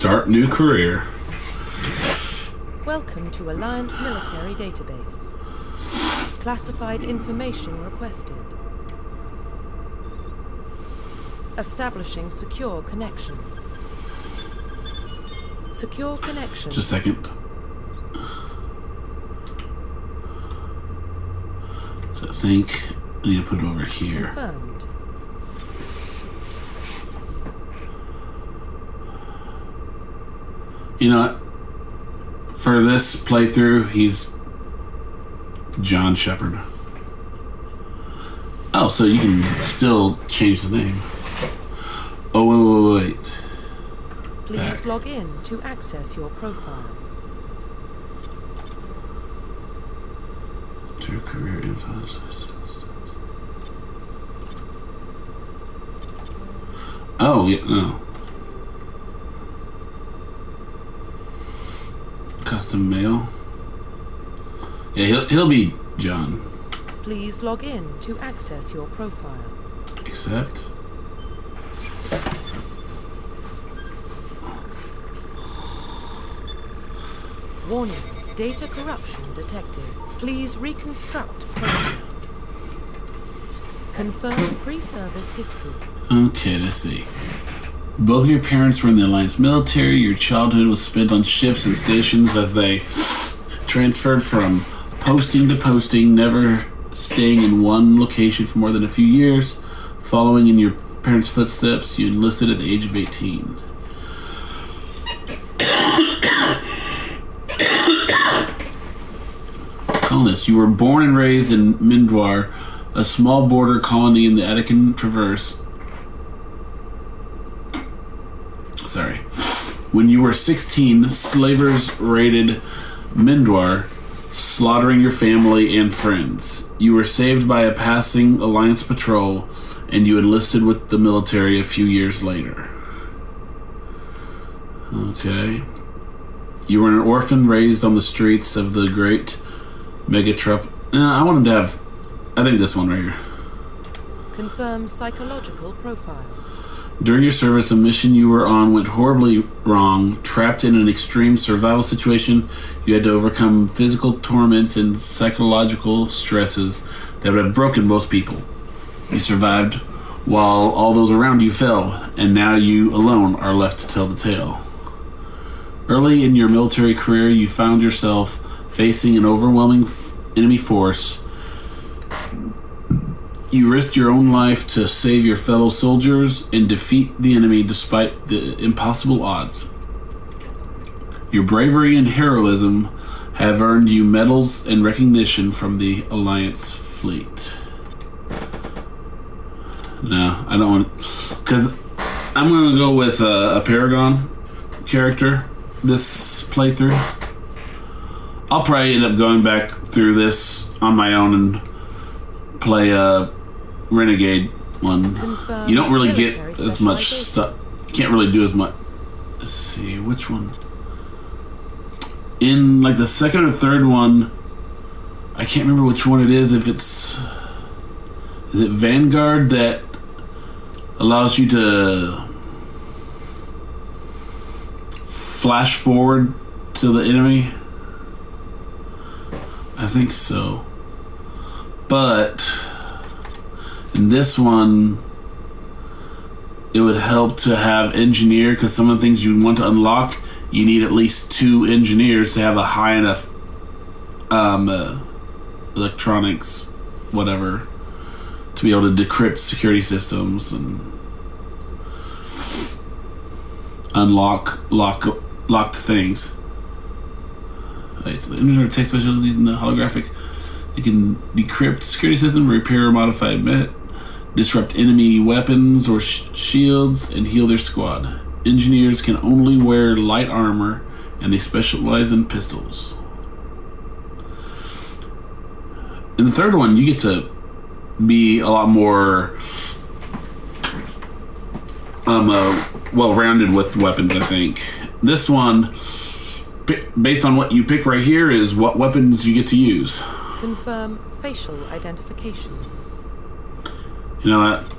Start new career. Welcome to Alliance Military Database. Classified information requested. Establishing secure connection. Secure connection. Just a second. So I think I need to put it over here. Confirmed. You know what? For this playthrough, he's John Shepard. Oh, so you can still change the name. Oh, wait. Please Back. log in to access your profile. To career info. Oh, yeah, no. Custom mail. Yeah, he'll be John. Please log in to access your profile. Accept. Warning, data corruption detected. Please reconstruct profile. Confirm pre-service history. Okay, let's see. Both of your parents were in the Alliance military. Your childhood was spent on ships and stations as they transferred from posting to posting, never staying in one location for more than a few years. Following in your parents' footsteps, you enlisted at the age of 18. Colonist, you were born and raised in Mindwar, a small border colony in the Attican Traverse. Sorry. When you were 16, slavers raided Mindwar, slaughtering your family and friends. You were saved by a passing Alliance patrol, and you enlisted with the military a few years later. Okay. You were an orphan raised on the streets of the great Megatrop. I wanted to have... I think this one right here. Confirm psychological profile. During your service, a mission you were on went horribly wrong. Trapped in an extreme survival situation, you had to overcome physical torments and psychological stresses that would have broken most people. You survived while all those around you fell, and now you alone are left to tell the tale. Early in your military career, you found yourself facing an overwhelming enemy force. You risked your own life to save your fellow soldiers and defeat the enemy despite the impossible odds. Your bravery and heroism have earned you medals and recognition from the Alliance fleet. No, I don't want... Because I'm going to go with a Paragon character this playthrough. I'll probably end up going back through this on my own and play a Renegade one. Confirm You don't really get military as much specialization. stuff. You can't really do as much. Let's see, which one? In like the second or third one, I can't remember which one it is. If it's... Is it Vanguard that allows you to flash forward to the enemy? I think so. But in this one, it would help to have engineer, because some of the things you want to unlock, you need at least 2 engineers to have a high enough electronics, whatever, to be able to decrypt security systems and unlock locked things. Right, so the engineer takes specials using the holographic. You can decrypt security system, repair or modify met, disrupt enemy weapons or shields, and heal their squad. Engineers can only wear light armor, and they specialize in pistols. In the third one, you get to be a lot more well-rounded with weapons, I think. This one, based on what you pick right here, is what weapons you get to use. Confirm facial identification. You know what?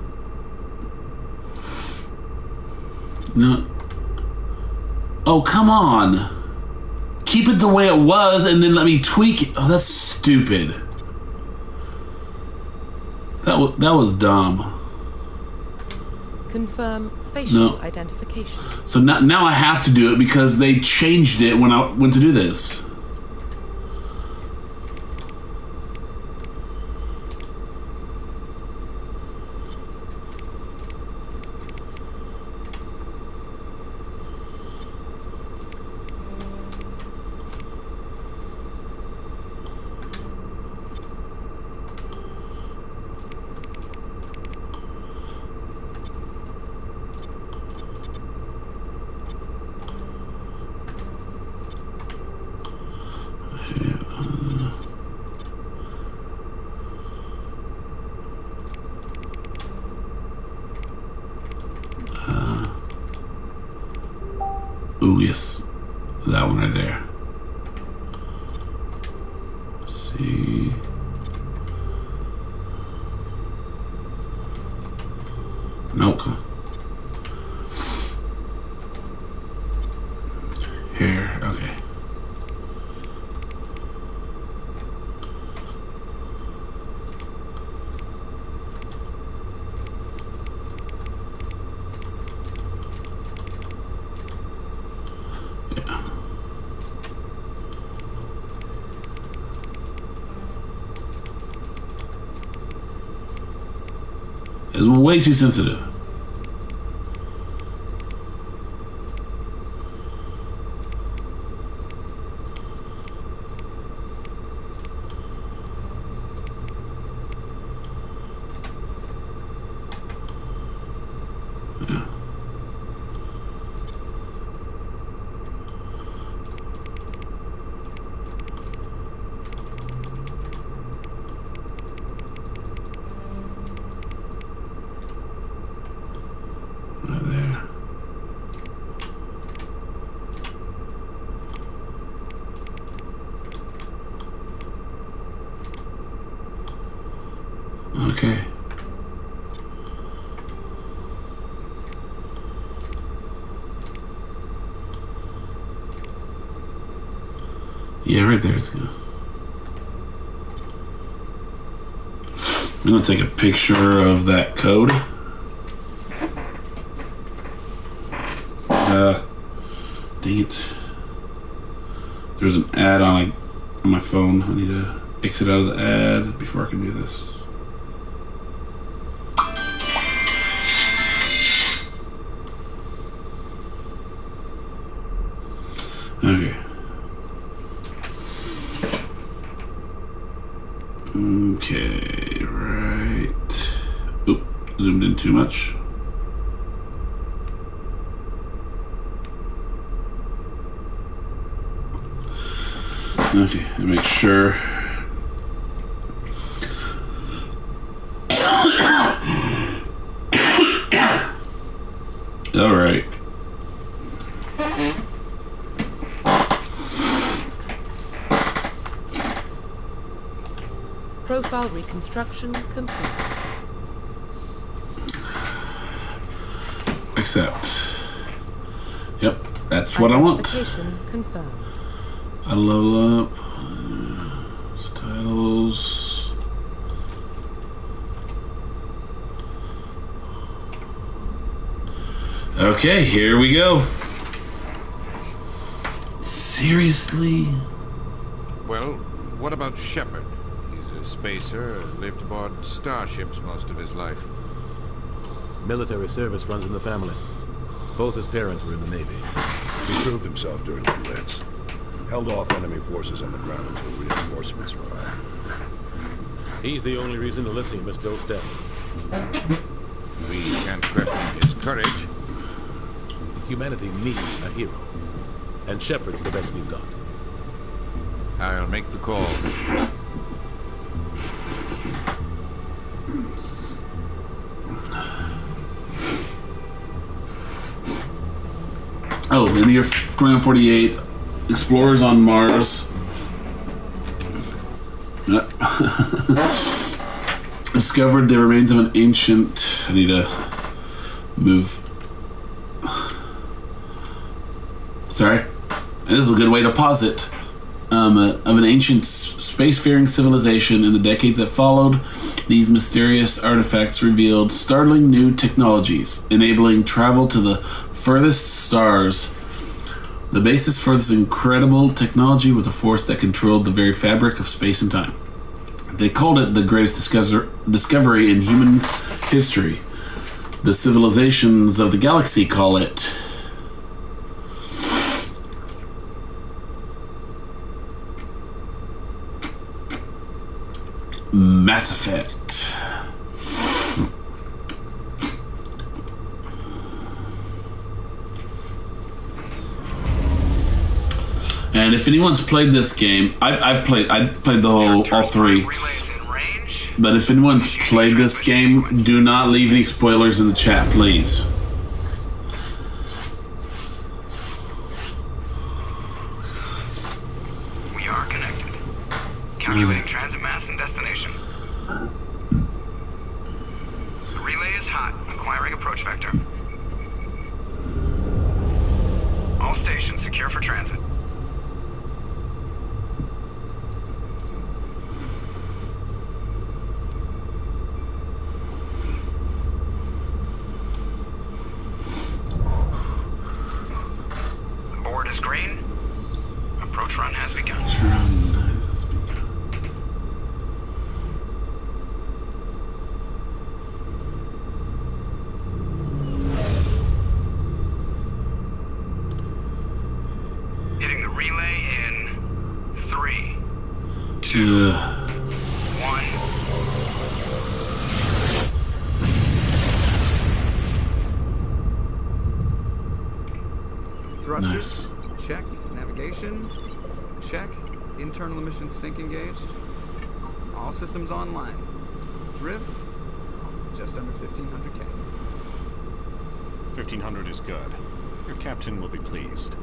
Oh, come on. Keep it the way it was and then let me tweak it. Oh, that's stupid. That was dumb. Confirm facial identification. So now I have to do it because they changed it when I went to do this. Ooh, yes. That one right there. Let's see. Nope. Here, okay. Yeah. It's way too sensitive. Yeah. Right there. Okay. Yeah, right there's good. I'm gonna take a picture of that code. Dang it. There's an ad on my phone. I need to exit out of the ad before I can do this. Okay. Okay, right. Oop, zoomed in too much. Okay, and make sure. All right. Profile reconstruction complete. Accept. Yep, that's what I want. Identification confirmed. I level up. Titles. Okay, here we go. Seriously? Well, what about Shepard? He's a spacer, lived aboard starships most of his life. Military service runs in the family. Both his parents were in the Navy. He proved himself during the Blitz. Held off enemy forces on the ground until reinforcements arrived. He's the only reason Elysium is still standing. We can't question his courage. Humanity needs a hero. And Shepard's the best we've got. I'll make the call. Oh, in the year 2148, explorers on Mars discovered the remains of an ancient... I need to move Sorry. And this is a good way to pause it. Of an ancient spacefaring civilization in the decades that followed, these mysterious artifacts revealed startling new technologies, enabling travel to the furthest stars. The basis for this incredible technology was a force that controlled the very fabric of space and time. They called it the greatest discovery in human history. The civilizations of the galaxy call it Mass Effect. And if anyone's played this game, I played the whole all three. But if anyone's played this game, do not leave any spoilers in the chat, please. We are connected. Calculating transit mass and destination. The relay is hot. Acquiring approach vector. All stations secure for transit. Board is green. Approach run has begun. Hitting the relay in 3, 2, 1. Thrusters, check. Navigation, check. Internal emissions sync engaged. All systems online. Drift, just under 1,500 K. 1,500 is good. Your captain will be pleased.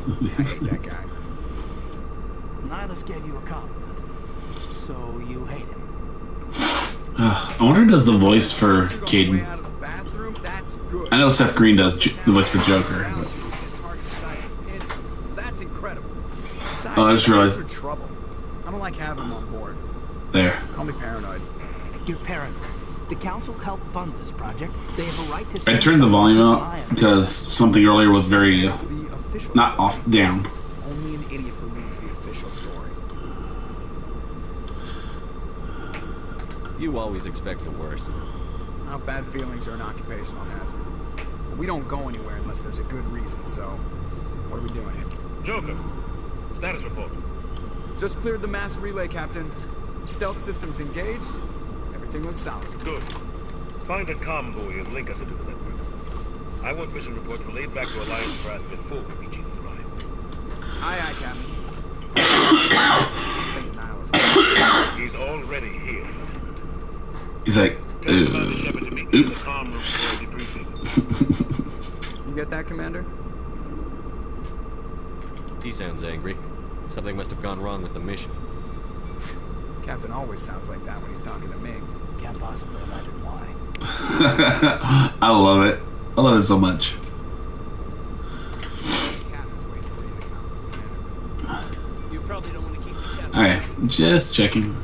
I hate that guy. Nihilus gave you a compliment, so you hate him. I wonder who does the voice for Caden. I know Seth Green does the voice for Joker. But... That's incredible. Oh, I just realized. Trouble. I don't like having him on board. There. Call me paranoid. You're paranoid. The council helped fund this project. They have a right to. I turned the volume up because something earlier was very not off down. Only an idiot believes the official story. You always expect the worst. Now, bad feelings are an occupational hazard. But we don't go anywhere unless there's a good reason, so what are we doing here? Joker, status report. Just cleared the mass relay, Captain. Stealth systems engaged. Everything looks solid. Good. Find a comm buoy and link us into the network. I want mission reports relayed back to Alliance Brass before we reach Eden's Prime. Aye, aye, Captain. He's already here. He's like, oops. You get that, Commander? He sounds angry. Something must have gone wrong with the mission. Captain always sounds like that when he's talking to me. Can't possibly imagine why. I love it. I love it so much. You probably don't want to keep the captain. Alright, just checking.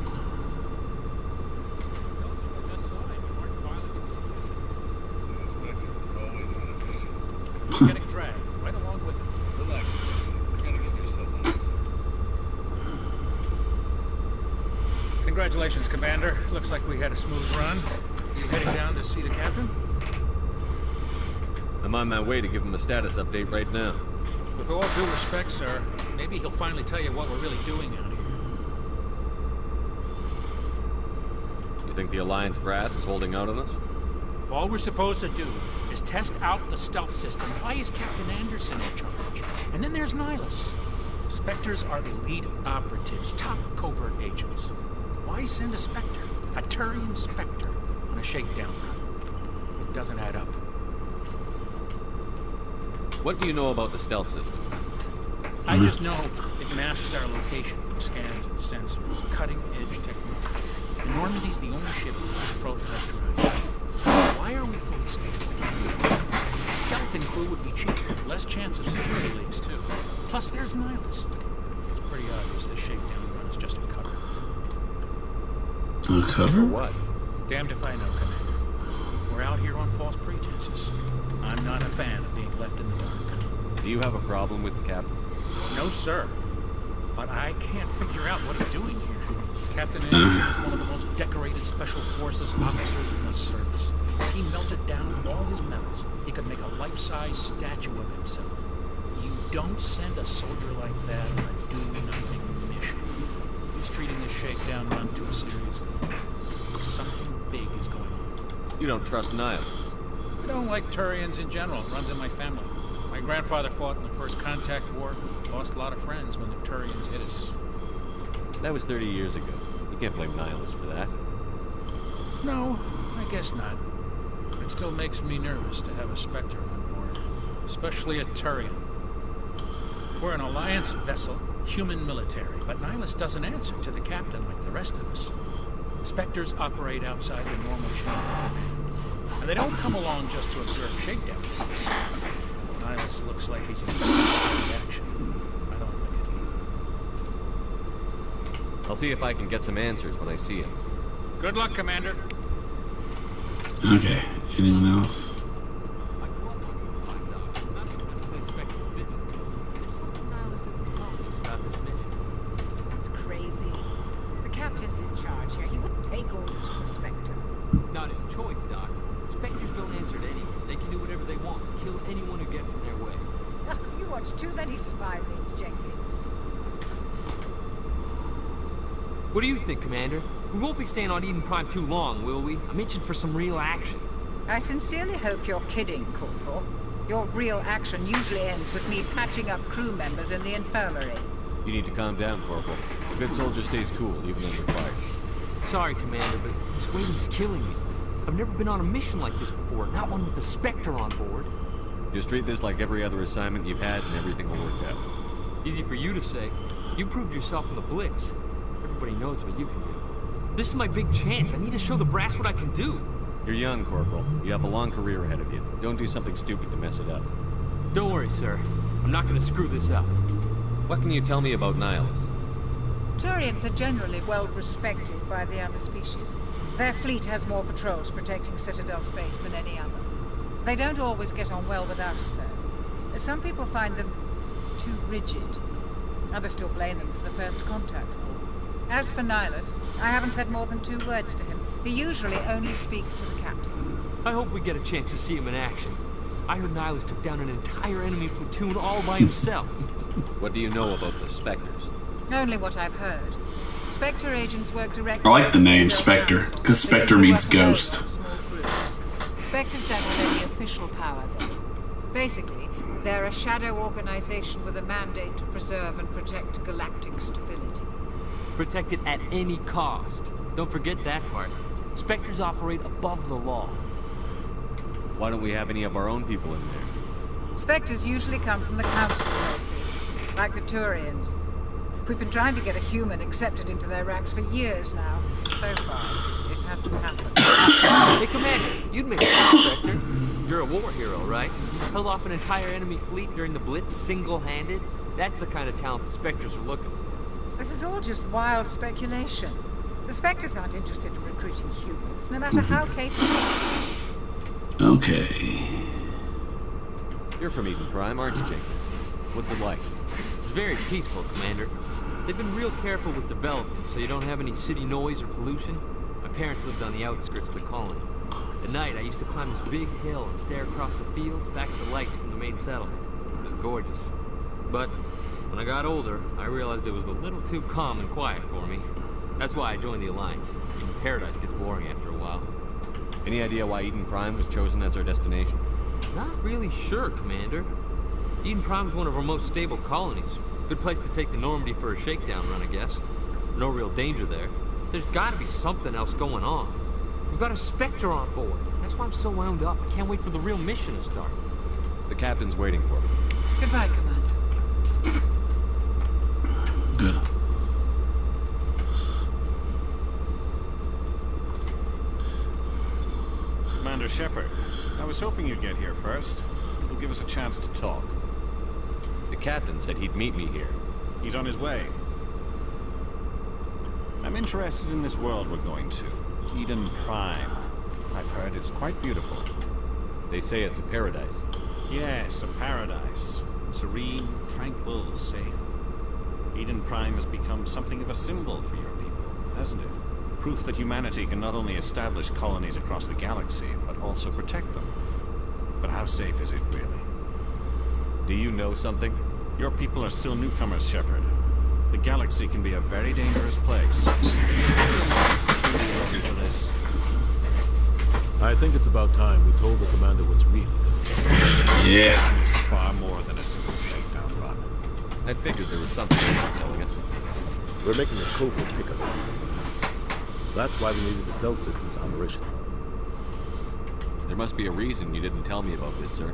Getting dragged right along with it. Relax. You gotta get yourself nice. Congratulations, Commander. Looks like we had a smooth run. You heading down to see the captain? I'm on my way to give him a status update right now. With all due respect, sir, maybe he'll finally tell you what we're really doing out here. You think the Alliance Brass is holding out on us? If all we're supposed to do is test out the stealth system, why is Captain Anderson in charge? And then there's Nihilus. Spectres are elite operatives, top covert agents. Why send a Spectre, a Turian Spectre, on a shakedown run? It doesn't add up. What do you know about the stealth system? I just know it masks our location from scans and sensors. Cutting-edge technology. And Normandy's the only ship this prototype tried. Why are we fully stable? skeleton crew would be cheap. Less chance of security leaks, too. Plus, there's Nihilus. It's pretty obvious the shakedown run is just a cover. A cover? What? Damned if I know, Commander. We're out here on false pretenses. I'm not a fan of being left in the dark. Do you have a problem with the captain? No, sir. But I can't figure out what he's doing here. Captain Anderson is one of the most decorated Special Forces officers in the service. If he melted down all his medals, he could make a life-size statue of himself. You don't send a soldier like that on a do-nothing mission. He's treating the shakedown run too seriously. Something big is going on. You don't trust Nihilus? I don't like Turians in general. It runs in my family. My grandfather fought in the First Contact War. Lost a lot of friends when the Turians hit us. That was 30 years ago. You can't blame Nihilus for that. No, I guess not. It still makes me nervous to have a Spectre on board. Especially a Turian. We're an Alliance vessel, human military, but Nihilus doesn't answer to the captain like the rest of us. Spectres operate outside the normal chain of command. And they don't come along just to observe shakedown units. Nihilus looks like he's expecting action. I don't like it. I'll see if I can get some answers when I see him. Good luck, Commander. Okay. Anyone else? That's crazy. The captain's in charge here. He wouldn't take orders from a Spectre. Not his choice, Doc. Spectres don't answer to anyone. They can do whatever they want. Kill anyone who gets in their way. You watch too many spy vids, Jenkins. What do you think, Commander? We won't be staying on Eden Prime too long, will we? I'm itching for some real action. I sincerely hope you're kidding, Corporal. Your real action usually ends with me patching up crew members in the infirmary. You need to calm down, Corporal. A good soldier stays cool, even under fire. Sorry, Commander, but this waiting's killing me. I've never been on a mission like this before, not one with a Spectre on board. Just treat this like every other assignment you've had, and everything will work out. Easy for you to say. You proved yourself in the Blitz. Everybody knows what you can do. This is my big chance. I need to show the brass what I can do. You're young, Corporal. You have a long career ahead of you. Don't do something stupid to mess it up. Don't worry, sir. I'm not going to screw this up. What can you tell me about Nihilus? Turians are generally well respected by the other species. Their fleet has more patrols protecting Citadel space than any other. They don't always get on well with us, though. Some people find them too rigid. Others still blame them for the First Contact War. As for Nihilus, I haven't said more than 2 words to him. He usually only speaks to the captain. I hope we get a chance to see him in action. I heard Nihilus took down an entire enemy platoon all by himself. What do you know about the Spectres? Only what I've heard. Spectre agents work directly. I like the name Spectre, because Spectre means ghost. Spectres don't have any official power, though. Basically, they're a shadow organization with a mandate to preserve and protect galactic stability. Protect it at any cost. Don't forget that part. Spectres operate above the law. Why don't we have any of our own people in there? Spectres usually come from the Council races, like the Turians. We've been trying to get a human accepted into their ranks for years now. So far, it hasn't happened. Hey, Commander, you'd make a good Spectre. You're a war hero, right? Held off an entire enemy fleet during the Blitz single-handed. That's the kind of talent the Spectres are looking for. This is all just wild speculation. The Spectres aren't interested in recruiting humans, no matter how capable. Okay. You're from Eden Prime, aren't you, Jenkins? What's it like? It's very peaceful, Commander. They've been real careful with development, so you don't have any city noise or pollution. My parents lived on the outskirts of the colony. At night, I used to climb this big hill and stare across the fields back at the lights from the main settlement. It was gorgeous. But when I got older, I realized it was a little too calm and quiet for me. That's why I joined the Alliance. Even Paradise gets boring after a while. Any idea why Eden Prime was chosen as our destination? Not really sure, Commander. Eden Prime is one of our most stable colonies. Good place to take the Normandy for a shakedown run, I guess. No real danger there. There's gotta be something else going on. We've got a Spectre on board. That's why I'm so wound up. I can't wait for the real mission to start. The captain's waiting for me. Goodbye, Commander. Good. Commander Shepard, I was hoping you'd get here first. give us a chance to talk. The captain said he'd meet me here. He's on his way. I'm interested in this world we're going to. Eden Prime. I've heard it's quite beautiful. They say it's a paradise. Yes, a paradise. Serene, tranquil, safe. Eden Prime has become something of a symbol for your people, hasn't it? Proof that humanity can not only establish colonies across the galaxy, but also protect them. But how safe is it, really? Do you know something? Your people are still newcomers, Shepard. The galaxy can be a very dangerous place. For this. I think it's about time we told the commander what's really going on. Yeah. It's far more than a simple shakedown run. I figured there was something you're not telling us. We're making a covert pickup. That's why we needed the stealth systems operational. There must be a reason you didn't tell me about this, sir.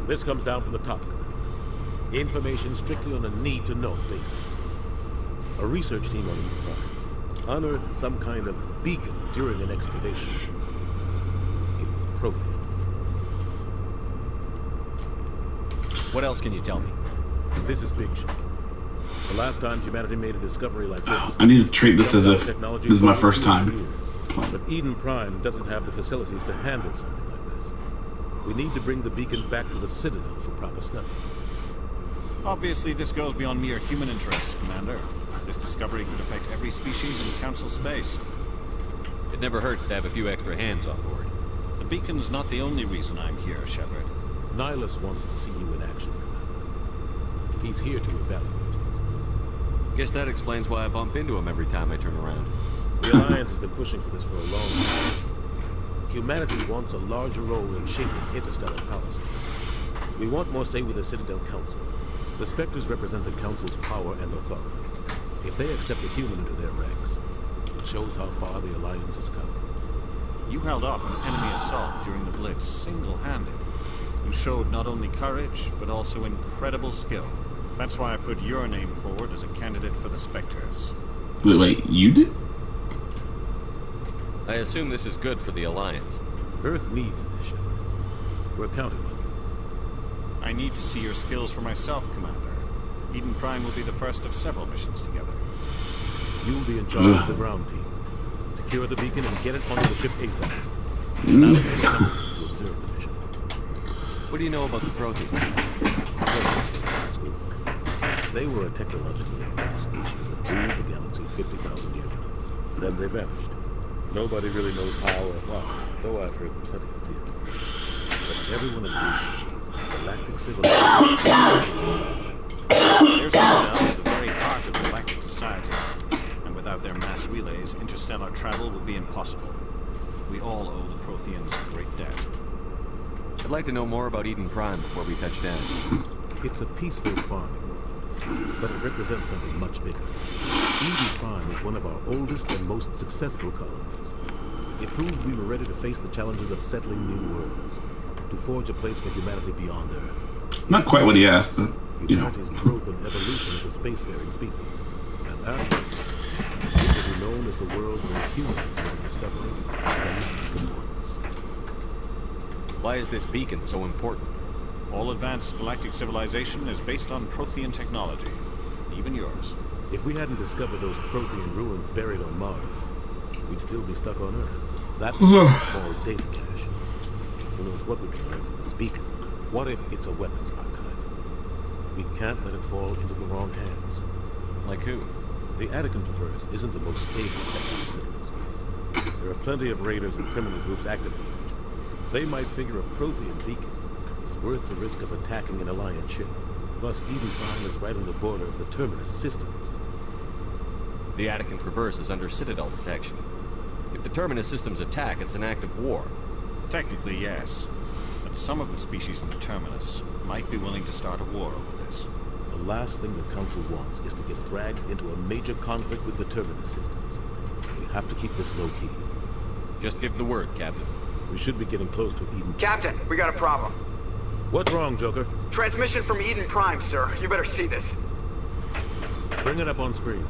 This comes down from the top, Commander. Information strictly on a need-to-know basis. A research team on Eden Prime unearthed some kind of beacon during an excavation. It was Prothean. What else can you tell me? This is big shit. The last time humanity made a discovery like this... I need to treat this as if this is my first time. But Eden Prime doesn't have the facilities to handle something like this. We need to bring the beacon back to the Citadel for proper study. Obviously, this goes beyond mere human interests, Commander. This discovery could affect every species in Council space. It never hurts to have a few extra hands on board. The beacon's not the only reason I'm here, Shepard. Nihilus wants to see you in action, Commander. He's here to evaluate you. Guess that explains why I bump into him every time I turn around. The Alliance has been pushing for this for a long time. Humanity wants a larger role in shaping interstellar policy. We want more say with the Citadel Council. The Spectres represent the Council's power and authority. If they accept a human into their ranks, it shows how far the Alliance has come. You held off an enemy assault during the Blitz single-handed. You showed not only courage, but also incredible skill. That's why I put your name forward as a candidate for the Spectres. Wait, you did? I assume this is good for the Alliance. Earth needs this, Shepard. We're counting on you. I need to see your skills for myself, Commander. Eden Prime will be the first of several missions together. You'll be in charge of the ground team. Secure the beacon and get it onto the ship ASAP. Now let's get someone to observe the mission. What do you know about the Protheans? They were a technologically advanced species that ruled the galaxy 50,000 years ago. Then they vanished. Nobody really knows how or why, though I've heard plenty of theories. But everyone agrees. Galactic civilization. Their Citadel is the very heart of galactic society. And without their mass relays, interstellar travel will be impossible. We all owe the Protheans a great debt. I'd like to know more about Eden Prime before we touch down. It's a peaceful farming world, but it represents something much bigger. Eden Prime is one of our oldest and most successful colonies. It proved we were ready to face the challenges of settling new worlds, to forge a place for humanity beyond Earth. Not quite what he asked, but, you know. Humanity's growth and evolution as a spacefaring species. And afterwards, it will be known as the world where humans made a discovery of galactic importance. Why is this beacon so important? All advanced galactic civilization is based on Prothean technology, even yours. If we hadn't discovered those Prothean ruins buried on Mars, we'd still be stuck on Earth. That was just a small data cache. Who knows what we can learn from this beacon? What if it's a weapons archive? We can't let it fall into the wrong hands. Like who? The Attican Traverse isn't the most stable sector in space. There are plenty of raiders and criminal groups active in the region. They might figure a Prothean beacon is worth the risk of attacking an Alliance ship. Plus, Eden Prime is right on the border of the Terminus systems. The Attican Traverse is under Citadel protection. If the Terminus systems attack, it's an act of war. Technically, yes. But some of the species in the Terminus might be willing to start a war over this. The last thing the Council wants is to get dragged into a major conflict with the Terminus systems. We have to keep this low-key. Just give the word, Captain. We should be getting close to Eden. Captain, we got a problem. What's wrong, Joker? Transmission from Eden Prime, sir. You better see this. Bring it up on screen.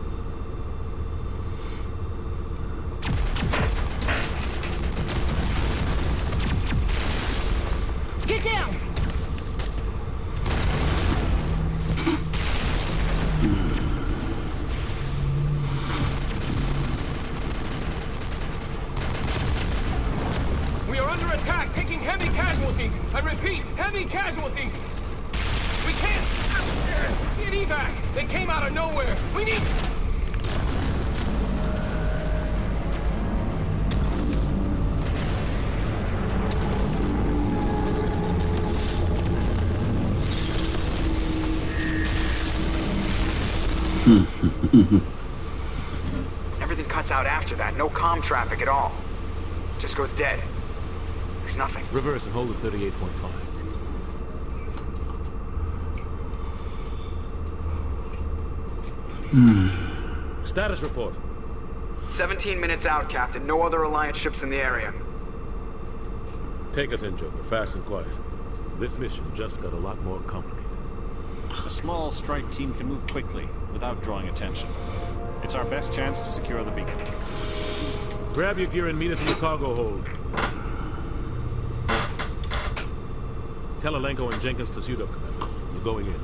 Get down! looking. We can't. Need evac. They came out of nowhere. We need. Everything cuts out after that. No comm traffic at all. Just goes dead. There's nothing. Reverse and hold at 38.5. Status report. 17 minutes out, Captain. No other Alliance ships in the area. Take us in, Joker. Fast and quiet. This mission just got a lot more complicated. A small strike team can move quickly without drawing attention. It's our best chance to secure the beacon. Grab your gear and meet us in the cargo hold. Tell Alenko and Jenkins to suit up, Commander. You're going in.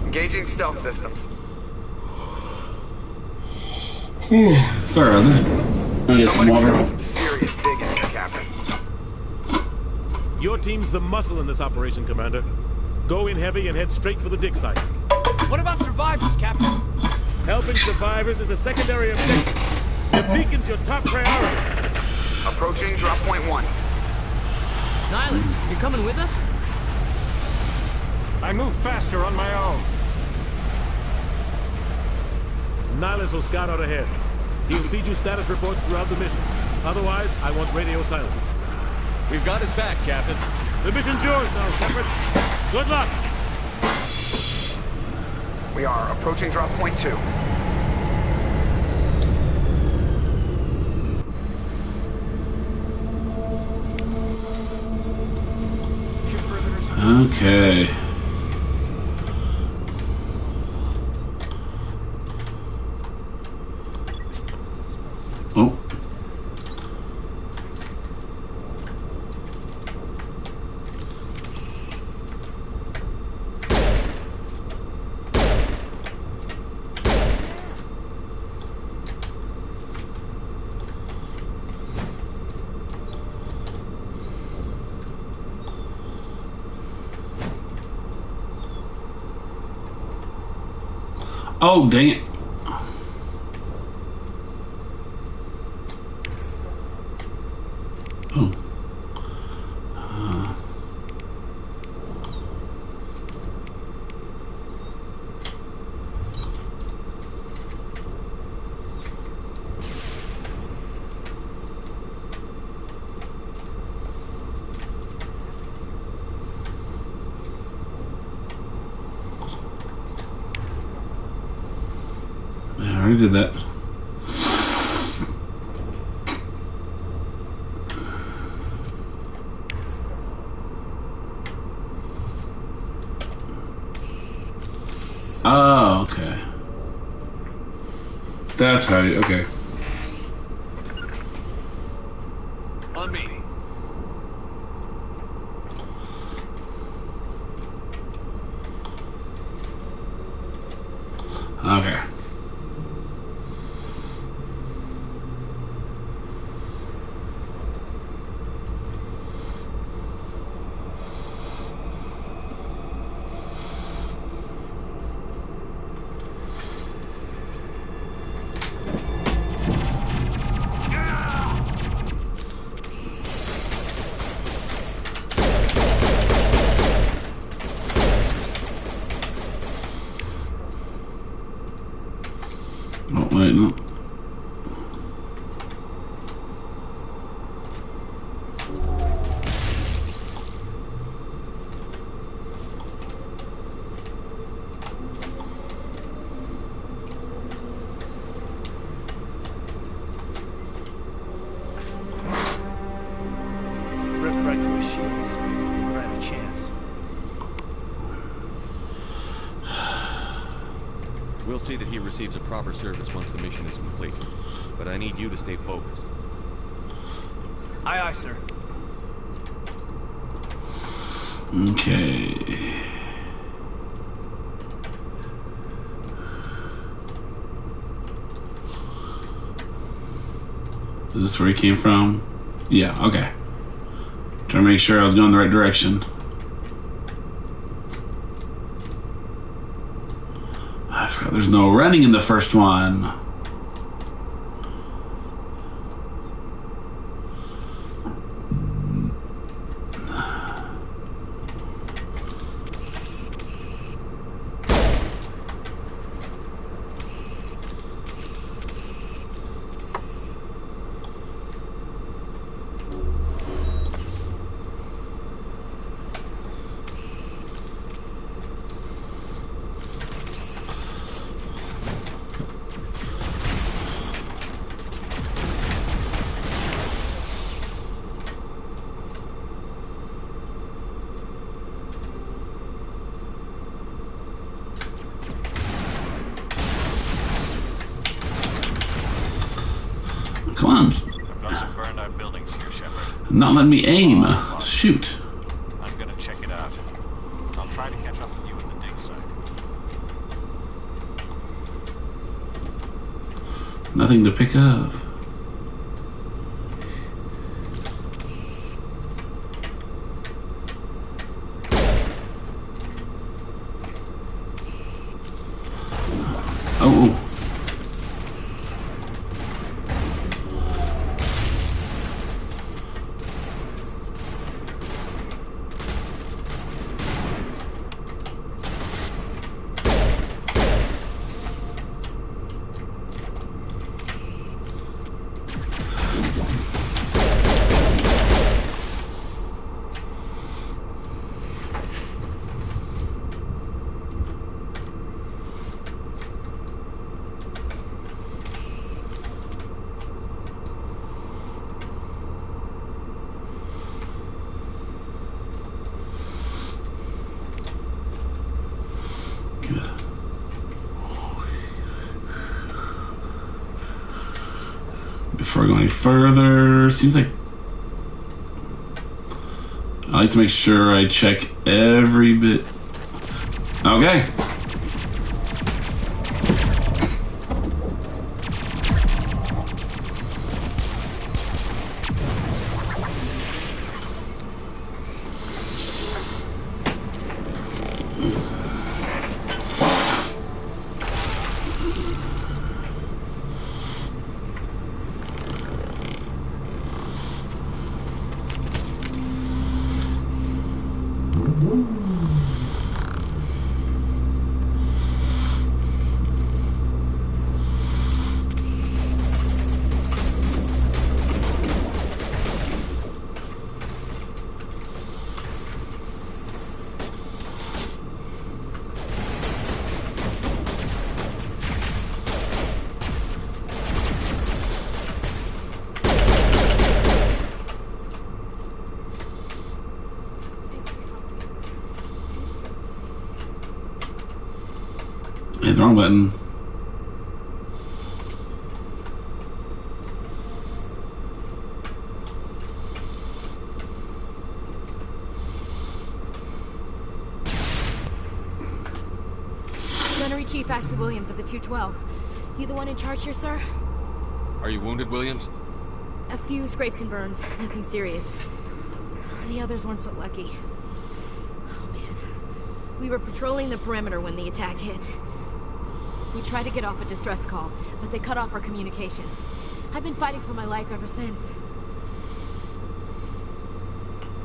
Engaging stealth systems. Sorry about that. I'll get some water. Doing some serious digging here, Captain. Your team's the muscle in this operation, Commander. Go in heavy and head straight for the dig site. What about survivors, Captain? Helping survivors is a secondary objective. The beacon's your top priority. Approaching drop point 1. Nihilus, you coming with us? I move faster on my own. Nihilus will scout out ahead. He'll feed you status reports throughout the mission. Otherwise, I want radio silence. We've got his back, Captain. The mission's yours now, Shepard. Good luck. We are approaching drop point 2. Okay. Oh. Oh, dang it. Oh. I already did that. Oh, okay. That's right, okay. On me. Okay. Oh, wait, no. Rip right through his shields. Never had a chance. We'll see that he receives a proper service once the mission is complete. But I need you to stay focused. Aye, aye, sir. Okay. Is this where he came from? Yeah, okay. Trying to make sure I was going the right direction. I forgot there's no running in the first one. Come on. I've got some burned out buildings here, Shepard. Not letting me aim. Shoot. I'm gonna check it out. I'll try to catch up with you at the dig site. Nothing to pick up. Oh. Before I go any further, seems like I like to make sure I check every bit. Okay. Hit the wrong button. Gunnery Chief Ashley Williams of the 212. You the one in charge here, sir? Are you wounded, Williams? A few scrapes and burns, nothing serious. The others weren't so lucky. Oh man. We were patrolling the perimeter when the attack hit. We tried to get off a distress call, but they cut off our communications. I've been fighting for my life ever since.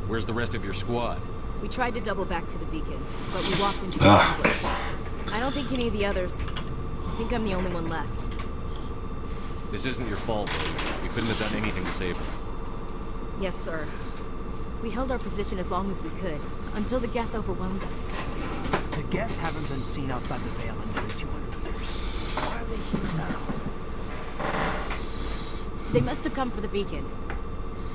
Where's the rest of your squad? We tried to double back to the beacon, but we walked into an ambush. I don't think any of the others... I think I'm the only one left. This isn't your fault, Williams. We couldn't have done anything to save her. Yes, sir. We held our position as long as we could, until the Geth overwhelmed us. The Geth haven't been seen outside the Veil in nearly 200 years. Why are they here now? They must have come for the beacon.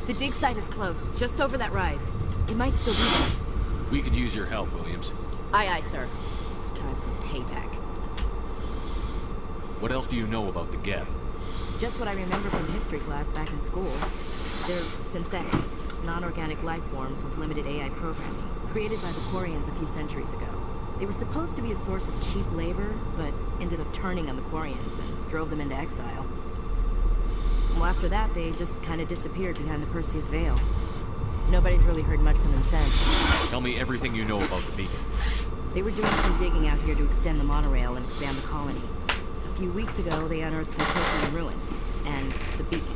The dig site is close, just over that rise. It might still be there. We could use your help, Williams. Aye, aye, sir. It's time for payback. What else do you know about the Geth? Just what I remember from history class back in school. They're synthetics, non-organic life forms with limited AI programming, created by the Quarians a few centuries ago. They were supposed to be a source of cheap labor, but ended up turning on the Quarians and drove them into exile. Well, after that, they just kind of disappeared behind the Perseus Veil. Nobody's really heard much from them since. Tell me everything you know about the beacon. They were doing some digging out here to extend the monorail and expand the colony. A few weeks ago, they unearthed some Prothean ruins, and the beacon.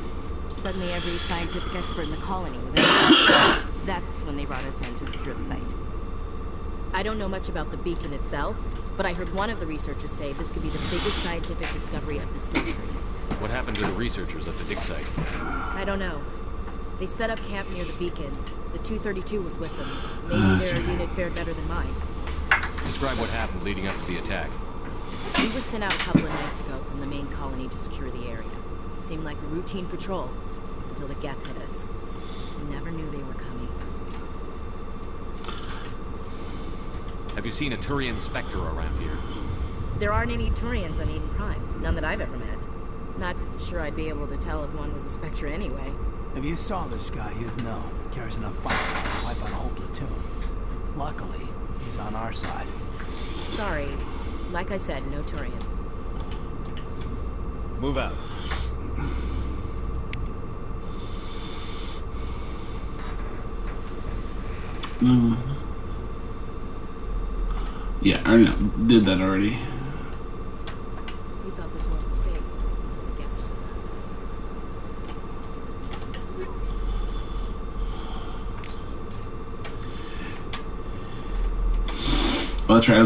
Suddenly, every scientific expert in the colony was interested. That's when they brought us in to secure the site. I don't know much about the beacon itself, but I heard one of the researchers say this could be the biggest scientific discovery of the century. What happened to the researchers at the dig site? I don't know. They set up camp near the beacon. The 232 was with them. Maybe their unit fared better than mine. Describe what happened leading up to the attack. We were sent out a couple of nights ago from the main colony to secure the area. It seemed like a routine patrol, until the Geth hit us. We never knew they were coming. Have you seen a Turian Spectre around here? There aren't any Turians on Eden Prime. None that I've ever met. Not sure I'd be able to tell if one was a Spectre anyway. If you saw this guy, you'd know. Carries enough firepower to wipe out a whole platoon. Luckily, he's on our side. Sorry. Like I said, no Turians. Move out. Yeah, I already did that already. We thought this one was safe until the Geth showed up. Oh, that's right.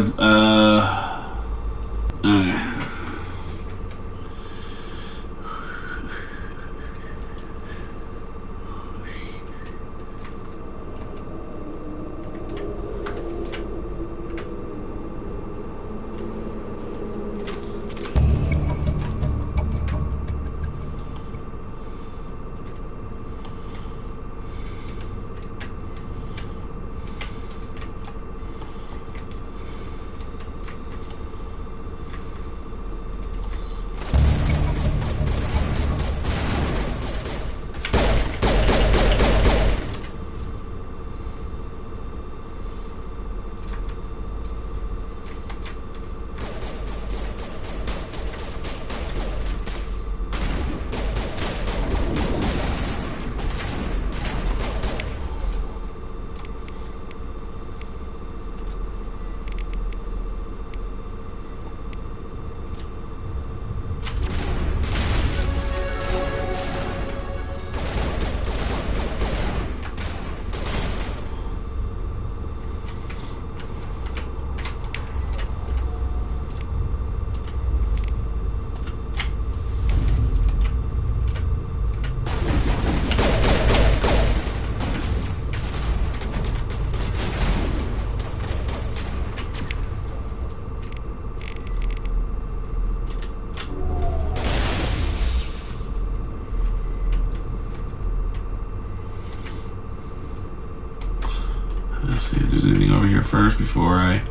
Let's see if there's anything over here first before I...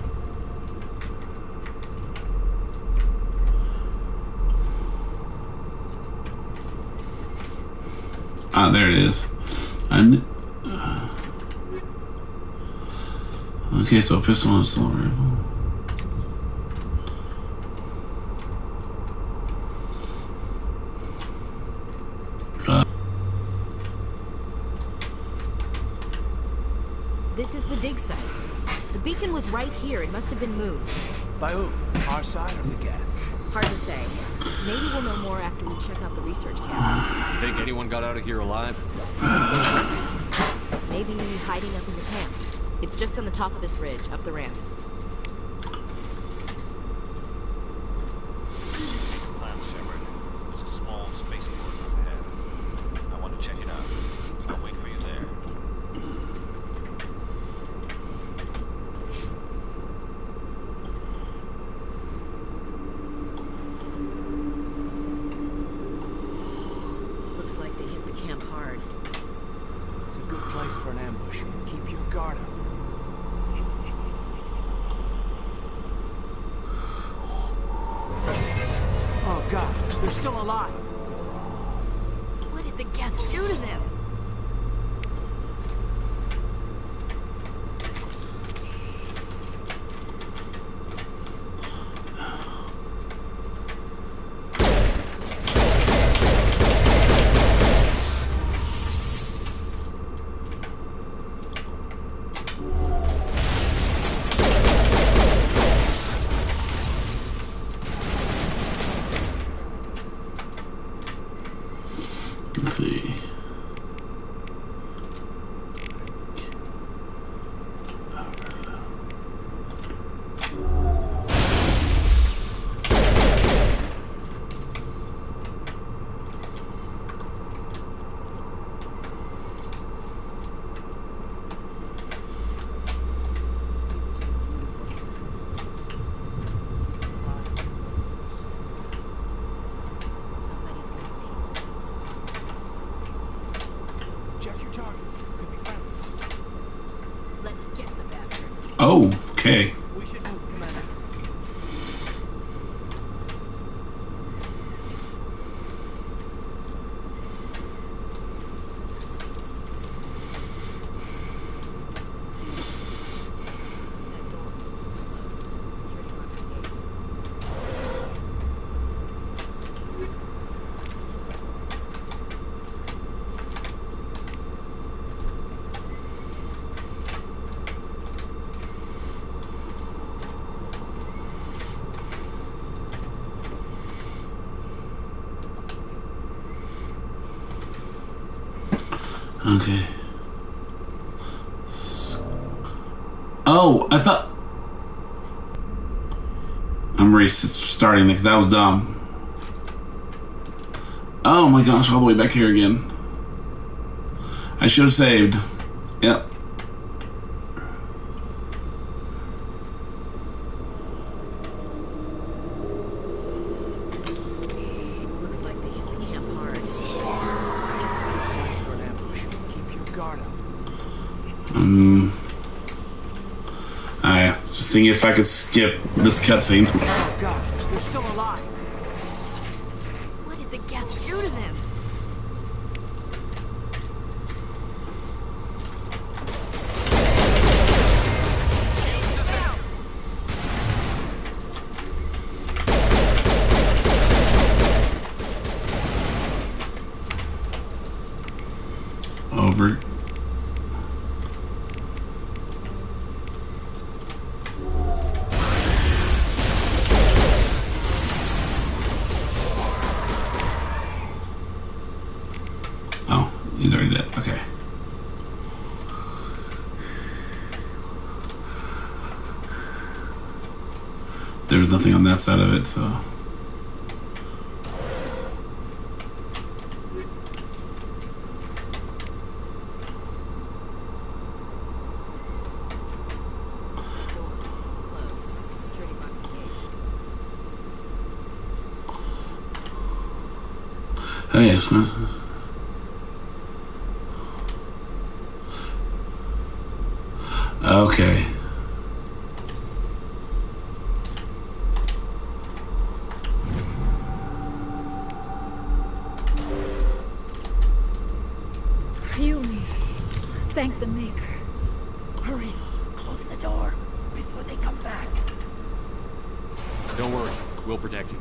Ah, there it is. Okay, so pistol and assault rifle. This is the dig site. The beacon was right here. It must have been moved. By who? Our side or the Geth? Hard to say. Maybe we'll know more after we check out the research camp. Think anyone got out of here alive? Maybe hiding up in the camp. It's just on the top of this ridge, up the ramps. Plan, Shepard. There's a small spaceport up ahead. I want to check it out. I'll wait for you there. Looks like they hit the camp hard. It's a good place for an ambush. Keep your guard up. Oh God, they're still alive. What did the Geth do to them? Let's see. Oh, okay. We should move, Commander. Okay. Oh, I thought I'm restarting this. That was dumb. Oh my gosh, all the way back here again. I should have saved. Yep. Looks like they hit the camp hard. For an ambush. Keep your guard up. I just seeing if I could skip this cutscene. Oh God, they're still alive. What did the Geth do to them? Over. Oh, he's already dead. Okay. There's nothing on that side of it, so. Oh yes, man. Okay. Humans. Thank the Maker. Hurry, close the door before they come back. Don't worry, we'll protect you.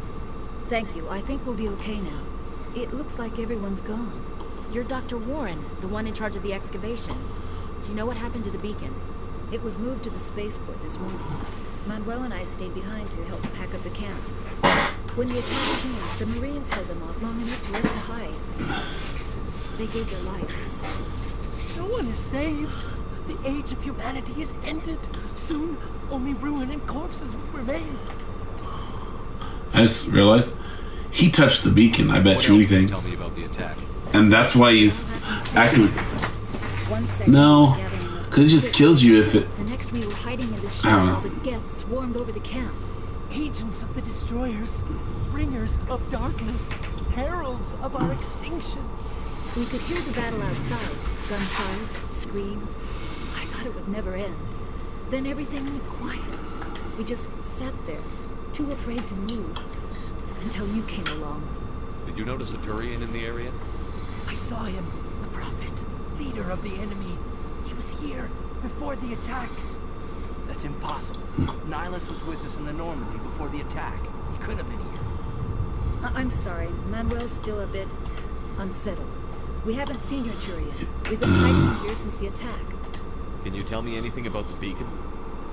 Thank you. I think we'll be okay now. It looks like everyone's gone. You're Dr. Warren, the one in charge of the excavation. Do you know what happened to the beacon? It was moved to the spaceport this morning. Manuel and I stayed behind to help pack up the camp. When the attack came, the Marines held them off long enough for us to hide. They gave their lives to save us. No one is saved. The age of humanity is ended. Soon, only ruin and corpses will remain. I just realized he touched the beacon. I bet What you else can anything. tell me about the attack? And that's why he's acting. No, because it just kills you if it. The next we were hiding in the I shed don't know. while the Geth swarmed over the camp. Agents of the destroyers, bringers of darkness, heralds of our extinction. We could hear the battle outside. Gunfire, screams. I thought it would never end. Then everything went quiet. We just sat there, too afraid to move, until you came along. Did you notice a Turian in the area? I saw him, the prophet, leader of the enemy. He was here before the attack. That's impossible. Nihilus was with us in the Normandy before the attack. He couldn't have been here. I'm sorry. Manuel's still a bit unsettled. We haven't seen your Turian. We've been hiding here since the attack. Can you tell me anything about the beacon?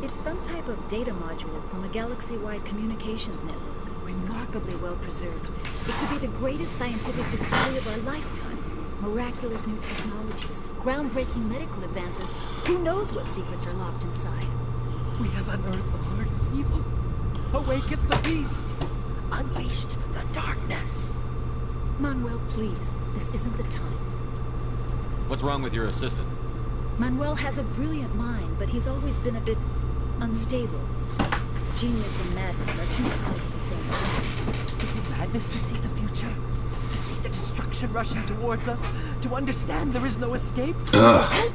It's some type of data module from a galaxy-wide communications network. Remarkably well preserved. It could be the greatest scientific discovery of our lifetime. Miraculous new technologies, groundbreaking medical advances. Who knows what secrets are locked inside? We have unearthed the heart of evil, awakened the beast, unleashed the darkness. Manuel, please. This isn't the time. What's wrong with your assistant? Manuel has a brilliant mind, but he's always been a bit unstable. Genius and madness are two sides of the same coin. Is it madness to see the future? To see the destruction rushing towards us? To understand there is no escape? Ugh.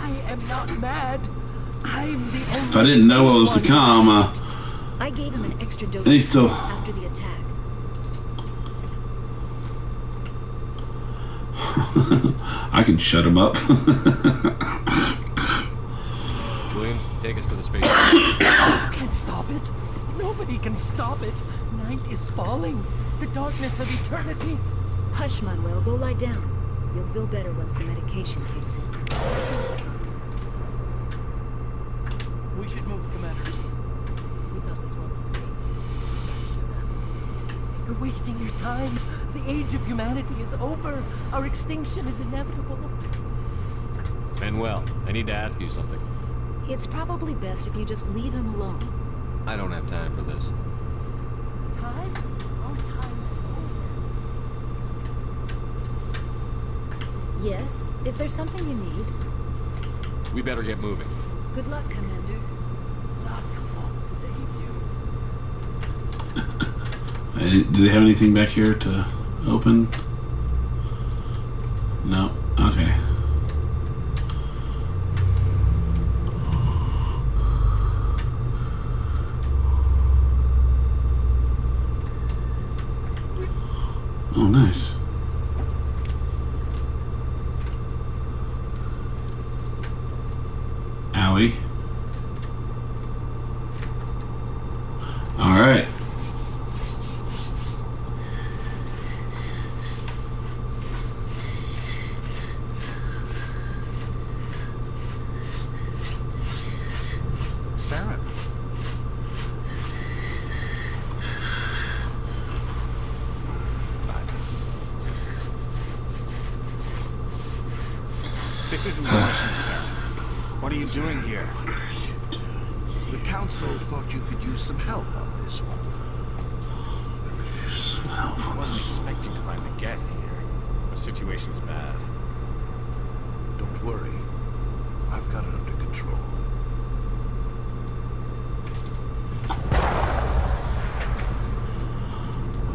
I am not mad. I'm the only. If I didn't know what was to come, I gave him an extra dose he's still... after the attack. I can shut him up. Williams, take us to the space. You can't stop it. Nobody can stop it. Night is falling. The darkness of eternity. Hush, Manuel. Go lie down. You'll feel better once the medication kicks in. We should move, Commander. We thought this one was safe. You're wasting your time. The age of humanity is over. Our extinction is inevitable. Manuel, I need to ask you something. It's probably best if you just leave him alone. I don't have time for this. Time? Our time is over. Yes? Is there something you need? We better get moving. Good luck, Commander. Luck won't save you. Do they have anything back here to open? No. Okay. Oh, nice. Owie. All right. Sarah. This isn't Washington, sir. What are you doing here? The Council thought you could use some help on this one. I wasn't expecting to find the Geth here. The situation's bad. Don't worry. I've got it under control.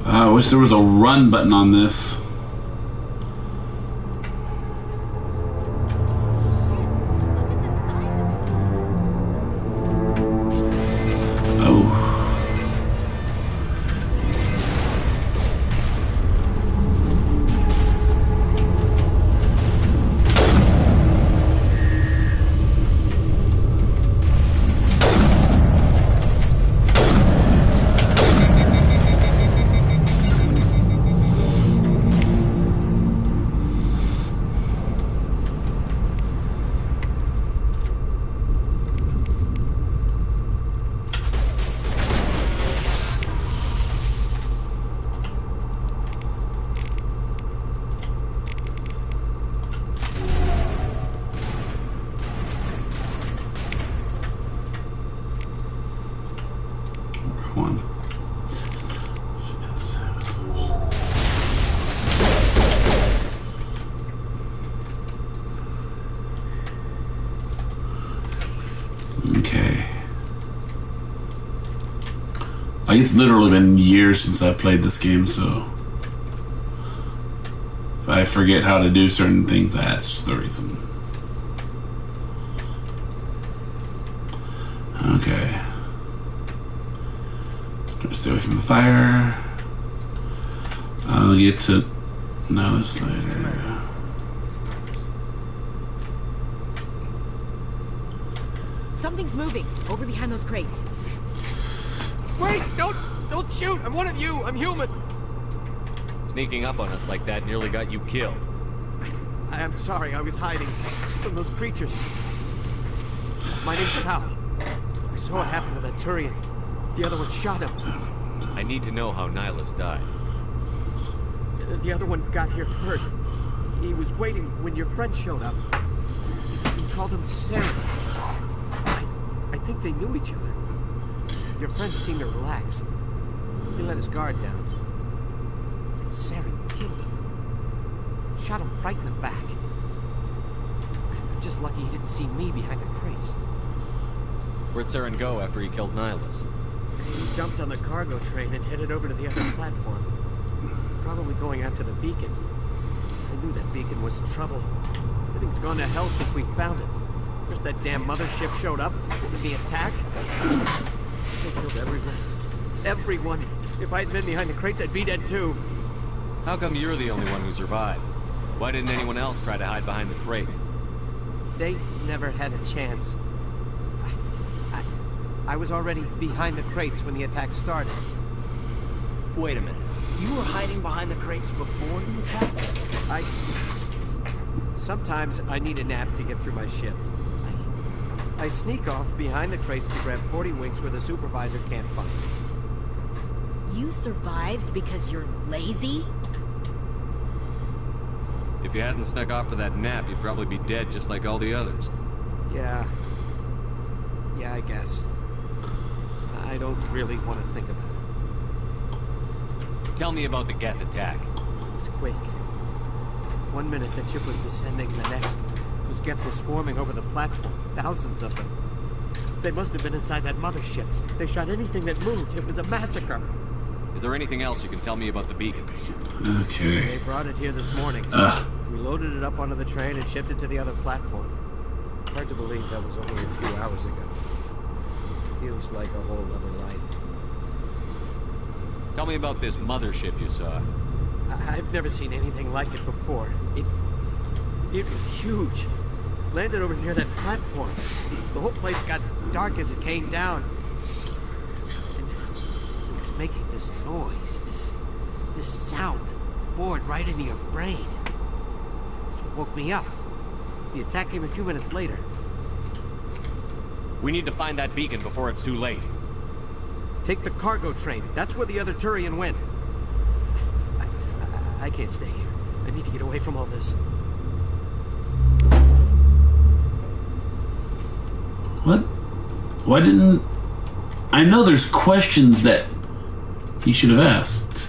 I wish there was a run button on this. One. Okay. Like, it's literally been years since I played this game, so if I forget how to do certain things, that's the reason. Okay. Try to stay away from the fire. I'll get to know this later. Something's moving over behind those crates. Wait! Don't shoot! I'm one of you! I'm human! Sneaking up on us like that nearly got you killed. I am sorry, I was hiding from those creatures. My name's Cal. I saw what happened to that Turian. The other one shot him. I need to know how Nihilus died. The other one got here first. He was waiting when your friend showed up. He called him Saren. I think they knew each other. Your friend seemed to relax. He let his guard down. And Saren killed him. Shot him right in the back. I'm just lucky he didn't see me behind the crates. Where'd Saren go after he killed Nihilus? He jumped on the cargo train and headed over to the other platform. Probably going after the beacon. I knew that beacon was in trouble. Everything's gone to hell since we found it. First that damn mothership showed up with the attack. They killed everyone. Everyone. If I'd been behind the crates, I'd be dead too. How come you're the only one who survived? Why didn't anyone else try to hide behind the crates? They never had a chance. I was already behind the crates when the attack started. Wait a minute. You were hiding behind the crates before the attack? Sometimes I need a nap to get through my shift. I sneak off behind the crates to grab 40 winks where the supervisor can't find me. You survived because you're lazy? If you hadn't snuck off for that nap, you'd probably be dead just like all the others. Yeah, I guess. I don't really want to think about it. Tell me about the Geth attack. It's quick. 1 minute the ship was descending, the next, those Geth were swarming over the platform. Thousands of them. They must have been inside that mothership. They shot anything that moved. It was a massacre. Is there anything else you can tell me about the beacon? Okay. They brought it here this morning. We loaded it up onto the train and shipped it to the other platform. Hard to believe that was only a few hours ago. Feels like a whole other life. Tell me about this mothership you saw. I've never seen anything like it before. It was huge. Landed over near that platform. The whole place got dark as it came down. And it was making this noise, this sound that bored right into your brain. That's what woke me up. The attack came a few minutes later. We need to find that beacon before it's too late. Take the cargo train. That's where the other Turian went. I can't stay here. I need to get away from all this. What? Why didn't... I know there's questions that he should have asked.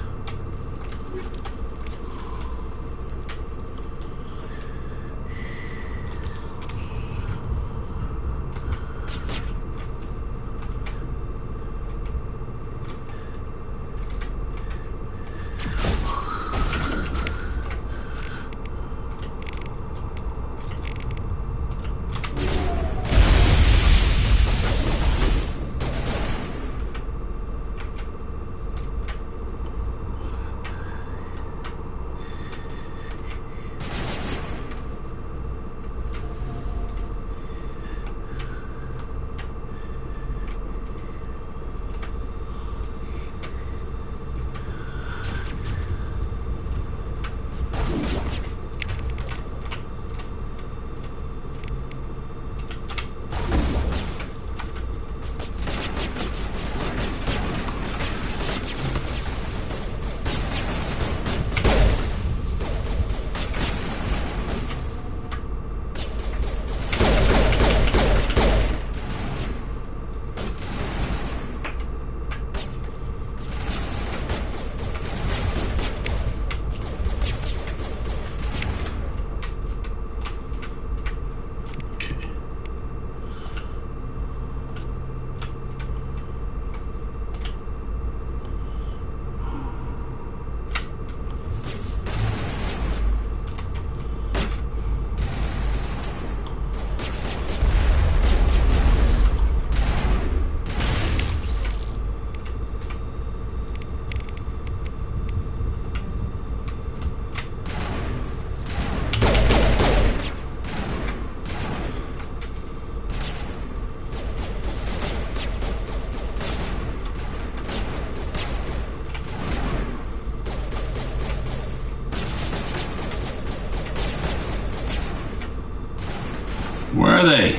Where are they?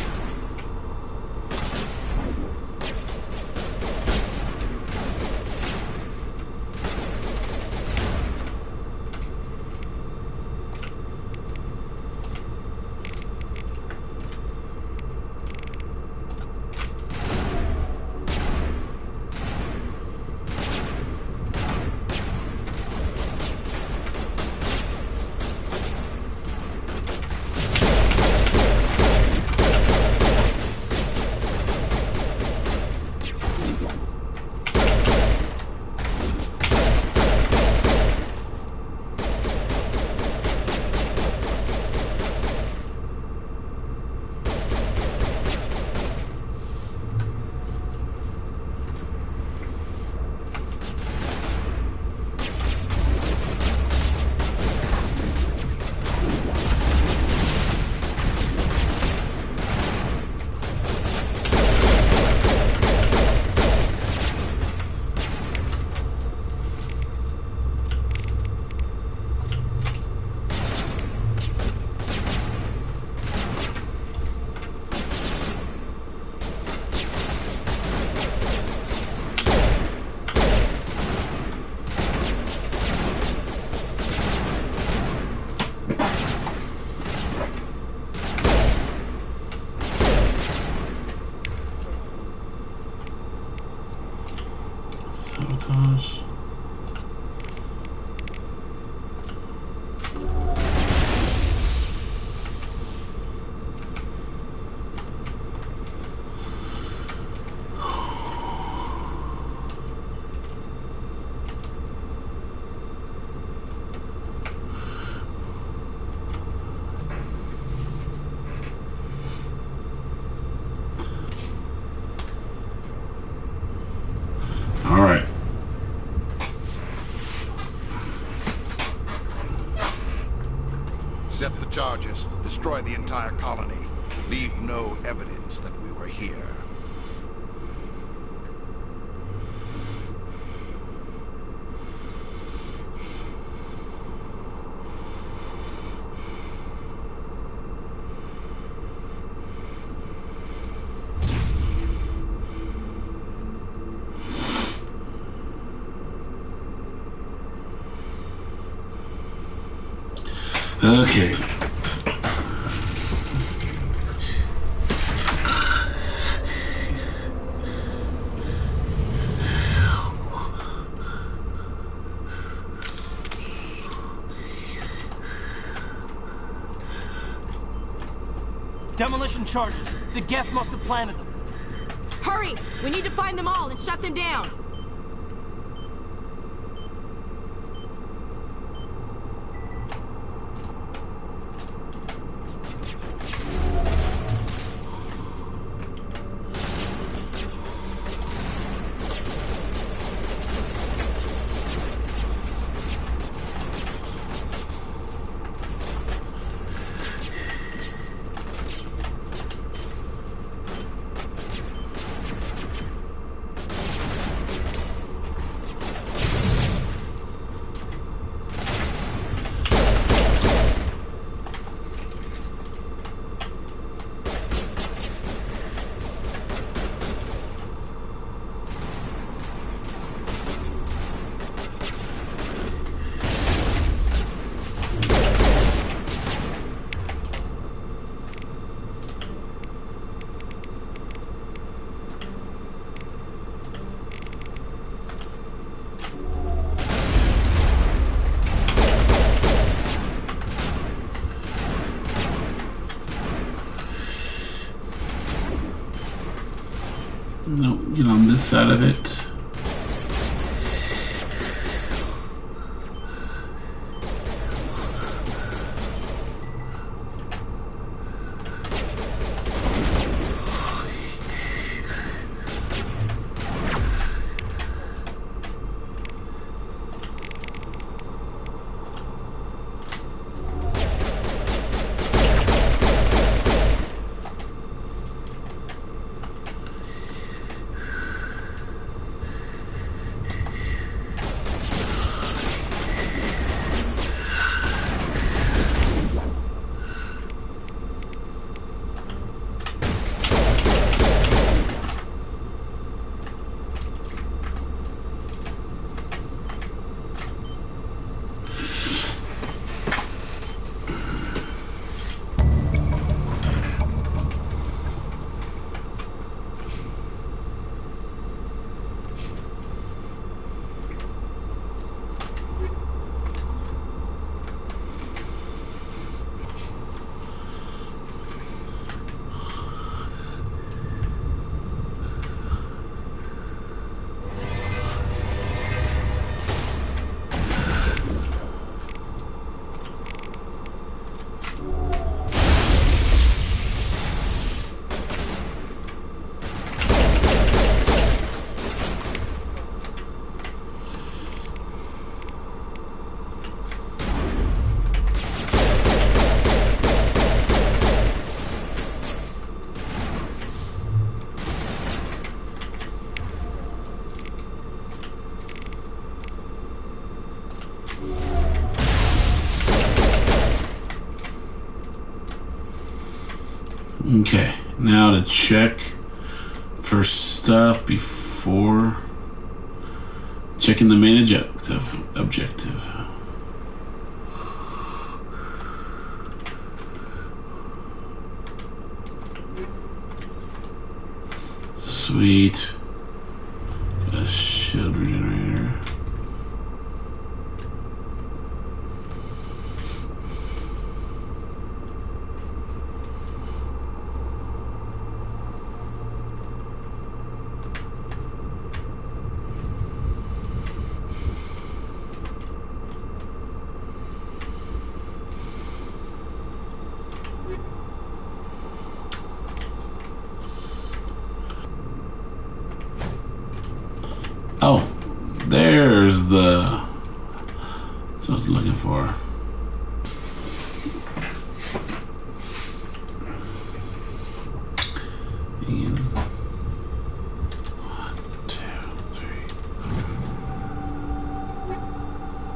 Accept the charges. Destroy the entire colony. Leave no evidence that we were here. Okay. Demolition charges. The Geth must have planted them. Hurry! We need to find them all and shut them down. No, get on this side of it. Okay, now to check for stuff before checking the main objective. Sweet. Got a shield regenerator. Oh, there's the... That's what I was looking for. And 1, 2, 3.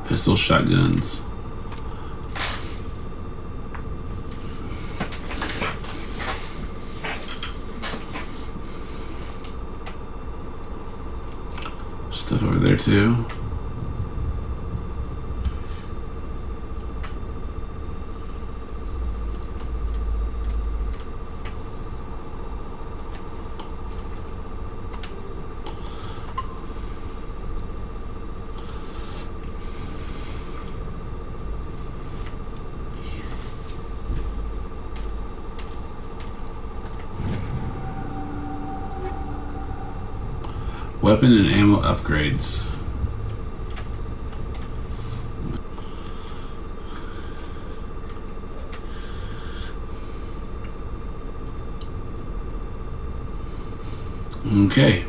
Pistol shotguns. Stuff over there too. Weapon and ammo upgrades. Okay.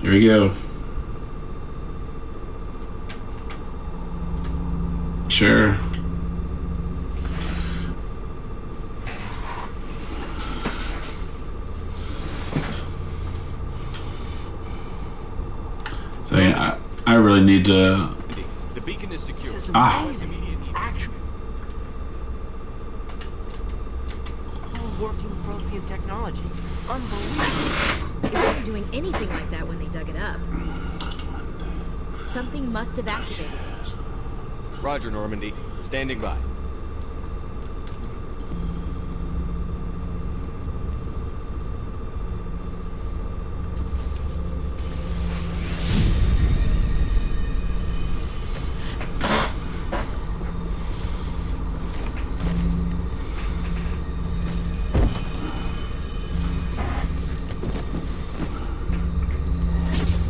Here we go. Sure. So yeah, I really need to. The beacon is secure. This is amazing. Actually, all working Prothean technology. Unbelievable. It wasn't doing anything like that when they dug it up. Something must have activated it. Roger, Normandy. Standing by.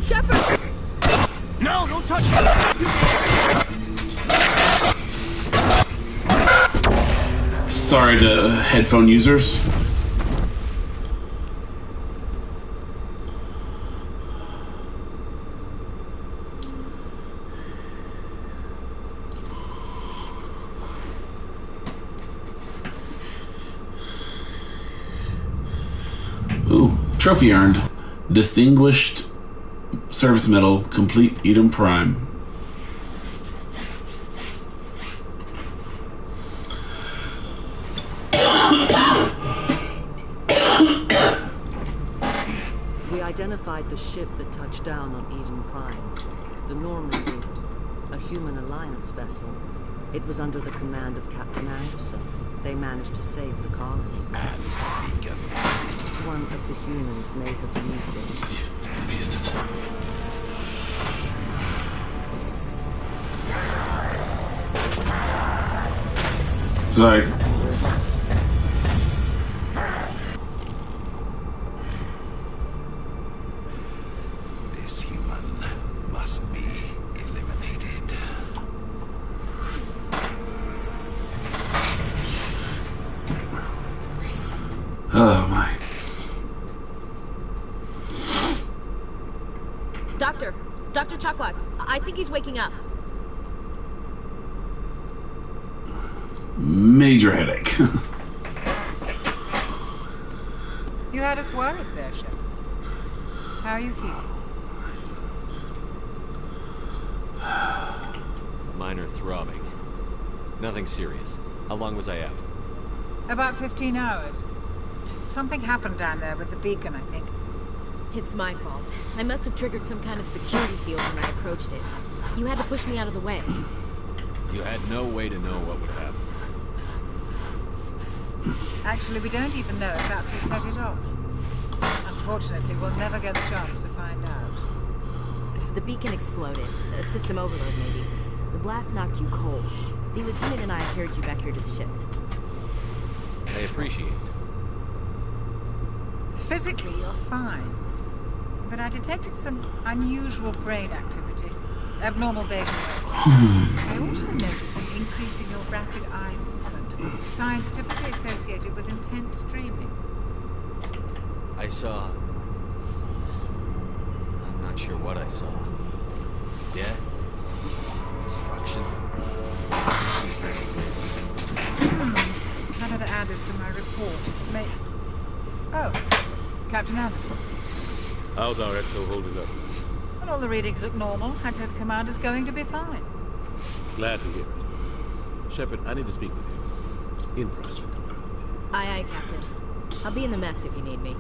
Shepard! No, don't touch it! Sorry to headphone users. Ooh, trophy earned. Distinguished Service Medal, complete Eden Prime. We identified the ship that touched down on Eden Prime. The Normandy, a human alliance vessel. It was under the command of Captain Anderson. They managed to save the colony. And beacon. One of the humans may have used it. Confused it. Like, This human must be eliminated. oh my. Dr. Chakwas, I think he's waking up. Major headache. You had us worried there, Shepard. How are you feeling? Minor throbbing. Nothing serious. How long was I out? About 15 hours. Something happened down there with the beacon, I think. It's my fault. I must have triggered some kind of security field when I approached it. You had to push me out of the way. You had no way to know what would happen. Actually, we don't even know if that's what set it off. Unfortunately, we'll never get the chance to find out. The beacon exploded. A system overload, maybe. The blast knocked you cold. The lieutenant and I carried you back here to the ship. I appreciate it. Physically, you're fine. But I detected some unusual brain activity. Abnormal beta waves. I also noticed an increase in your rapid eye movement. Signs typically associated with intense dreaming. I saw... I'm not sure what I saw. Death? Destruction? report. Oh, Captain Anderson. How's our XO holding up? Well, all the readings look normal. I tell the commander's going to be fine. Glad to hear it. Shepard, I need to speak with you. In private. Aye, Captain. I'll be in the mess if you need me.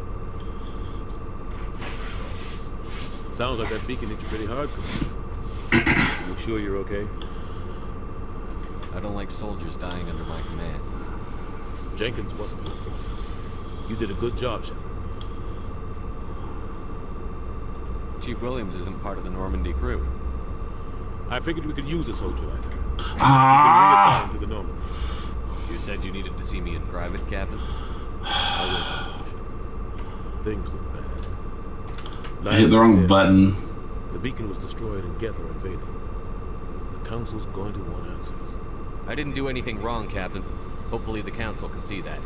Sounds like that beacon hit you pretty hard, Commander. You sure you're okay? I don't like soldiers dying under my command. Jenkins wasn't good for you. You did a good job, Shepard. Chief Williams isn't part of the Normandy crew. I figured we could use a soldier like her. She's been reassigned to the Normandy. You said you needed to see me in private, Captain? I will, Shepard. Things look bad. I hit the wrong button. The beacon was destroyed and Geth are invading. The Council's going to want answers. I didn't do anything wrong, Captain. Hopefully the Council can see that.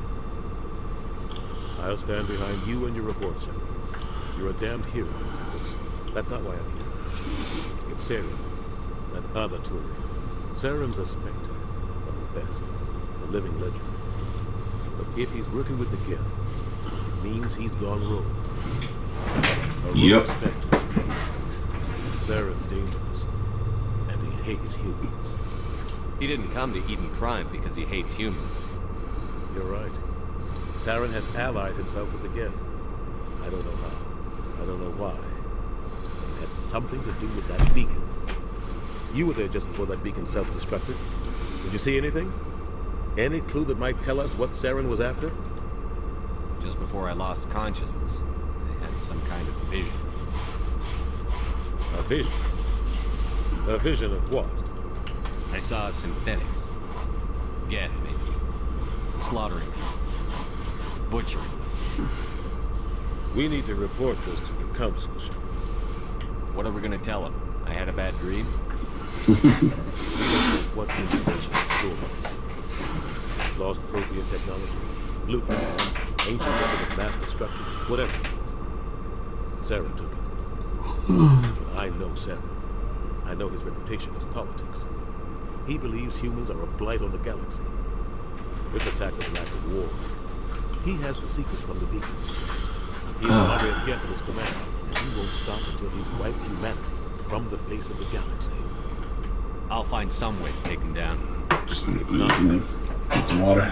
I'll stand behind you and your report, Shepard. You're a damned hero in my books. That's not why I'm here. It's Saren, that other Turian. Saren's a Spectre, one of the best, a living legend. But if he's working with the Geth, it means he's gone rogue. A rogue Spectre's trouble. Saren's dangerous, and he hates humans. He didn't come to Eden Prime because he hates humans. You're right. Saren has allied himself with the Geth. I don't know how. I don't know why. It had something to do with that beacon. You were there just before that beacon self-destructed. Did you see anything? Any clue that might tell us what Saren was after? Just before I lost consciousness, I had some kind of vision. A vision? A vision of what? I saw synthetics. Geth, maybe. Slaughtering. Butchering. We need to report this to the Council. What are we gonna tell him? I had a bad dream? We don't know what information is stored. Lost Prothean technology, blueprints, some ancient weapon of mass destruction, whatever it was. Saren took it. But I know Saren. I know his reputation is politics. He believes humans are a blight on the galaxy. This attack was an act of war. He has the secrets from the beacon. He has an army of Geth at his command, and he won't stop until he's wiped humanity from the face of the galaxy. I'll find some way to take him down. It's not easy. It's water.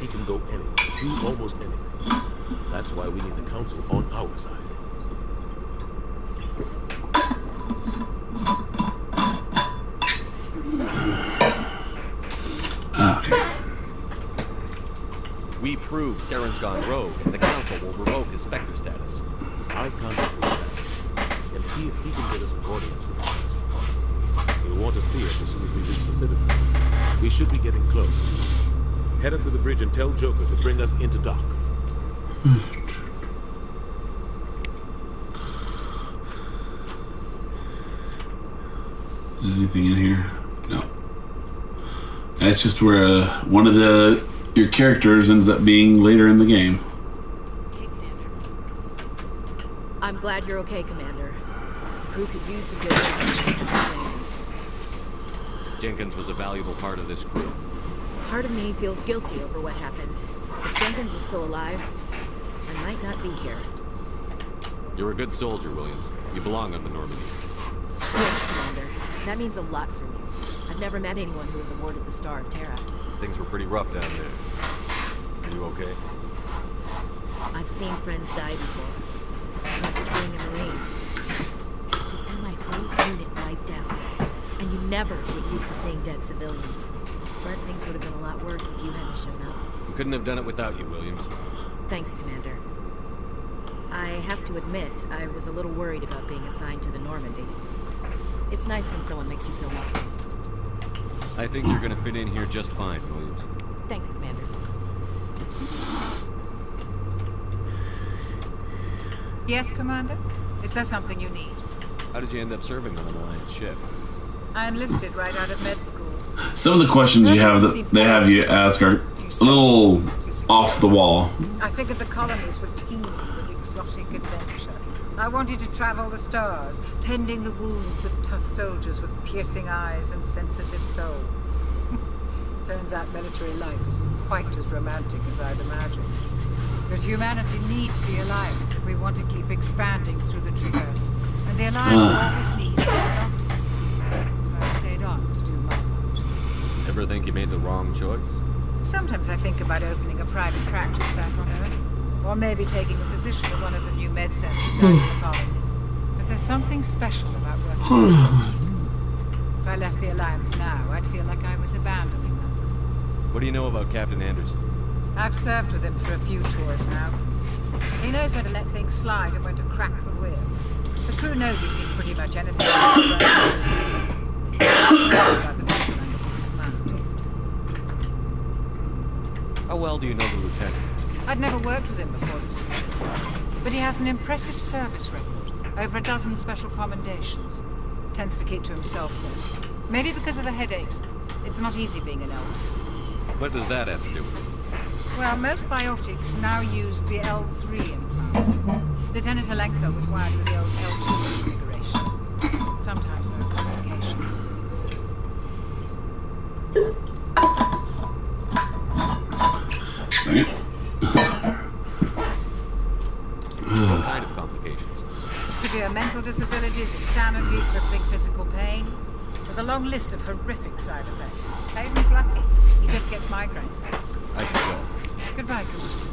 He can go anywhere, do almost anything. That's why we need the Council on our side. We prove Saren's gone rogue, and the Council will revoke his Spectre status. I've contacted Professor and see if he can get us an audience with the Council. He'll want to see us as soon as we reach the Citadel. We should be getting close. Head up to the bridge and tell Joker to bring us into dock. Is anything in here? No. That's just where one of your characters ends up being later in the game. I'm glad you're okay, Commander. The crew could use some good Jenkins. Jenkins was a valuable part of this crew. Part of me feels guilty over what happened. If Jenkins was still alive, I might not be here. You're a good soldier, Williams. You belong on the Normandy. Thanks, Commander. That means a lot from you. I've never met anyone who was awarded the Star of Terra. Things were pretty rough down there. Are you okay? I've seen friends die before. After being a Marine. To see my whole unit wiped out. And you never get used to seeing dead civilians. But things would have been a lot worse if you hadn't shown up. We couldn't have done it without you, Williams. Thanks, Commander. I have to admit, I was a little worried about being assigned to the Normandy. It's nice when someone makes you feel welcome. I think you're gonna fit in here just fine, Williams. Thanks, Commander. Yes, Commander? Is there something you need? How did you end up serving on an Alliance ship? I enlisted right out of med school. Some of the questions you have that they have you ask are a little off the wall. I figured the colonies were teeming with exotic adventure. I wanted to travel the stars, tending the wounds of tough soldiers with piercing eyes and sensitive souls. Turns out military life isn't quite as romantic as I'd imagined. But humanity needs the Alliance if we want to keep expanding through the Traverse. And the Alliance always needs more doctors. So I stayed on to do my part. Ever think you made the wrong choice? Sometimes I think about opening a private practice back on Earth. Or maybe taking a position at one of the new med centers out in the colonies. But there's something special about working with soldiers. If I left the Alliance now, I'd feel like I was abandoning them. What do you know about Captain Anderson? I've served with him for a few tours now. He knows when to let things slide and when to crack the whip. The crew knows he's seen pretty much anything. How well do you know the lieutenant? I'd never worked with him before this mission. But he has an impressive service record. Over a dozen special commendations. Tends to keep to himself, though. Maybe because of the headaches. It's not easy being an elder. What does that have to do with it? Well, most biotics now use the L3 implants. Lieutenant Alenko was wired with the old L2 configuration. Sometimes there are complications. What kind of complications? Severe mental disabilities, insanity, crippling physical pain. There's a long list of horrific side effects. Hayden's lucky. He just gets migraines. I should go. Goodbye, Commander.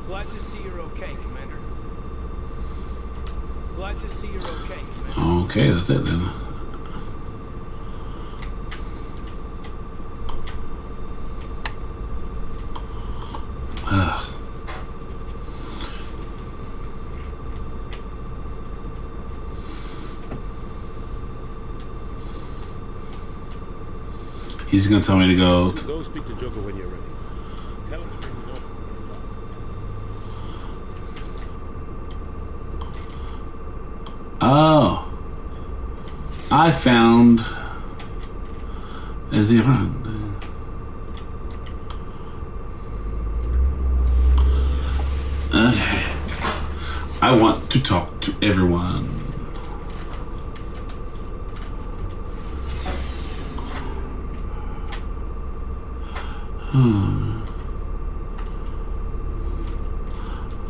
Glad to see you're okay, Commander. Glad to see you're okay, Commander. Okay, that's it then. He's gonna tell me to go. Go speak to Joker when you're ready. Tell him to bring the door. Oh, I found. Is he around? Okay. I want to talk to everyone.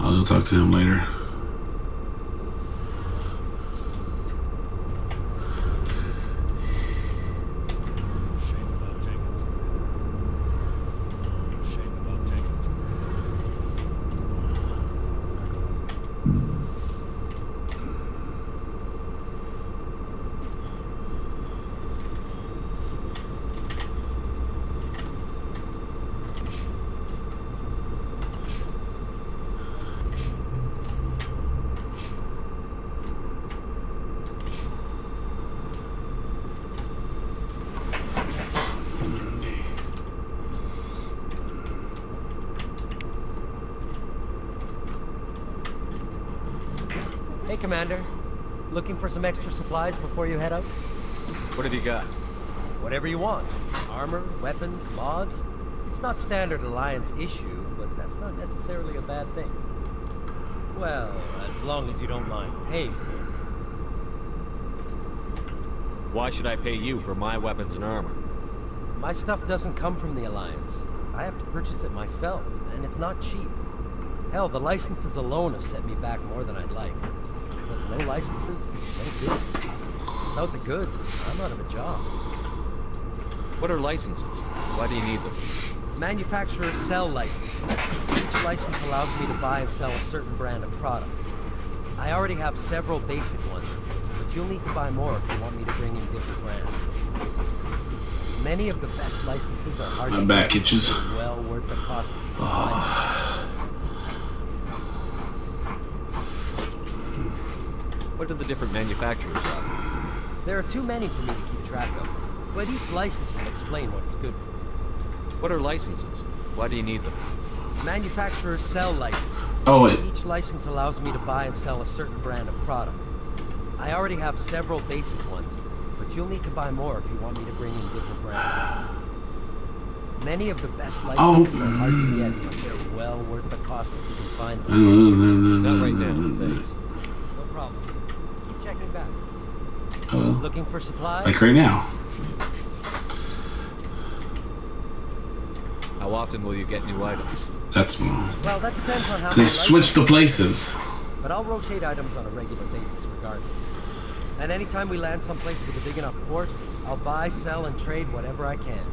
I'll go talk to him later. Hey, Commander. Looking for some extra supplies before you head out? What have you got? Whatever you want. Armor, weapons, mods. It's not standard Alliance issue, but that's not necessarily a bad thing. Well, as long as you don't mind paying for it. Why should I pay you for my weapons and armor? My stuff doesn't come from the Alliance. I have to purchase it myself, and it's not cheap. Hell, the licenses alone have set me back more than I'd like. But no licenses, no goods. Without the goods, I'm out of a job. What are licenses? Why do you need them? Manufacturers sell licenses. Each license allows me to buy and sell a certain brand of product. I already have several basic ones, but you'll need to buy more if you want me to bring in different brands. Many of the best licenses are hard to back get, itches. but well worth the cost if you can find them. What do the different manufacturers offer? There are too many for me to keep track of, but each license will explain what it's good for. What are licenses? Why do you need them? Manufacturers sell licenses. Oh, wait. Each license allows me to buy and sell a certain brand of product. I already have several basic ones, but you'll need to buy more if you want me to bring in different brands. Many of the best licenses are hard to get, but they're well worth the cost if you can find them. Not right now, thanks. No problem. Looking for supplies? Like right now. How often will you get new items? That's wrong. Well, that depends on how They my switched the license- places. But I'll rotate items on a regular basis regardless. And anytime we land someplace with a big enough port, I'll buy, sell, and trade whatever I can.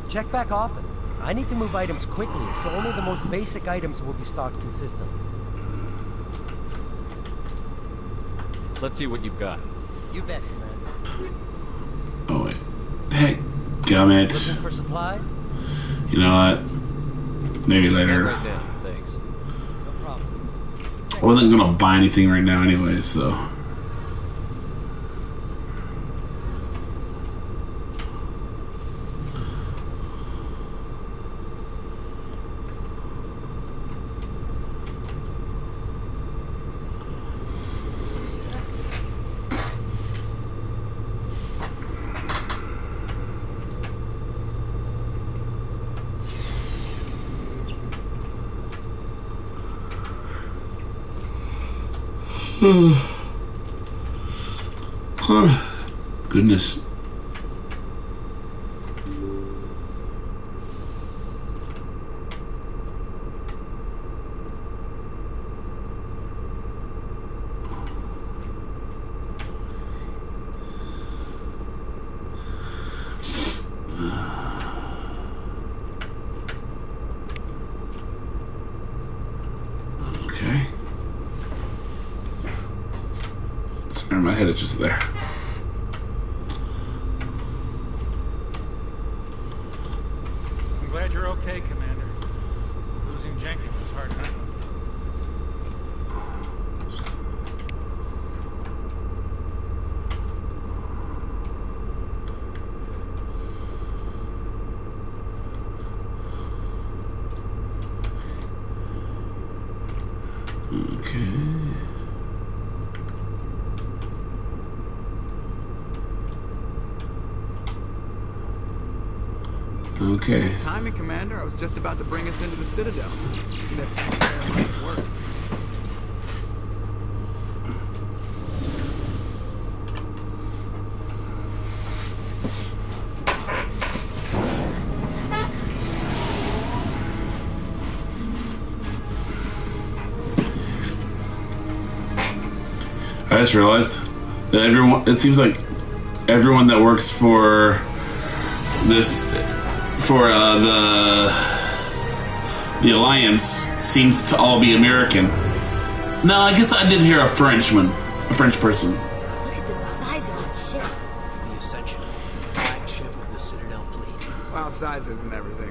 Check back often. I need to move items quickly, so only the most basic items will be stocked consistently. Let's see what you've got. You bet, Commander. Oh wait. Heck, damn it. Looking for supplies? You know what? Maybe later. Not right now, thanks. No problem. I wasn't gonna buy anything right now anyway, so. Goodness. Okay. Sorry, my head is just there. I'm glad you're okay, Commander. Losing Jenkins was hard enough. Okay. Timing, Commander. I was just about to bring us into the Citadel. See that taxpayer money at work. I just realized that everyone, it seems like everyone that works for this, for the Alliance seems to all be American. No, I guess I did hear a Frenchman, a French person. Look at the size of that ship. The Ascension, flagship of the Citadel fleet. Well, size isn't everything.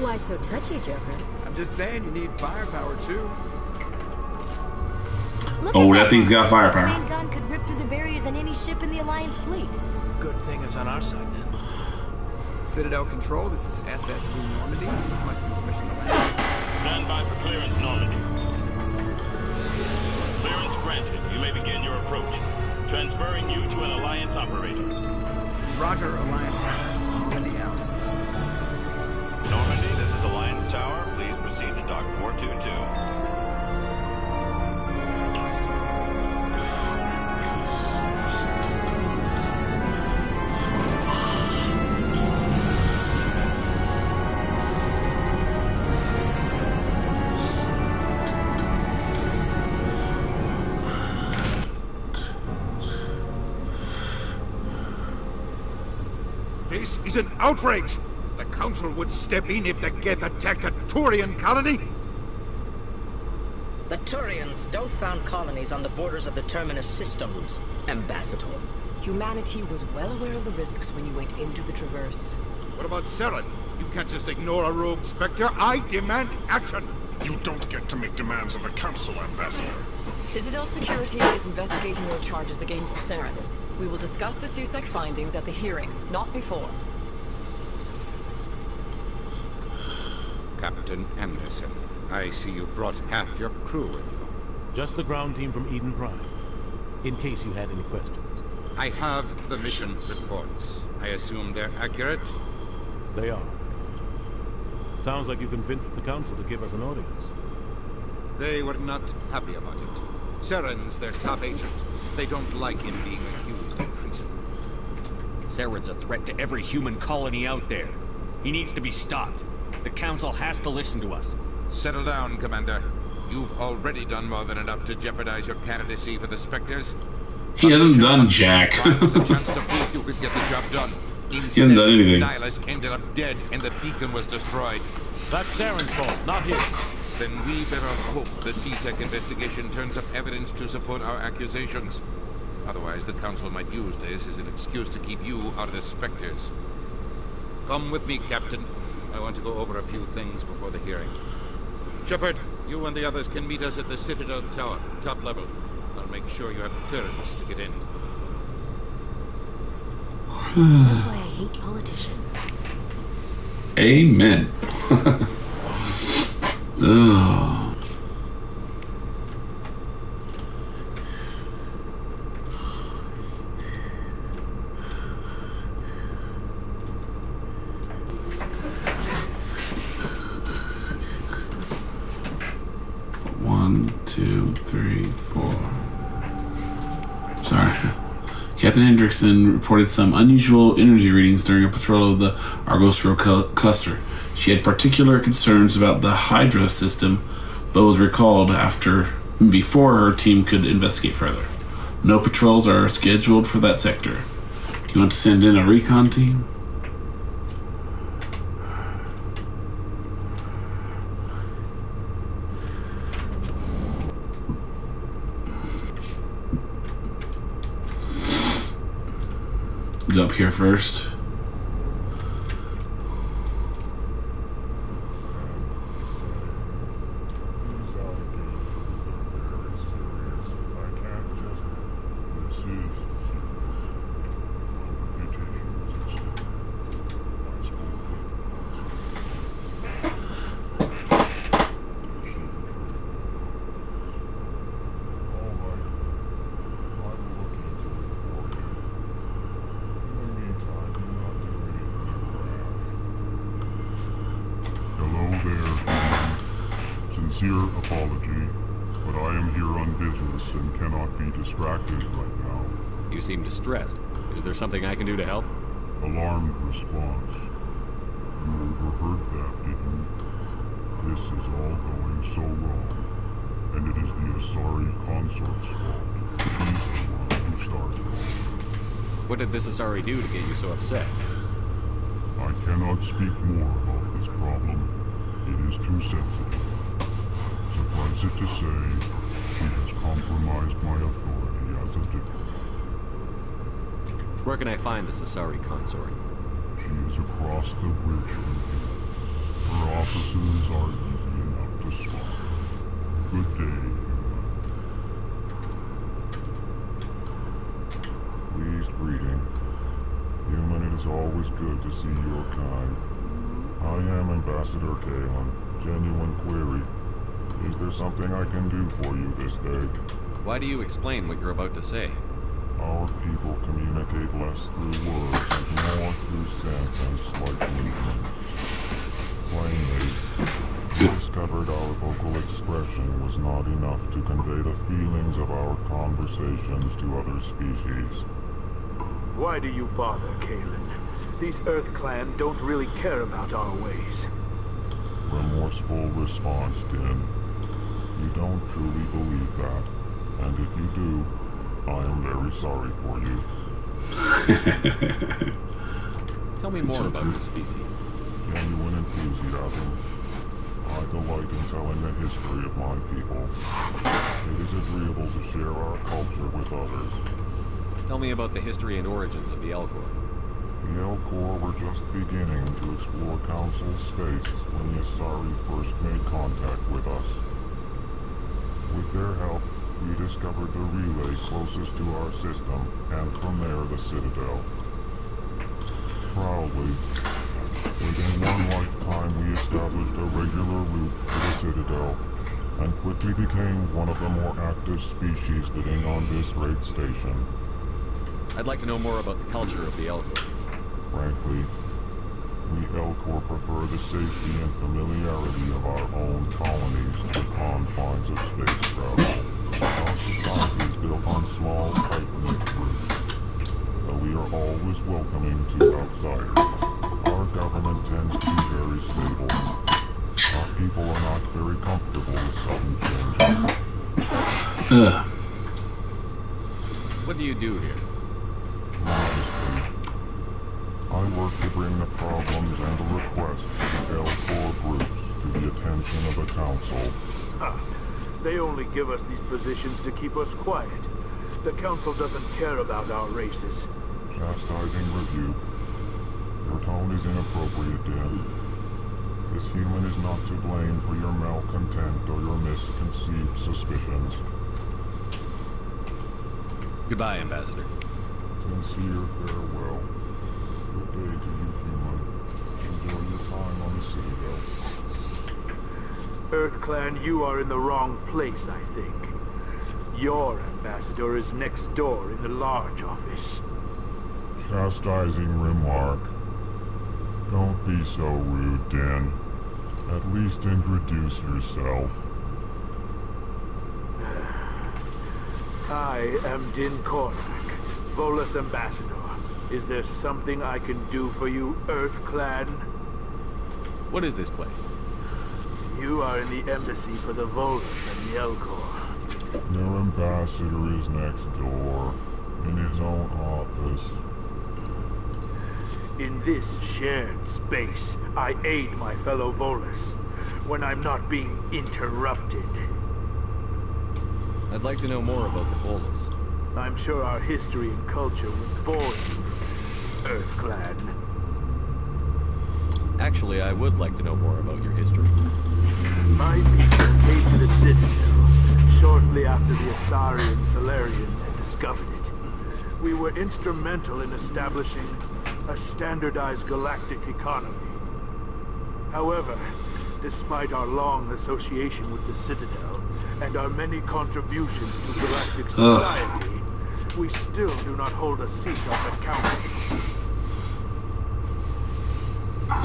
Why so touchy, Joker? I'm just saying you need firepower too. Look Oh, at that thing's got Its firepower. main gun could rip through the barriers in any ship in the Alliance fleet. Good thing it's on our side then. Citadel Control, this is SSV Normandy. Requesting permission to land. Stand by for clearance, Normandy. Clearance granted. You may begin your approach. Transferring you to an Alliance operator. Roger, Alliance Tower. Normandy out. Normandy, this is Alliance Tower. Please proceed to Dock 422. This is an outrage! The Council would step in if the Geth attacked a Turian colony? The Turians don't found colonies on the borders of the Terminus systems, Ambassador. Humanity was well aware of the risks when you went into the Traverse. What about Saren? You can't just ignore a rogue Spectre. I demand action! You don't get to make demands of the Council, Ambassador. Citadel Security is investigating your charges against Saren. We will discuss the CSEC findings at the hearing, not before. Captain Anderson, I see you brought half your crew with you. Just the ground team from Eden Prime, in case you had any questions. I have the mission reports. I assume they're accurate? They are. Sounds like you convinced the Council to give us an audience. They were not happy about it. Saren's their top agent. They don't like him being accused of treason. treason. Saren's a threat to every human colony out there. He needs to be stopped. The Council has to listen to us. Settle down, Commander. You've already done more than enough to jeopardize your candidacy for the Spectres. He hasn't done jack. There's a chance to prove you could get the job done. Instead, He hasn't done anything. Nihilus ended up dead and the beacon was destroyed. That's Saren's fault, not his. Then we better hope the CSEC investigation turns up evidence to support our accusations. Otherwise, the Council might use this as an excuse to keep you out of the Spectres. Come with me, Captain. I want to go over a few things before the hearing. Shepard, you and the others can meet us at the Citadel Tower, top level. I'll make sure you have clearance to get in. That's why I hate politicians. Amen. Ugh. One, two, three, four. Sorry. Captain Hendrickson reported some unusual energy readings during a patrol of the Argos Row cluster. She had particular concerns about the Hydra system, but was recalled before her team could investigate further. No patrols are scheduled for that sector. Do you want to send in a recon team? Go up here first. Sincere apology, but I am here on business and cannot be distracted right now. You seem distressed. Is there something I can do to help? Alarmed response. You overheard that, didn't you? This is all going so wrong, and it is the Asari consort's fault. He's the one who started all this. What did this Asari do to get you so upset? I cannot speak more about this problem. It is too sensitive. Suffice it to say, she has compromised my authority as a diplomat. Where can I find this Asari consort? She is across the bridge from here. Her offices are easy enough to spot. Good day, Human. Pleased reading. Human, it is always good to see your kind. I am Ambassador Kalen. Genuine query. Is there something I can do for you this day? Why do you explain what you're about to say? Our people communicate less through words and more through scent and slight movements. Plainly, we discovered our vocal expression was not enough to convey the feelings of our conversations to other species. Why do you bother, Kalen? These Earth Clan don't really care about our ways. Remorseful response, Din. You don't truly believe that, and if you do, I am very sorry for you. Tell me more about this species. Genuine enthusiasm. I delight in telling the history of my people. It is agreeable to share our culture with others. Tell me about the history and origins of the Elcor. The Elcor were just beginning to explore Council space when the Asari first made contact with us. With their help, we discovered the relay closest to our system, and from there the Citadel. Proudly, within one lifetime we established a regular route to the Citadel, and quickly became one of the more active species living on this great station. I'd like to know more about the culture of the Elcor. Frankly, we Elcor prefer the safety and familiarity of our own colonies to the confines of space travel. Our society is built on small, tight-knit groups. What do you do here? I work to bring the problems and the requests of the L4 groups to the attention of the Council. They only give us these positions to keep us quiet. The Council doesn't care about our races. Chastising rebuke. Your tone is inappropriate, Dan. This human is not to blame for your malcontent or your misconceived suspicions. Goodbye, Ambassador. Sincere farewell. Good day to you, human. Enjoy your time on the Citadel. EarthClan, you are in the wrong place, I think. Your ambassador is next door in the large office. Chastising remark. Don't be so rude, Dan. At least introduce yourself. I am Din Kornak, Volus ambassador. Is there something I can do for you, EarthClan? What is this place? You are in the embassy for the Volus and the Elcor. Your ambassador is next door, in his own office. In this shared space, I aid my fellow Volus when I'm not being interrupted. I'd like to know more about the Volus. I'm sure our history and culture would bore you, EarthClan. Actually, I would like to know more about your history. My people came to the Citadel shortly after the Asari and Solarians had discovered it. We were instrumental in establishing a standardized galactic economy. However, despite our long association with the Citadel and our many contributions to galactic society, we still do not hold a seat on the Council.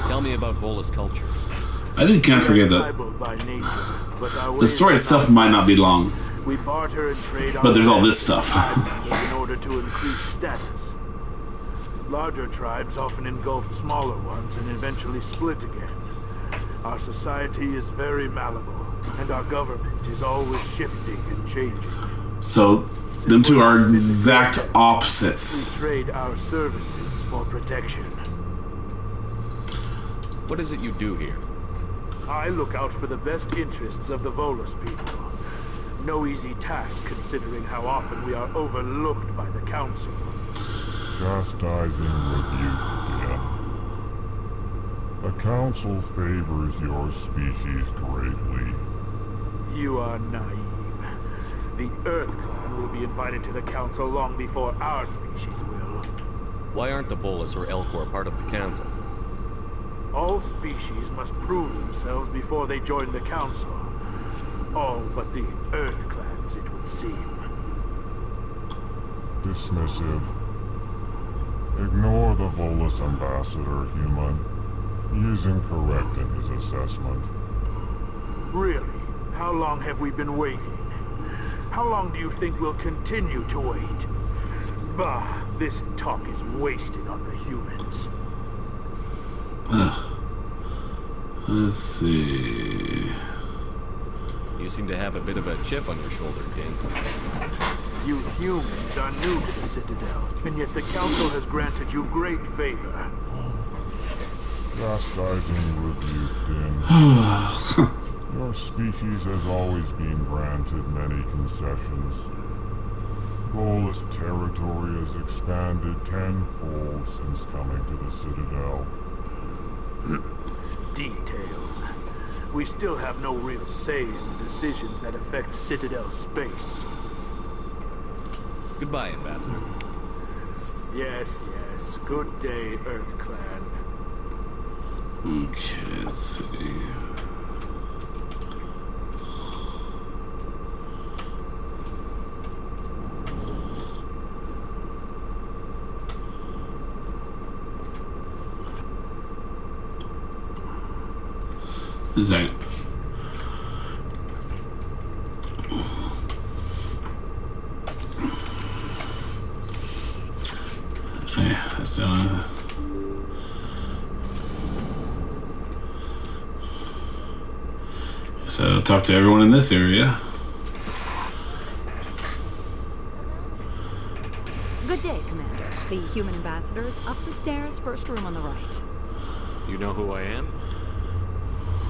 Tell me about Volus culture. I did kind of forget that. By nature, but our The story itself might not be long, we barter and trade but there's all this stuff. in order to increase status. Larger tribes often engulf smaller ones and eventually split again. Our society is very malleable, and our government is always shifting and changing. So, them two are exact opposites. We trade our services for protection. What is it you do here? I look out for the best interests of the Volus people. No easy task considering how often we are overlooked by the Council. Chastising rebuke, Dan. The Council favors your species greatly. You are naive. The EarthClan will be invited to the Council long before our species will. Why aren't the Volus or Elcor part of the Council? All species must prove themselves before they join the Council. All but the EarthClans, it would seem. Dismissive. Ignore the Volus ambassador, human. He is incorrect in his assessment. Really? How long have we been waiting? How long do you think we'll continue to wait? Bah, this talk is wasted on the humans. Let's see. You seem to have a bit of a chip on your shoulder, Din. You humans are new to the Citadel, and yet the Council has granted you great favor. Chastising rebuke, Din. Your species has always been granted many concessions. Volus territory has expanded tenfold since coming to the Citadel. Details. We still have no real say in the decisions that affect Citadel space. Goodbye, Ambassador. Yes. Good day, EarthClan. Okay, let's see. Is that yeah, so talk to everyone in this area. Good day, Commander. The human ambassador is up the stairs, first room on the right. You know who I am?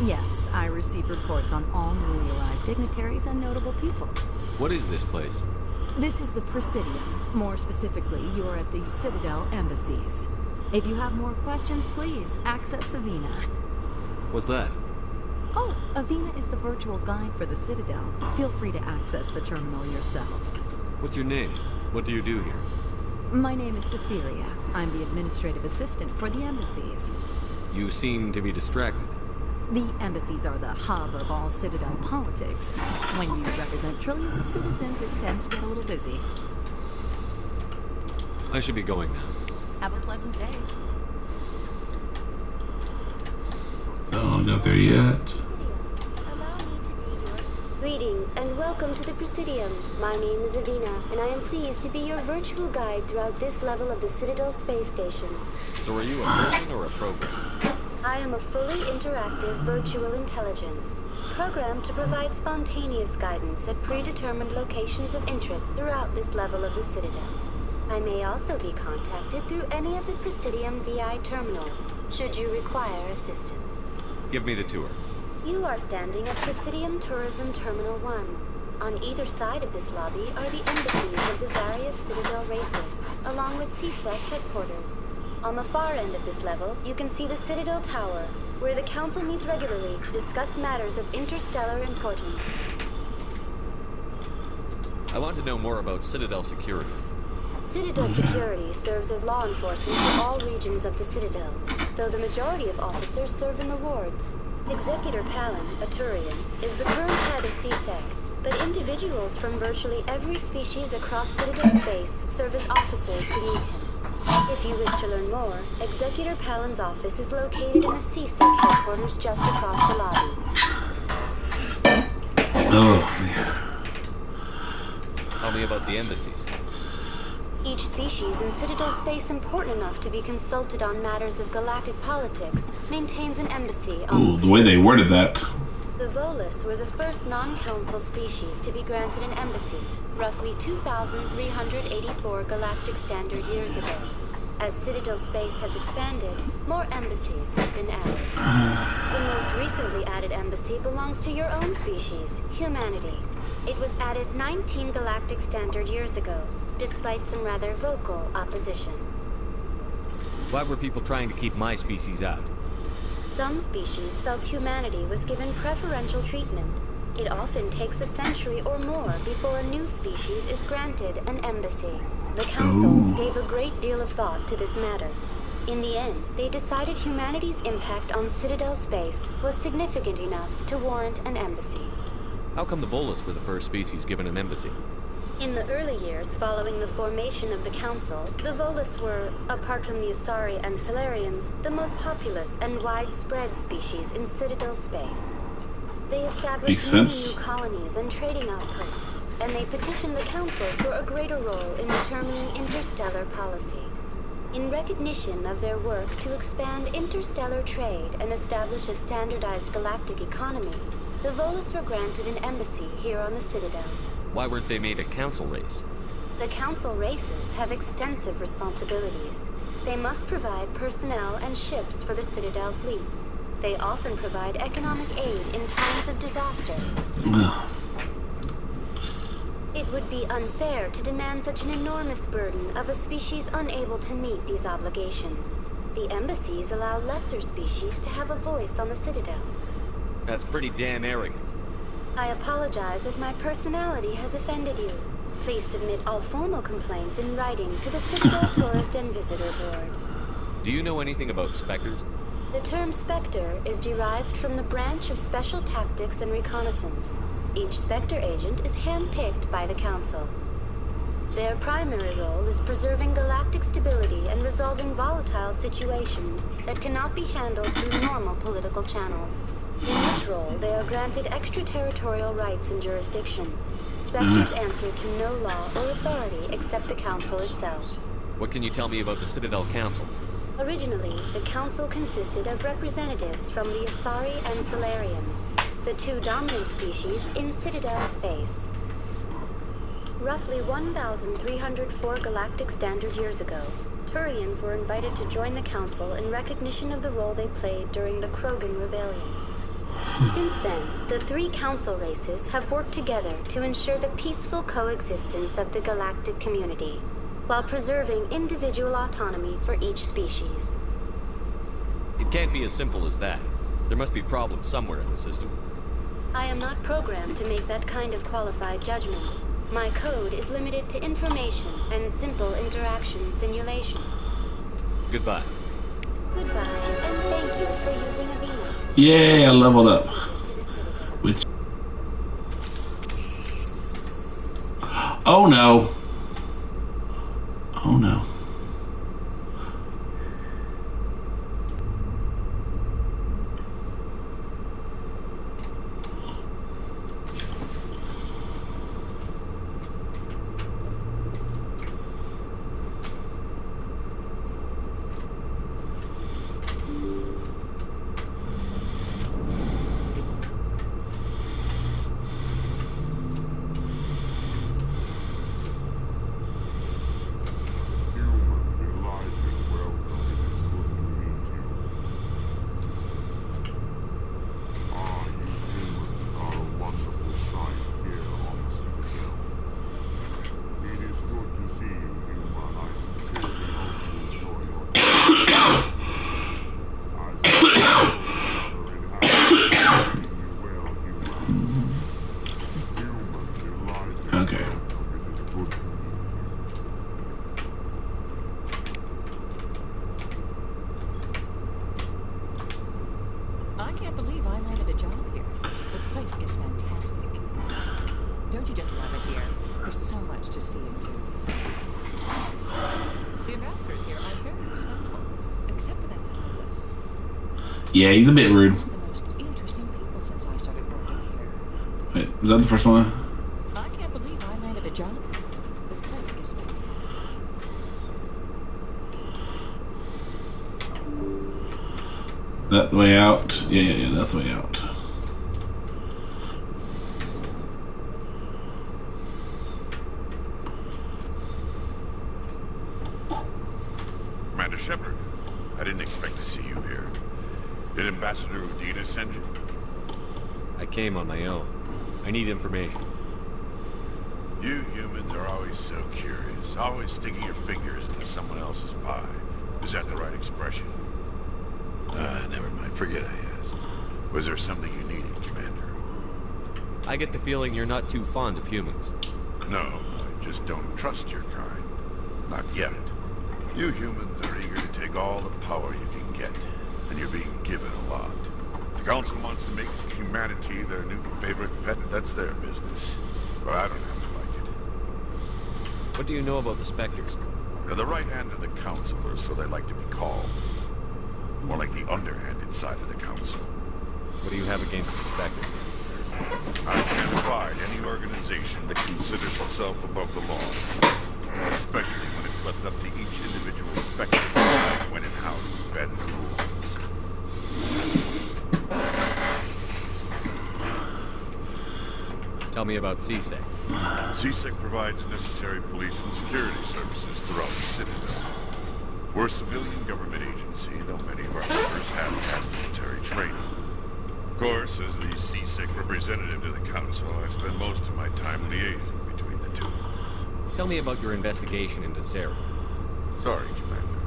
Yes, I receive reports on all newly arrived dignitaries and notable people. What is this place? This is the Presidium. More specifically, you're at the Citadel embassies. If you have more questions, please access Avina. What's that? Oh, Avina is the virtual guide for the Citadel. Feel free to access the terminal yourself. What's your name? What do you do here? My name is Safiria. I'm the administrative assistant for the embassies. You seem to be distracted. The embassies are the hub of all Citadel politics. When you represent trillions of citizens, it tends to get a little busy. I should be going now. Have a pleasant day. Oh, not there yet. Greetings and welcome to the Presidium. My name is Avina, and I am pleased to be your virtual guide throughout this level of the Citadel space station. So are you a person or a program? I am a fully interactive virtual intelligence, programmed to provide spontaneous guidance at predetermined locations of interest throughout this level of the Citadel. I may also be contacted through any of the Presidium VI terminals, should you require assistance. Give me the tour. You are standing at Presidium Tourism Terminal 1. On either side of this lobby are the embassies of the various Citadel races, along with CSEC headquarters. On the far end of this level, you can see the Citadel Tower, where the Council meets regularly to discuss matters of interstellar importance. I want to know more about Citadel security. Citadel security serves as law enforcement for all regions of the Citadel, though the majority of officers serve in the wards. Executor Palin, a Turian, is the current head of CSEC, but individuals from virtually every species across Citadel space serve as officers beneath him. If you wish to learn more, Executor Palin's office is located in the CSEC headquarters just across the lobby. Oh, Tell me about the embassies. Each species in Citadel space important enough to be consulted on matters of galactic politics maintains an embassy on ooh, the way they worded that. The Volus were the first non-council species to be granted an embassy, roughly 2,384 galactic standard years ago. As Citadel space has expanded, more embassies have been added. The most recently added embassy belongs to your own species, humanity. It was added 19 galactic standard years ago, despite some rather vocal opposition. Why were people trying to keep my species out? Some species felt humanity was given preferential treatment. It often takes a century or more before a new species is granted an embassy. The Council gave a great deal of thought to this matter. In the end, they decided humanity's impact on Citadel space was significant enough to warrant an embassy. How come the Volus were the first species given an embassy? In the early years following the formation of the Council, the Volus were, apart from the Asari and Salarians, the most populous and widespread species in Citadel space. They established many new colonies and trading outposts, and they petitioned the Council for a greater role in determining interstellar policy. In recognition of their work to expand interstellar trade and establish a standardized galactic economy, the Volus were granted an embassy here on the Citadel. Why weren't they made a council race? The council races have extensive responsibilities. They must provide personnel and ships for the Citadel fleets. They often provide economic aid in times of disaster. It would be unfair to demand such an enormous burden of a species unable to meet these obligations. The embassies allow lesser species to have a voice on the Citadel. That's pretty damn arrogant. I apologize if my personality has offended you. Please submit all formal complaints in writing to the Citadel Tourist and Visitor Board. Do you know anything about Spectres? The term Spectre is derived from the branch of Special Tactics and Reconnaissance. Each Spectre agent is handpicked by the Council. Their primary role is preserving galactic stability and resolving volatile situations that cannot be handled through normal political channels. In this role, they are granted extraterritorial rights and jurisdictions. Spectres answer to no law or authority except the Council itself. What can you tell me about the Citadel Council? Originally, the Council consisted of representatives from the Asari and Salarians, the two dominant species in Citadel space. Roughly 1,304 galactic standard years ago, Turians were invited to join the Council in recognition of the role they played during the Krogan Rebellion. Since then, the 3 Council races have worked together to ensure the peaceful coexistence of the galactic community, while preserving individual autonomy for each species. It can't be as simple as that. There must be problems somewhere in the system. I am not programmed to make that kind of qualified judgment. My code is limited to information and simple interaction simulations. Goodbye. Goodbye, and thank you for using Avina. Yay, I leveled up. Which... Oh no. Oh no. Okay. I can't believe I landed a job here. This place is fantastic. Don't you just love it here? There's so much to see and do. The ambassadors here are very respectful, except for that Nihlus. Yeah, he's a bit rude. The most interesting people since I started working here. Wait, was that the first one? I can't believe I landed a job. This place is fantastic. That the way out? Yeah, that's the way out. Commander Shepard, I didn't expect to see you here. Did Ambassador Udina send you? I came on my own. I need information. You humans are always so curious, always sticking your fingers into someone else's pie. Is that the right expression? Never mind. Forget I asked. Was there something you needed, Commander? I get the feeling you're not too fond of humans. No, I just don't trust your kind. Not yet. You humans are eager to take all the power you can get, and you're being given a lot. If the Council wants to make humanity their new favorite pet, that's their business. But I don't have to like it. What do you know about the Spectres? They're the right hand of the Council, or so they like to be called. More like the underhanded side of the Council. What do you have against the Spectres? I can't abide any organization that considers itself above the law. Especially when it's left up to each individual Spectre to decide when and how to bend the rules. Tell me about CSEC. CSEC provides necessary police and security services throughout the Citadel. We're a civilian government agency, though many of our members have had military training. Of course, as the CSEC representative to the Council, I spend most of my time liaising between the two. Tell me about your investigation into Sarah. Sorry, Commander.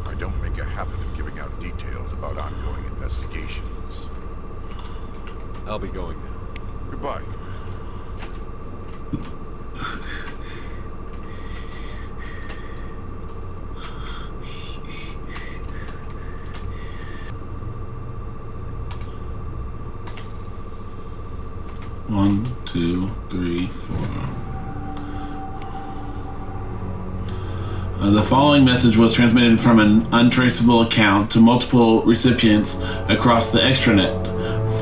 I don't make a habit of giving out details about ongoing investigations. I'll be going now. Goodbye, Commander. 1, 2, 3, 4. The following message was transmitted from an untraceable account to multiple recipients across the extranet.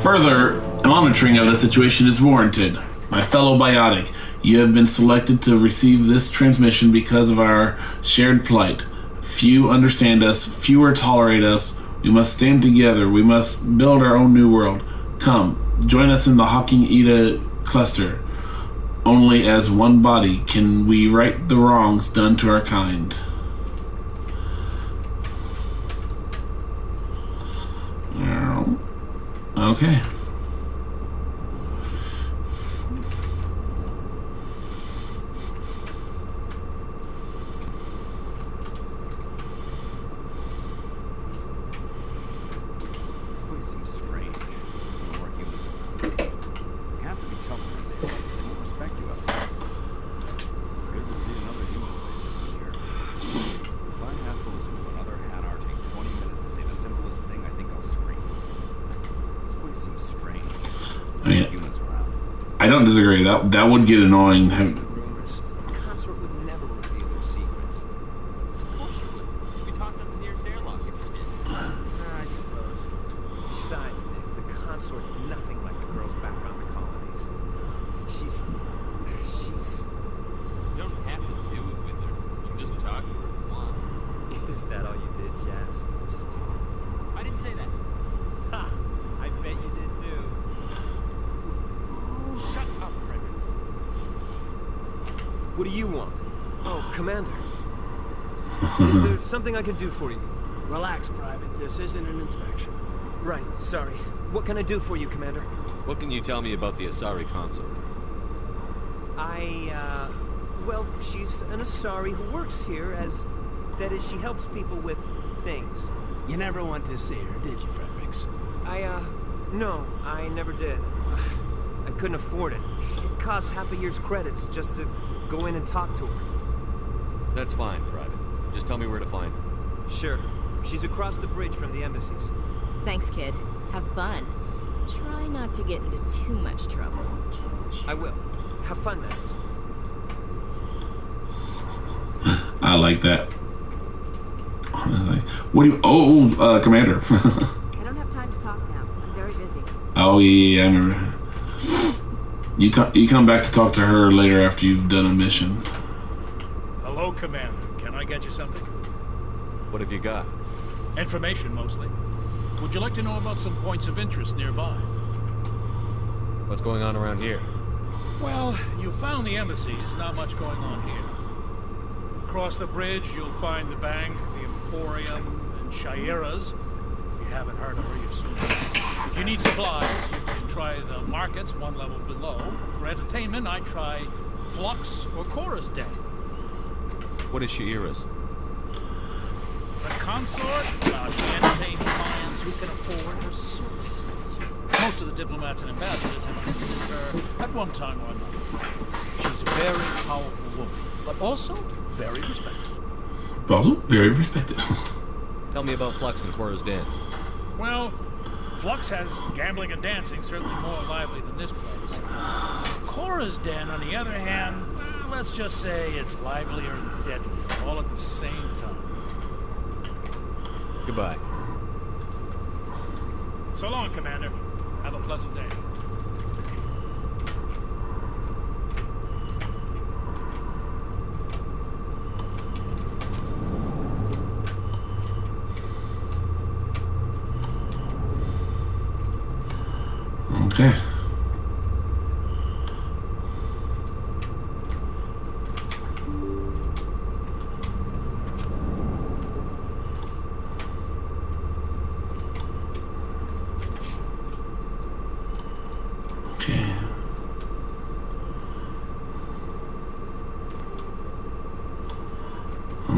Further monitoring of the situation is warranted. My fellow Biotic, you have been selected to receive this transmission because of our shared plight. Few understand us, fewer tolerate us. We must stand together. We must build our own new world. Come, join us in the Hawking Ida cluster. Only as one body can we right the wrongs done to our kind. Okay. This place seems strange. No more humans around. You have to be tough with these aliens. They won't respect you otherwise. It's good to see another human face in here. If I have to listen to another Hanar take 20 minutes to say the simplest thing, I think I'll scream. This place seems strange. I mean, I don't disagree. That would get annoying. Rumors. The consort would never reveal their secrets. Of course you would. You'd be talking up the nearest airlock if you did. I suppose. Besides, the consort's nothing like the girls back on the colonies. She's... You don't have to do it with her. You can just talk to her if you want. Is that all you did, Jazz? Just talk? I didn't say that. Ha! I bet you did too. Shut up, Fredericks. What do you want? Oh, Commander. Is there something I can do for you? Relax, Private. This isn't an inspection. Right, sorry. What can I do for you, Commander? What can you tell me about the Asari consort? Well, she's an Asari who works here as... That is, she helps people with things. You never went to see her, did you, Fredericks? No, I never did. I couldn't afford it. It costs half a year's credits just to go in and talk to her. That's fine, Private. Just tell me where to find her. Sure. She's across the bridge from the embassies. Thanks, kid. Have fun. Try not to get into too much trouble. I will. Have fun, that is. I like that. What do you... Commander. I don't have time to talk now. I'm very busy. Oh, yeah, I remember. You come back to talk to her later after you've done a mission. Hello, Commander. Can I get you something? What have you got? Information, mostly. Would you like to know about some points of interest nearby? What's going on around here? Well, you found the embassies. Not much going on here. Across the bridge, you'll find the bank, the Emporium, and Shaira's. If you haven't heard of her, you've seen her. If you need supplies, you can try the markets one level below. For entertainment, I try Flux or Cora's Den. What is Shaira's? The consort? She entertains clients who can afford her services. Most of the diplomats and ambassadors have visited her at one time or another. She's a very powerful woman, but also very respected. Also very respected. Tell me about Flux and Cora's Den. Well, Flux has gambling and dancing, certainly more lively than this place. Cora's Den, on the other hand, let's just say it's livelier and deadlier, all at the same time. Goodbye. So long, Commander. Have a pleasant day. Okay.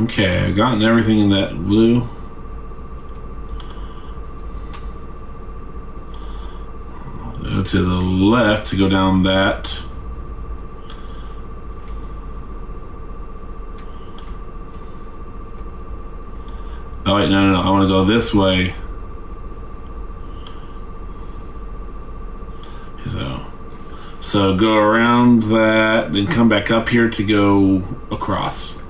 Okay, I've gotten everything in that blue. Go to the left to go down that. Oh wait, no, I want to go this way. So go around that, then come back up here to go across.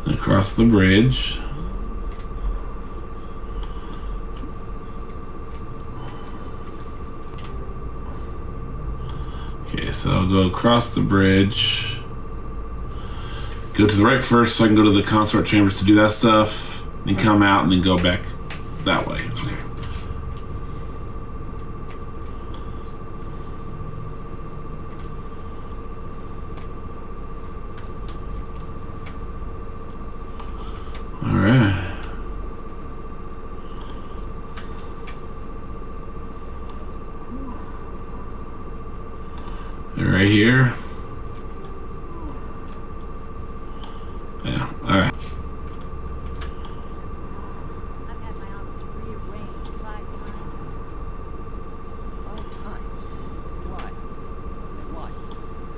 Across the bridge. Okay, so I'll go across the bridge. Go to the right first so I can go to the consort chambers to do that stuff. Then come out and then go back that way. Okay. Alright. They're right here. Yeah, alright. I've had my office rearranged 5 times. 5 times? Why? And why?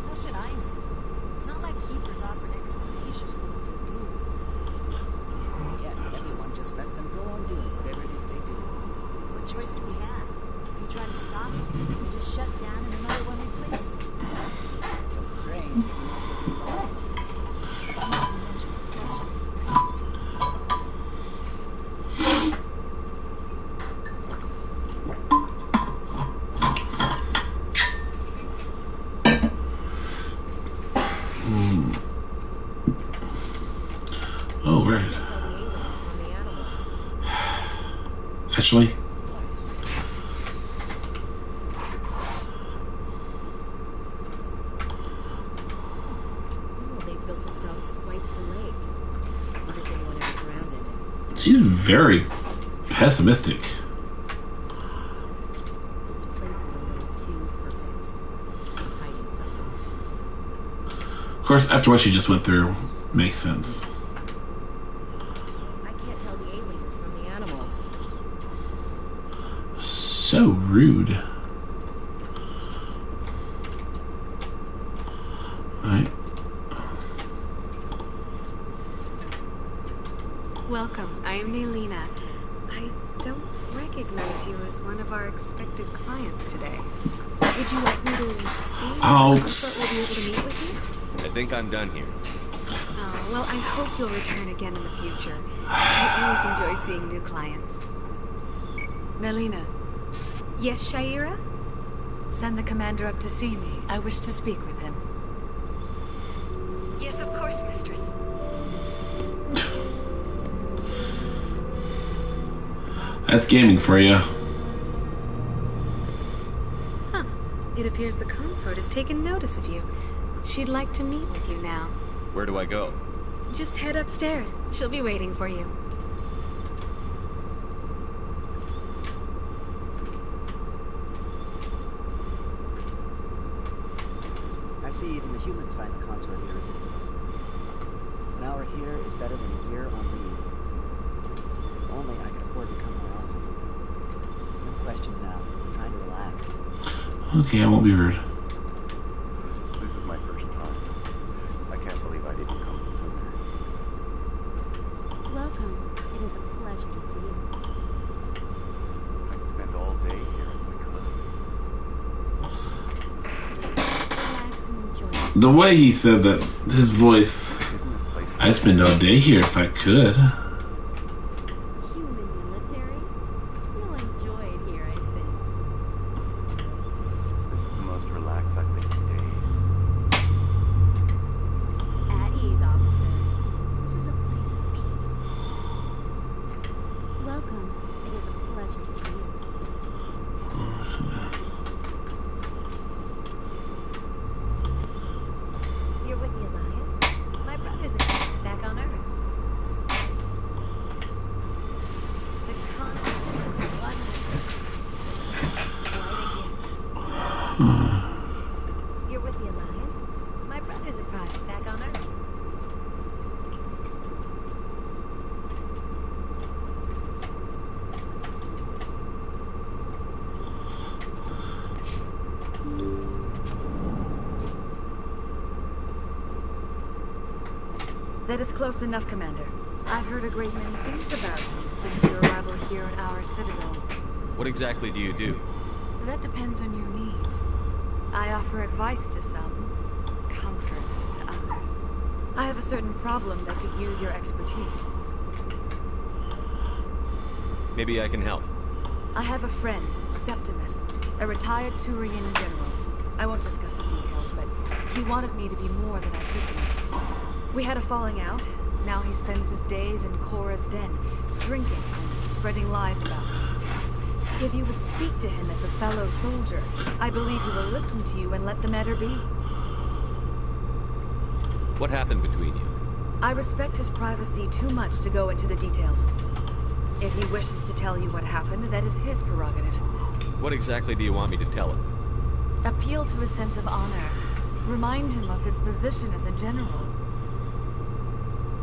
How should I know? It's not like Keepers offered explanation for what they do. Yet everyone just lets them go on doing whatever it is they do. What choice do we have? If you try to stop it, they just shut down and another one replaces it. Just strange. Oh, right. Actually, Oh, they built themselves quite the lake. I wonder if anyone ever drowned in it. she's very pessimistic. This place is a little too perfect. I'm hiding something. Of course, after what she just went through, makes sense. I can't tell the aliens from the animals. So rude. Alright. Welcome. I am Nelina. I don't recognize you as one of our expected clients today. Would you like me to see if Oh, Consort will be able to meet with you? I think I'm done here. Oh, well, I hope you'll return again in the future. I always enjoy seeing new clients. Nelina. Yes, Shaira? Send the commander up to see me. I wish to speak with him. Yes, of course, mistress. That's gaming for you. Huh. It appears the consort has taken notice of you. She'd like to meet with you now. Where do I go? Just head upstairs. She'll be waiting for you. I see even the humans find the consort irresistible. An hour here is better than a year on leave. If only I could afford to come more often. No questions now. I'm trying to relax. Okay, I won't be rude. This is my first time. I can't believe I didn't come sooner. Welcome. It is a pleasure to see you. I'd spend all day here if I could. Relax and enjoy. The way he said that, his voice, I'd spend all day here if I could. Human military? You'll enjoy it here, I think. This is the most relaxed I've been in days. At ease, officer. This is a place of peace. Welcome. It is a pleasure to see you. You're with the Alliance? My brother's a captain back on Earth. The console is 100%. It's quite a gift. You're with the Alliance? My brother's a private back on Earth. That is close enough, Commander. I've heard a great many things about you since your arrival here at our citadel. What exactly do you do? That depends on your needs. I offer advice to some, comfort to others. I have a certain problem that could use your expertise. Maybe I can help. I have a friend, Septimus, a retired Turian general. I won't discuss the details, but he wanted me to be more than I could be. We had a falling out. Now he spends his days in Korra's den, drinking and spreading lies about me. If you would speak to him as a fellow soldier, I believe he will listen to you and let the matter be. What happened between you? I respect his privacy too much to go into the details. If he wishes to tell you what happened, that is his prerogative. What exactly do you want me to tell him? Appeal to his sense of honor. Remind him of his position as a general.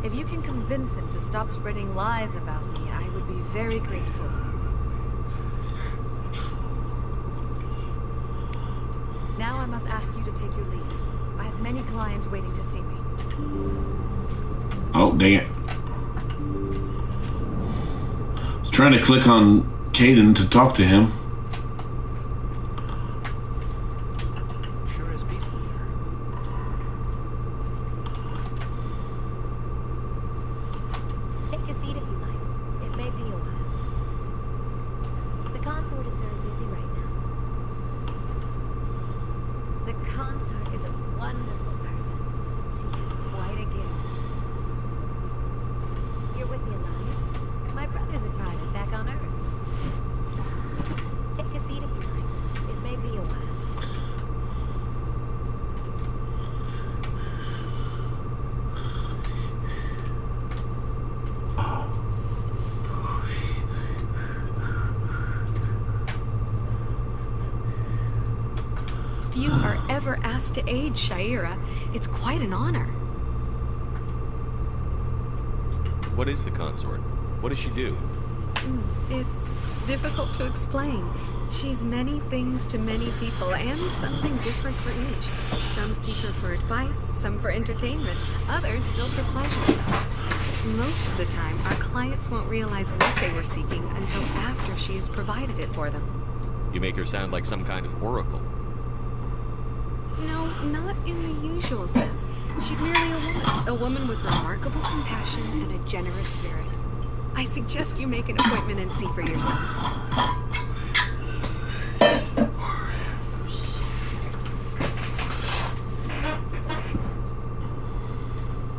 If you can convince him to stop spreading lies about me, I would be very grateful. Now I must ask you to take your leave. I have many clients waiting to see me. Oh, dang it. I was trying to click on Kaidan to talk to him. Sure is peaceful here. Take a seat if you like. It may be a while. The consort is very busy right now. The consort is a wonderful person. She has quite a gift. You're with the Alliance? My brother's a private back on Earth. Take a seat if you like. It may be a while. Few are ever asked to aid Sha'ira. It's quite an honor. What is the consort? What does she do? It's difficult to explain. She's many things to many people, and something different for each. Some seek her for advice, some for entertainment, others still for pleasure. Most of the time, our clients won't realize what they were seeking until after she's provided it for them. You make her sound like some kind of oracle. No, not in the usual sense. She's merely a woman with remarkable compassion and a generous spirit. I suggest you make an appointment and see for yourself.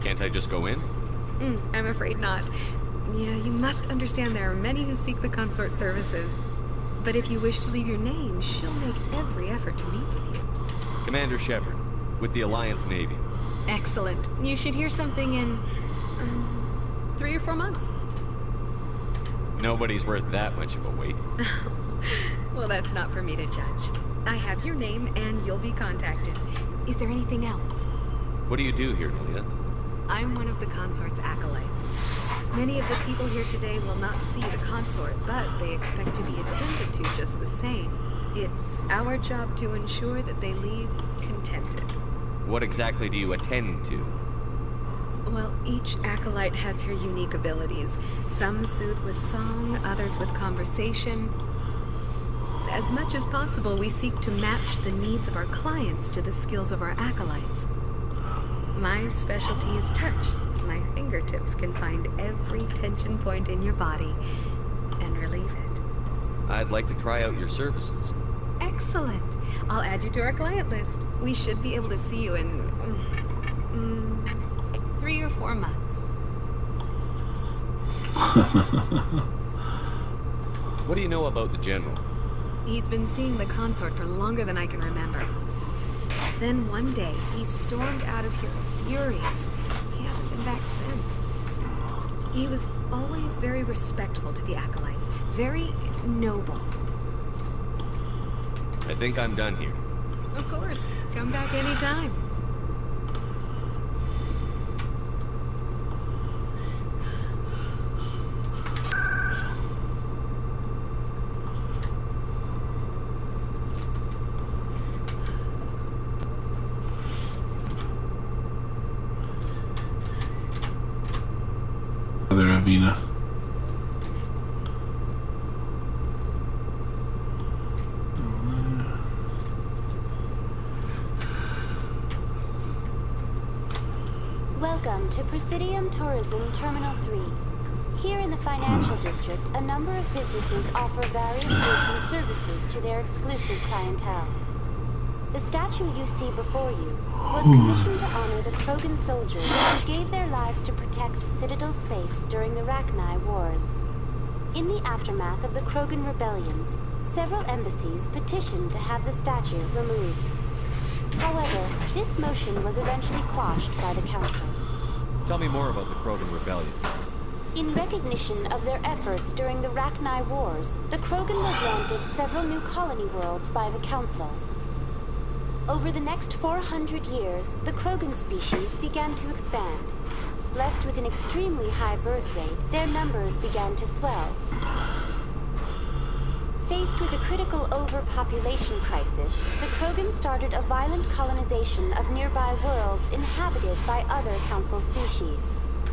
Can't I just go in? I'm afraid not. Yeah, you must understand there are many who seek the consort services. But if you wish to leave your name, she'll make every effort to meet with you. Commander Shepard, with the Alliance Navy. Excellent. You should hear something in 3 or 4 months. Nobody's worth that much of a wait. Well, that's not for me to judge. I have your name and you'll be contacted. Is there anything else? What do you do here, Nelina? I'm one of the consort's acolytes. Many of the people here today will not see the consort, but they expect to be attended to just the same. It's our job to ensure that they leave contented. What exactly do you attend to? Well, each acolyte has her unique abilities. Some soothe with song, others with conversation. As much as possible, we seek to match the needs of our clients to the skills of our acolytes. My specialty is touch. My fingertips can find every tension point in your body and relieve it. I'd like to try out your services. Excellent. I'll add you to our client list. We should be able to see you in 3 or 4 months. What do you know about the General? He's been seeing the consort for longer than I can remember. Then one day, he stormed out of here furious. He hasn't been back since. He was always very respectful to the acolytes, very noble. I think I'm done here. Of course. Come back anytime. Ravina. Welcome to Presidium Tourism Terminal 3. Here in the financial district, a number of businesses offer various goods and services to their exclusive clientele. The statue you see before you was commissioned to honor the Krogan soldiers who gave their lives to protect Citadel space during the Rachni Wars. In the aftermath of the Krogan rebellions, several embassies petitioned to have the statue removed. However, this motion was eventually quashed by the Council. Tell me more about the Krogan rebellion. In recognition of their efforts during the Rachni Wars, the Krogan were granted several new colony worlds by the Council. Over the next 400 years, the Krogan species began to expand. Blessed with an extremely high birth rate, their numbers began to swell. Faced with a critical overpopulation crisis, the Krogan started a violent colonization of nearby worlds inhabited by other Council species.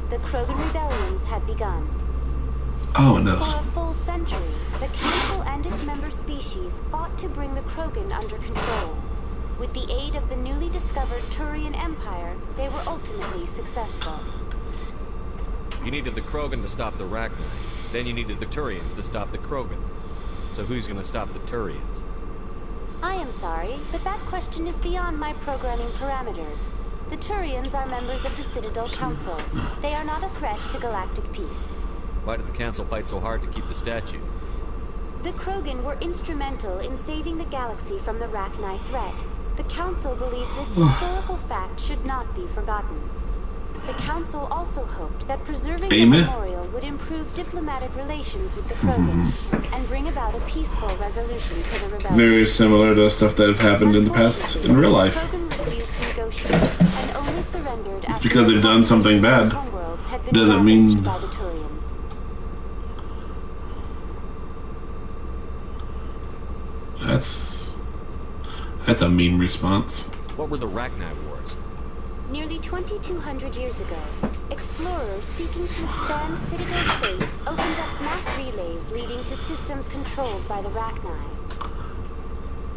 The Krogan rebellions had begun. Oh, no. For a full century, the Council and its member species fought to bring the Krogan under control. With the aid of the newly discovered Turian Empire, they were ultimately successful. You needed the Krogan to stop the Rachni. Then you needed the Turians to stop the Krogan. So who's gonna stop the Turians? I am sorry, but that question is beyond my programming parameters. The Turians are members of the Citadel Council. They are not a threat to galactic peace. Why did the Council fight so hard to keep the statue? The Krogan were instrumental in saving the galaxy from the Rachni threat. The Council believed this historical fact should not be forgotten. The Council also hoped that preserving the memorial would improve diplomatic relations with the Krogan and bring about a peaceful resolution to the rebellion. Very similar to stuff that have happened in the past in real life. The Krogan refused to negotiate and only surrendered It's because they've done something bad. Doesn't mean... by the Turians. That's a mean response. What were the Rachni Wars? Nearly 2,200 years ago, explorers seeking to expand Citadel space opened up mass relays leading to systems controlled by the Rachni.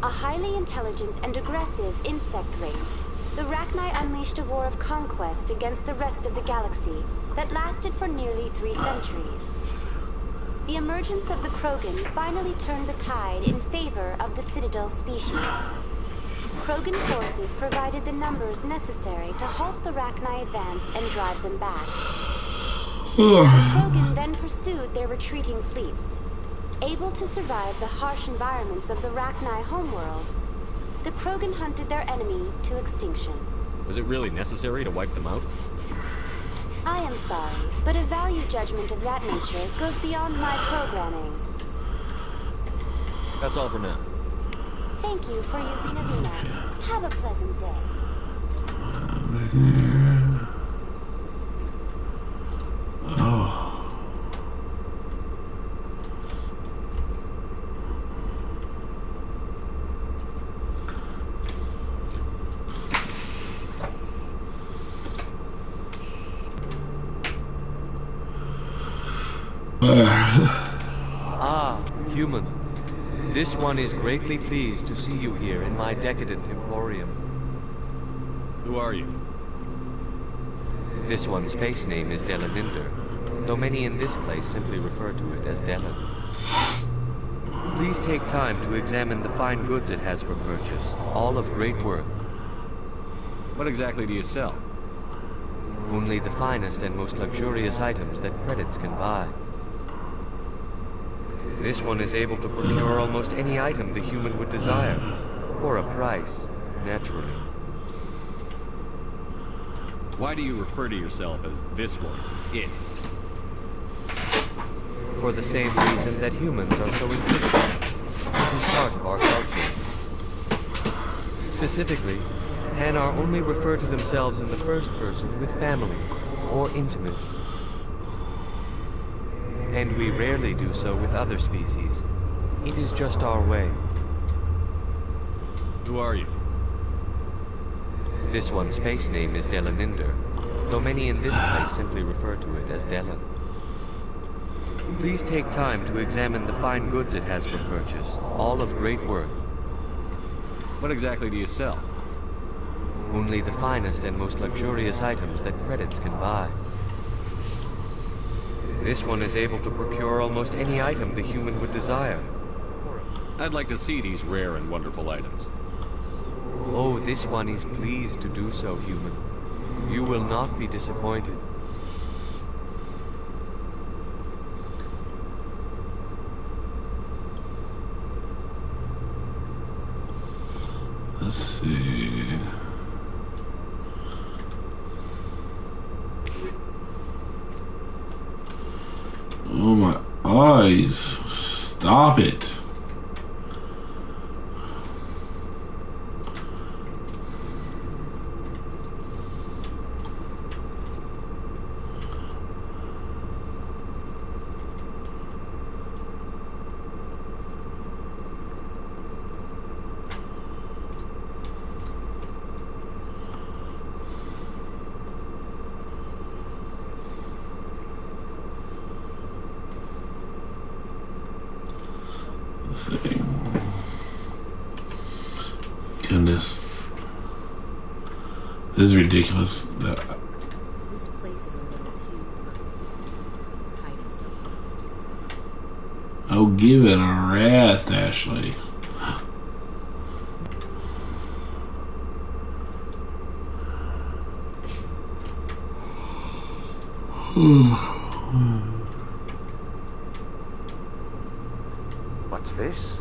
A highly intelligent and aggressive insect race, the Rachni unleashed a war of conquest against the rest of the galaxy that lasted for nearly 3 centuries. The emergence of the Krogan finally turned the tide in favor of the Citadel species. Krogan forces provided the numbers necessary to halt the Rachni advance and drive them back. The Krogan then pursued their retreating fleets. Able to survive the harsh environments of the Rachni homeworlds, the Krogan hunted their enemy to extinction. Was it really necessary to wipe them out? I am sorry, but a value judgment of that nature goes beyond my programming. That's all for now. Thank you for using Avina. Have a pleasant day. Oh. Ah, human. This one is greatly pleased to see you here in my decadent emporium. Who are you? This one's face name is Delaninder, though many in this place simply refer to it as Delan. Please take time to examine the fine goods it has for purchase, all of great worth. What exactly do you sell? Only the finest and most luxurious items that credits can buy. This one is able to procure almost any item the human would desire, for a price, naturally. Why do you refer to yourself as this one, it? For the same reason that humans are so inquisitive. It is part of our culture. Specifically, Hanar only refer to themselves in the first person with family or intimates. And we rarely do so with other species. It is just our way. Who are you? This one's face name is Delaninder, though many in this place simply refer to it as Delan. Please take time to examine the fine goods it has for purchase, all of great worth. What exactly do you sell? Only the finest and most luxurious items that credits can buy. This one is able to procure almost any item the human would desire. I'd like to see these rare and wonderful items. Oh, this one is pleased to do so, human. You will not be disappointed. Let's see. Oh my eyes. Stop it. Goodness. This is ridiculous. This place is a little too hiding something. Oh, give it a rest, Ashley. What's this?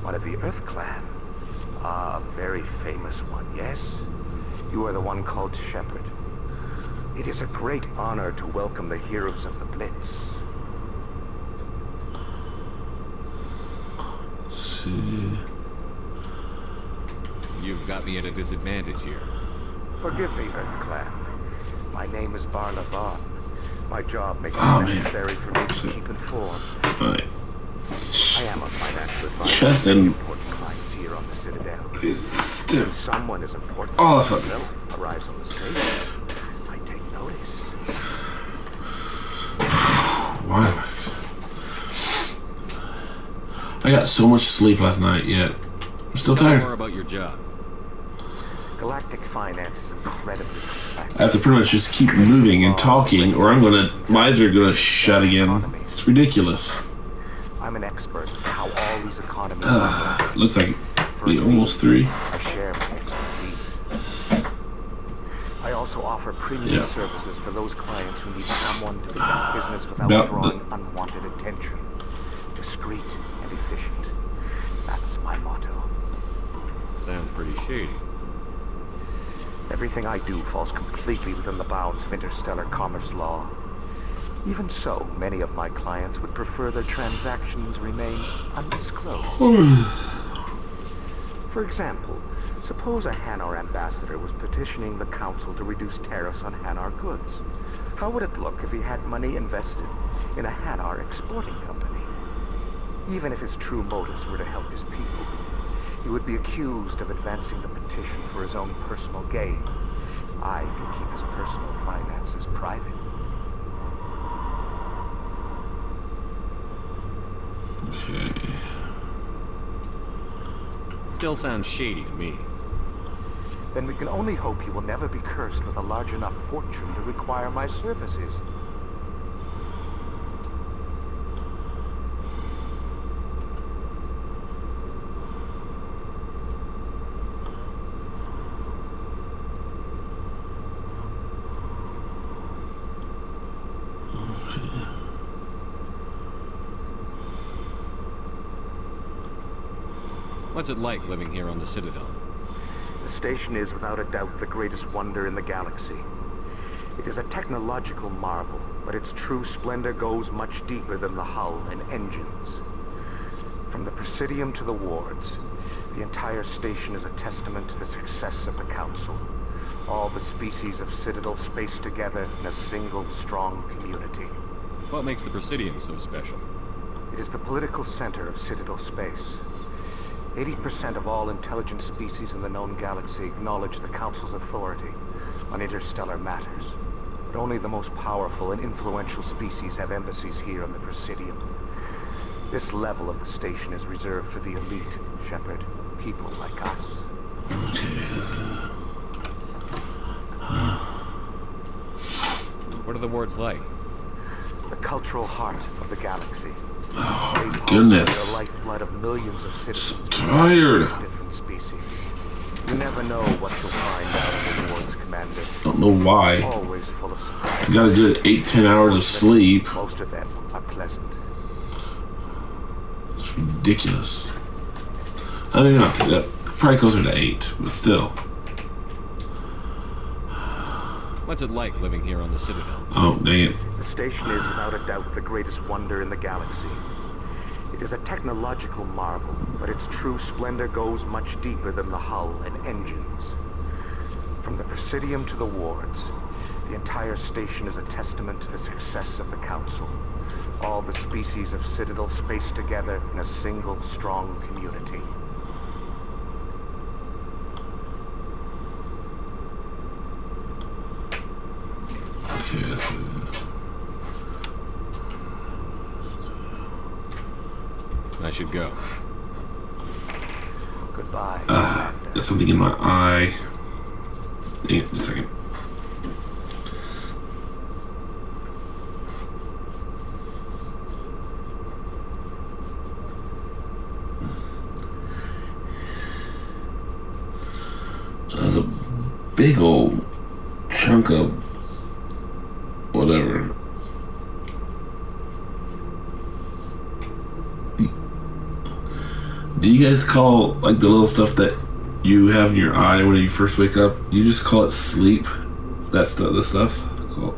One of the Earth Clan. Ah, a very famous one, yes? You are the one called Shepard. It is a great honor to welcome the heroes of the Blitz. See. You've got me at a disadvantage here. Forgive me, Earth Clan. My name is Barla Vaughn. My job makes it necessary for me to keep informed. Right. I am a financial advisor Just to in important clients here on the Citadel. When someone as important all as of it. myself arrives on the stage, I take notice. Why? I got so much sleep last night, yet I'm still Tell me tired. more about your job. Galactic finance is incredibly complex. I have to pretty much just keep moving and talking, or my eyes are gonna shut again. It's ridiculous. I'm an expert in how all these economies work. Looks like almost 3. I share my expertise. I also offer premium services for those clients who need someone to conduct business without drawing unwanted attention. Discreet and efficient. That's my motto. Sounds pretty shady. Everything I do falls completely within the bounds of interstellar commerce law. Even so, many of my clients would prefer their transactions remain undisclosed. For example, suppose a Hanar ambassador was petitioning the council to reduce tariffs on Hanar goods. How would it look if he had money invested in a Hanar exporting company? Even if his true motives were to help his people, he would be accused of advancing the petition for his own personal gain. I can keep his personal finances private. Okay. Still sounds shady to me. Then we can only hope you will never be cursed with a large enough fortune to require my services. What's it like living here on the Citadel? The station is without a doubt the greatest wonder in the galaxy. It is a technological marvel, but its true splendor goes much deeper than the hull and engines. From the Presidium to the wards, the entire station is a testament to the success of the Council. All the species of Citadel space together in a single, strong community. What makes the Presidium so special? It is the political center of Citadel space. 80% of all intelligent species in the known galaxy acknowledge the Council's authority on interstellar matters. But only the most powerful and influential species have embassies here on the Presidium. This level of the station is reserved for the elite, Shepard. People like us. What are the wards like? The cultural heart of the galaxy. Oh, They my goodness. pulse the lifeblood of millions of citizens. Tired. Of different species. You never know what you'll find out in the wards, Commander. Don't know why. It's always full of surprises. I got a good 8-10 hours of sleep. Most of them are pleasant. It's ridiculous. I mean, not to that. Probably closer to 8, but still. What's it like living here on the Citadel? Oh, dang it. The station is without a doubt the greatest wonder in the galaxy. It is a technological marvel, but its true splendor goes much deeper than the hull and engines. From the Presidium to the wards, the entire station is a testament to the success of the Council. All the species of Citadel spaced together in a single strong community. Okay, I should go. Goodbye. There's something in my eye. Dang it, just a second. There's a big old chunk of whatever. Do you guys call like the little stuff that you have in your eye when you first wake up? You just call it sleep. That's the stuff. Cool.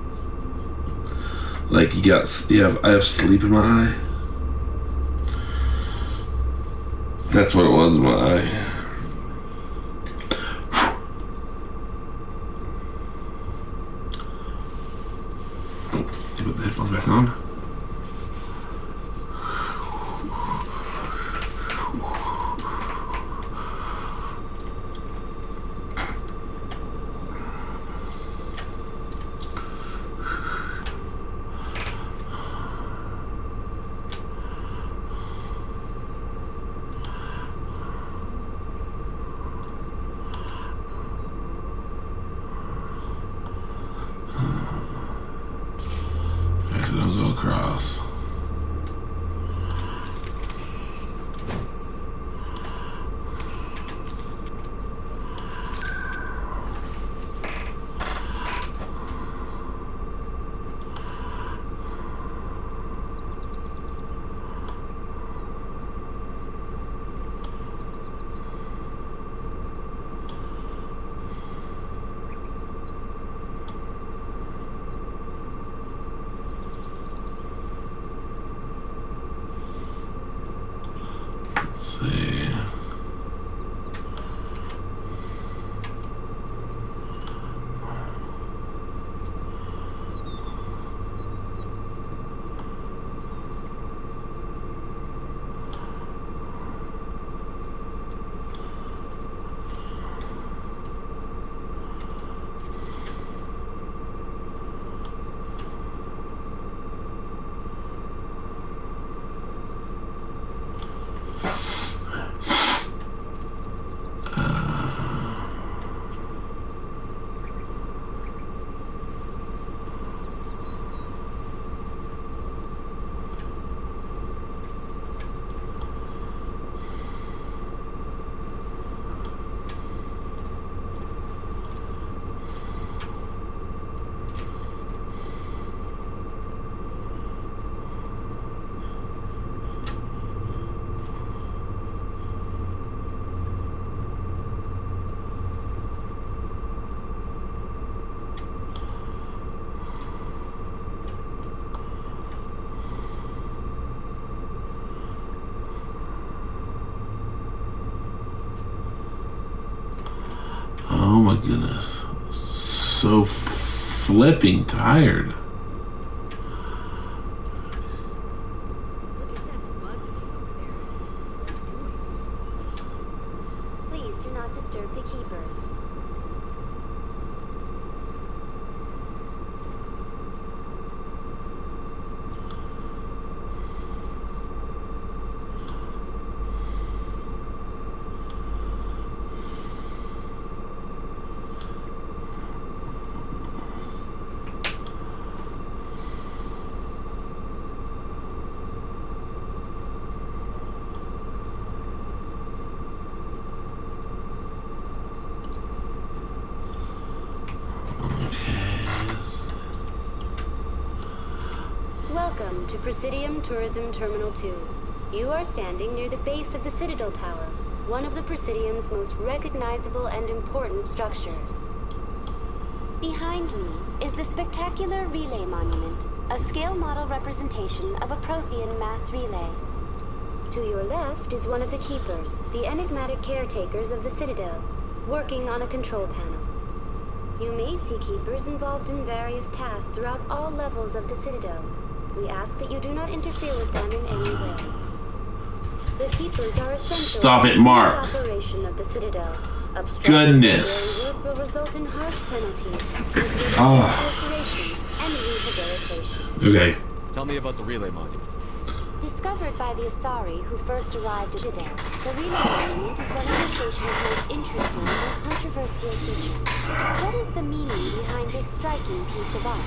Like I have sleep in my eye. That's what it was in my eye. Put the headphones back on. Don't go across. See. Oh my goodness. So flipping tired. Please do not disturb the keepers. Welcome to Presidium Tourism Terminal 2. You are standing near the base of the Citadel Tower, one of the Presidium's most recognizable and important structures. Behind me is the spectacular Relay Monument, a scale model representation of a Prothean mass relay. To your left is one of the Keepers, the enigmatic caretakers of the Citadel, working on a control panel. You may see Keepers involved in various tasks throughout all levels of the Citadel. We ask that you do not interfere with them in any way. The Keepers are essential Stop to it, the Mark. operation of the Citadel. Goodness. Their work will result in harsh penalties, including Ah. incarceration and rehabilitation. Okay. Tell me about the relay monument. Discovered by the Asari who first arrived at Citadel, the Relay Monument is one of the station's most interesting and controversial features. What is the meaning behind this striking piece of art?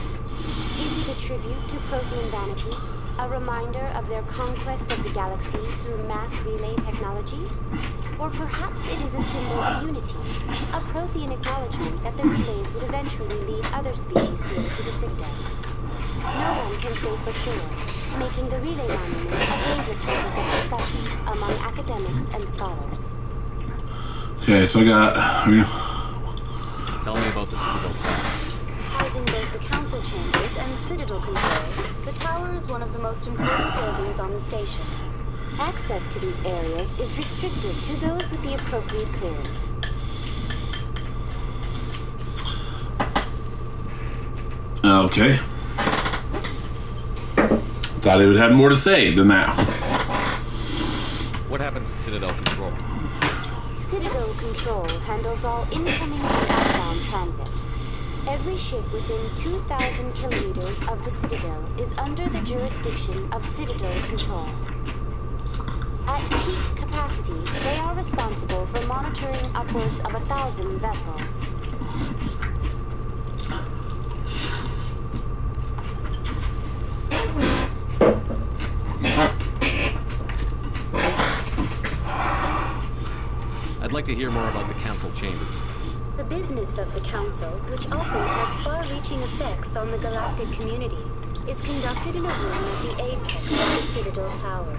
Is it a tribute to Prothean vanity? A reminder of their conquest of the galaxy through mass relay technology? Or perhaps it is a symbol of unity, a Prothean acknowledgement that the relays would eventually lead other species here to the Citadel. No one can say for sure, making the Relay Monument a major topic of discussion among academics and scholars. Okay, so I got. Tell me about the Citadel Tower. Housing both the council chambers and Citadel control, the tower is one of the most important buildings on the station. Access to these areas is restricted to those with the appropriate clearance. Okay. Thought it would have more to say than that. What happens at Citadel Control? Citadel Control handles all incoming and outbound transit. Every ship within 2,000 kilometers of the Citadel is under the jurisdiction of Citadel Control. At peak capacity, they are responsible for monitoring upwards of 1,000 vessels. I'd like to hear more about the council chambers. The business of the Council, which often has far-reaching effects on the galactic community, is conducted in a room at the apex of the Citadel Tower.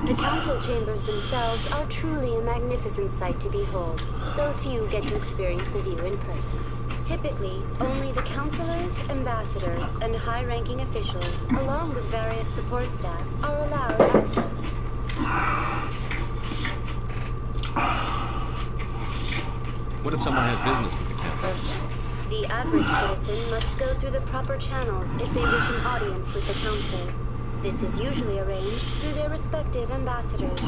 The Council chambers themselves are truly a magnificent sight to behold, though few get to experience the view in person. Typically, only the councilors, ambassadors, and high-ranking officials, along with various support staff, are allowed access. What if someone has business with the council? The average citizen must go through the proper channels if they wish an audience with the council. This is usually arranged through their respective ambassadors.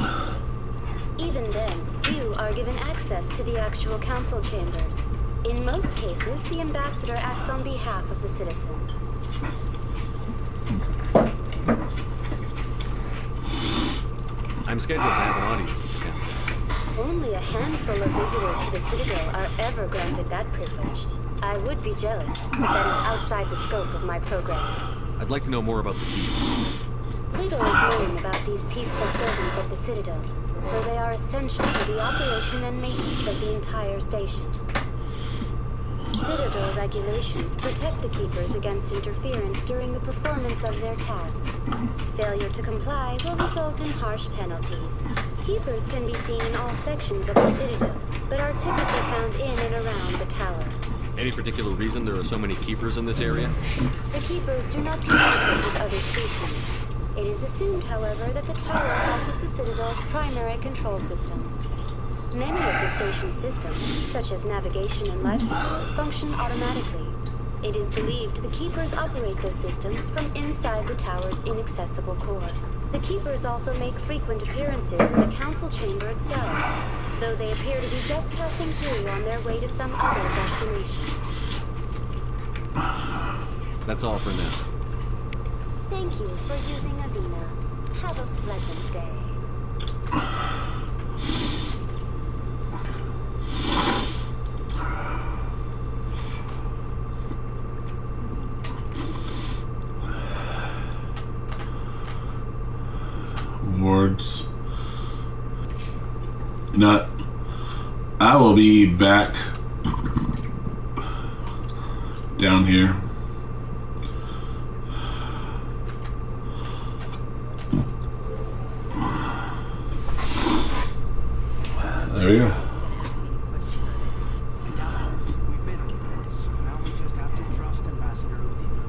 Even then, few are given access to the actual council chambers. In most cases, the ambassador acts on behalf of the citizen. I'm scheduled to have an audience with the council. Only a handful of visitors to the Citadel are ever granted that privilege. I would be jealous, but that is outside the scope of my program. I'd like to know more about the Keepers. Little is known about these peaceful servants of the Citadel, though they are essential for the operation and maintenance of the entire station. Citadel regulations protect the Keepers against interference during the performance of their tasks. Failure to comply will result in harsh penalties. Keepers can be seen in all sections of the Citadel, but are typically found in and around the tower. Any particular reason there are so many Keepers in this area? The Keepers do not communicate with other species. It is assumed, however, that the tower houses the Citadel's primary control systems. Many of the station's systems, such as navigation and life support, function automatically. It is believed the Keepers operate those systems from inside the tower's inaccessible core. The Keepers also make frequent appearances in the council chamber itself, though they appear to be just passing through on their way to some other destination. That's all for now. Thank you for using Avina. Have a pleasant day. Words. Not. I will be back down here. There you go. We've made our reports. Now we just have to trust Ambassador Udina.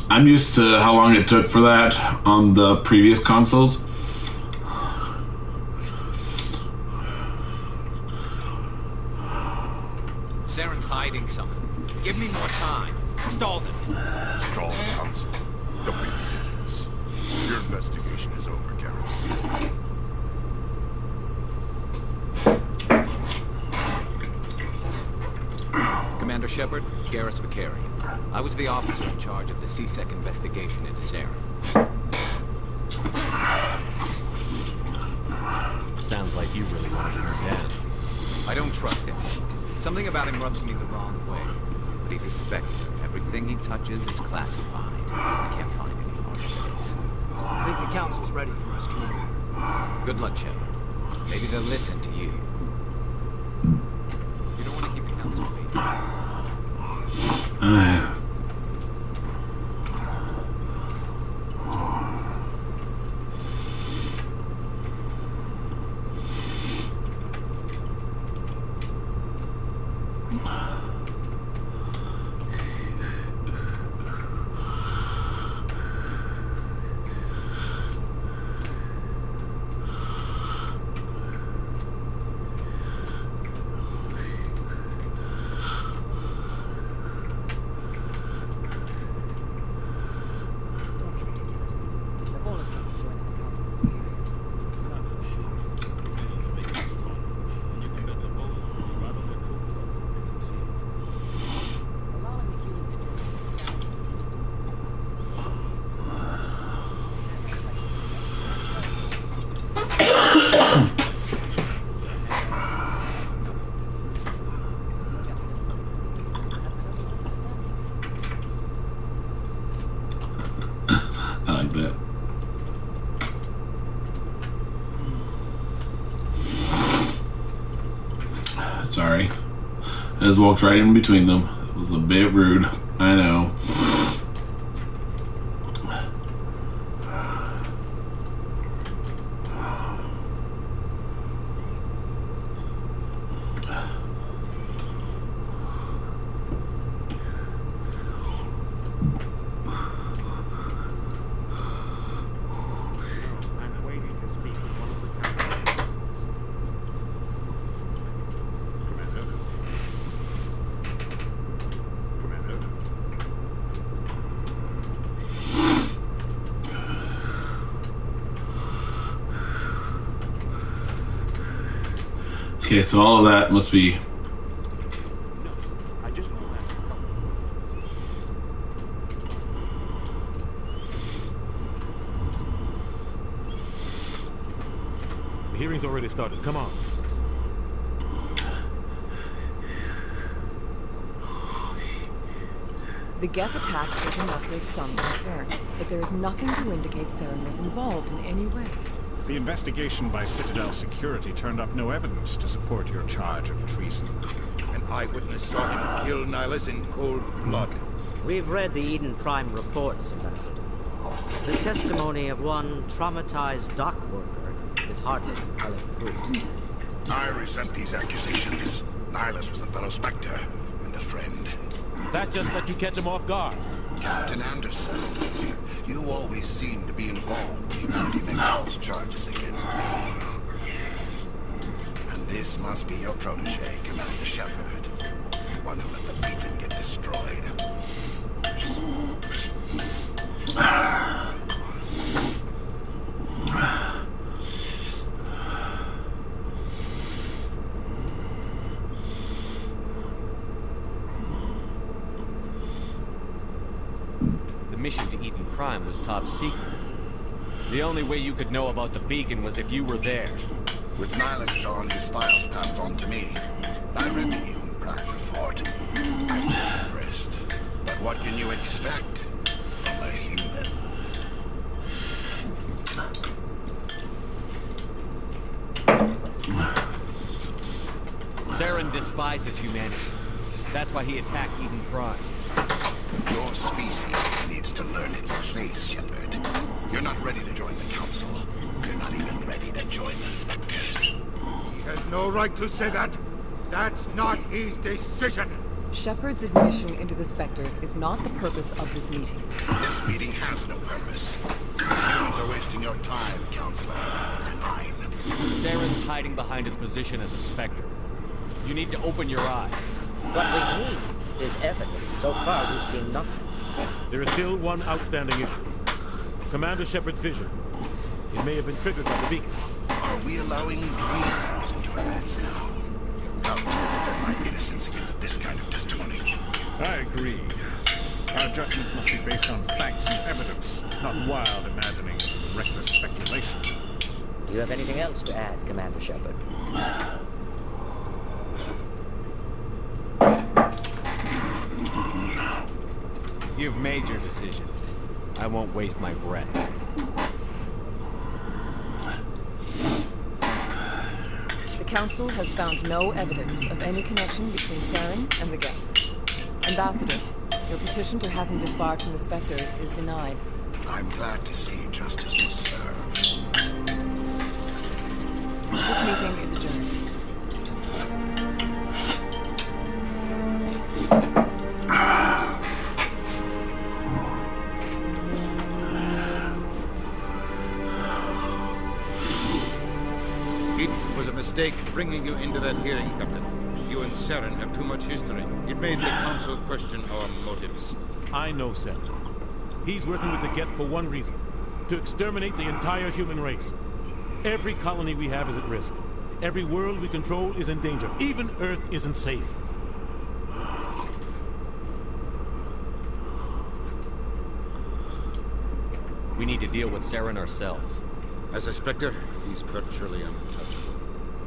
I'm used to how long it took for that on the previous consoles. Saren's hiding something. Give me more time. Stall them. Stall, Council. Don't be ridiculous. Your investigation is over, Garrus. Commander Shepard, Garrus Vakarian. I was the officer in charge of the C-Sec investigation into Saren. Sounds like you really want to hear Dan. I don't trust him. Something about him rubs me the wrong way. But he's a Spectre. Everything he touches is classified. I can't find any hard evidence. I think the Council's ready for us, Commander. Good luck, Shepard. Maybe they'll listen to you. You don't want to keep the Council waiting. Sorry. I just walked right in between them. It was a bit rude. I know. Okay, so all of that must be... The hearing's already started. Come on. The Geth attack is enough to some concern, but there is nothing to indicate Saren was involved in any way. The investigation by Citadel Security turned up no evidence to support your charge of treason. An eyewitness saw him kill Nihilus in cold blood. We've read the Eden Prime reports, Ambassador. The testimony of one traumatized dock worker is hardly compelling proof. I resent these accusations. Nihilus was a fellow Spectre and a friend. That just let you catch him off guard. Captain Anderson, you always seem to be involved when humanity makes false charges against me. And this must be your protege, Commander Shepard. The one who let the Beacon get destroyed. The mission to Eden Prime was top secret. The only way you could know about the beacon was if you were there. With Nihilus gone, his files passed on to me. I read the Eden Prime report. I was impressed. But what can you expect from a human? despises humanity. That's why he attacked Eden Prime. Your species needs to learn its place, Shepard. You're not ready to join the Council. You're not even ready to join the Spectres. He has no right to say that. That's not his decision. Shepard's admission into the Spectres is not the purpose of this meeting. This meeting has no purpose. Humans are wasting your time, Counselor. And mine. Saren's hiding behind his position as a Spectre. You need to open your eyes. What we need is evidence. So far, we've seen nothing. There is still one outstanding issue. Commander Shepard's vision. It may have been triggered by the beacon. Are we allowing dreams into evidence now? How can I defend my innocence against this kind of testimony? I agree. Our judgment must be based on facts and evidence, not wild imaginings and reckless speculation. Do you have anything else to add, Commander Shepard? You've made your decision. I won't waste my breath. The Council has found no evidence of any connection between Saren and the Geth. Ambassador, your petition to have him disbarred from the Spectres is denied. I'm glad to see justice was served. This meeting is adjourned. It was a mistake bringing you into that hearing, Captain. You and Saren have too much history. It made the Council question our motives. I know Saren. He's working with the Geth for one reason. To exterminate the entire human race. Every colony we have is at risk. Every world we control is in danger. Even Earth isn't safe. We need to deal with Saren ourselves. As a Spectre, he's virtually untouchable.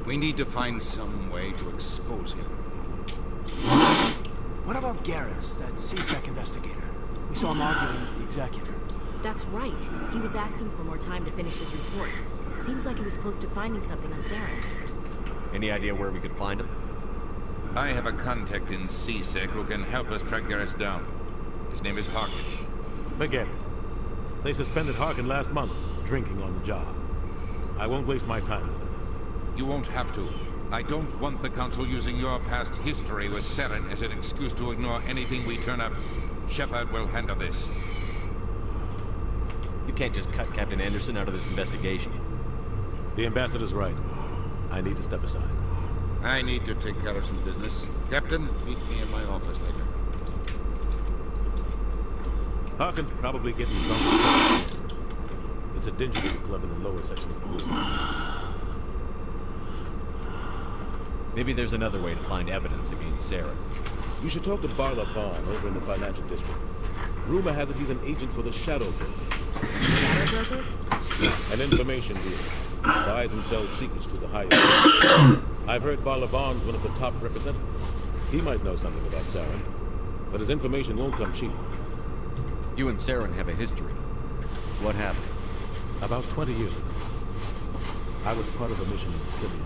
We need to find some way to expose him. What about Garrus, that CSEC investigator? We saw him arguing with the Executor. That's right. He was asking for more time to finish his report. Seems like he was close to finding something on Saren. Any idea where we could find him? I have a contact in CSEC who can help us track Garrus down. His name is Harkin. Forget it. They suspended Harkin last month, drinking on the job. I won't waste my time with it. You won't have to. I don't want the Council using your past history with Saren as an excuse to ignore anything we turn up. Shepard will handle this. You can't just cut Captain Anderson out of this investigation. The Ambassador's right. I need to step aside. I need to take care of some business. Captain, meet me in my office later. Harkin's probably getting drunk. It's a dingy little club in the lower section of the room. Maybe there's another way to find evidence against Saren. You should talk to Barla Vaughn over in the financial district. Rumor has it he's an agent for the Shadow Broker. Shadow Broker? An information dealer. Buys and sells secrets to the highest. I've heard Barla Vaughn's one of the top representatives. He might know something about Saren, but his information won't come cheap. You and Saren have a history. What happened? About 20 years ago, I was part of a mission in Skillian.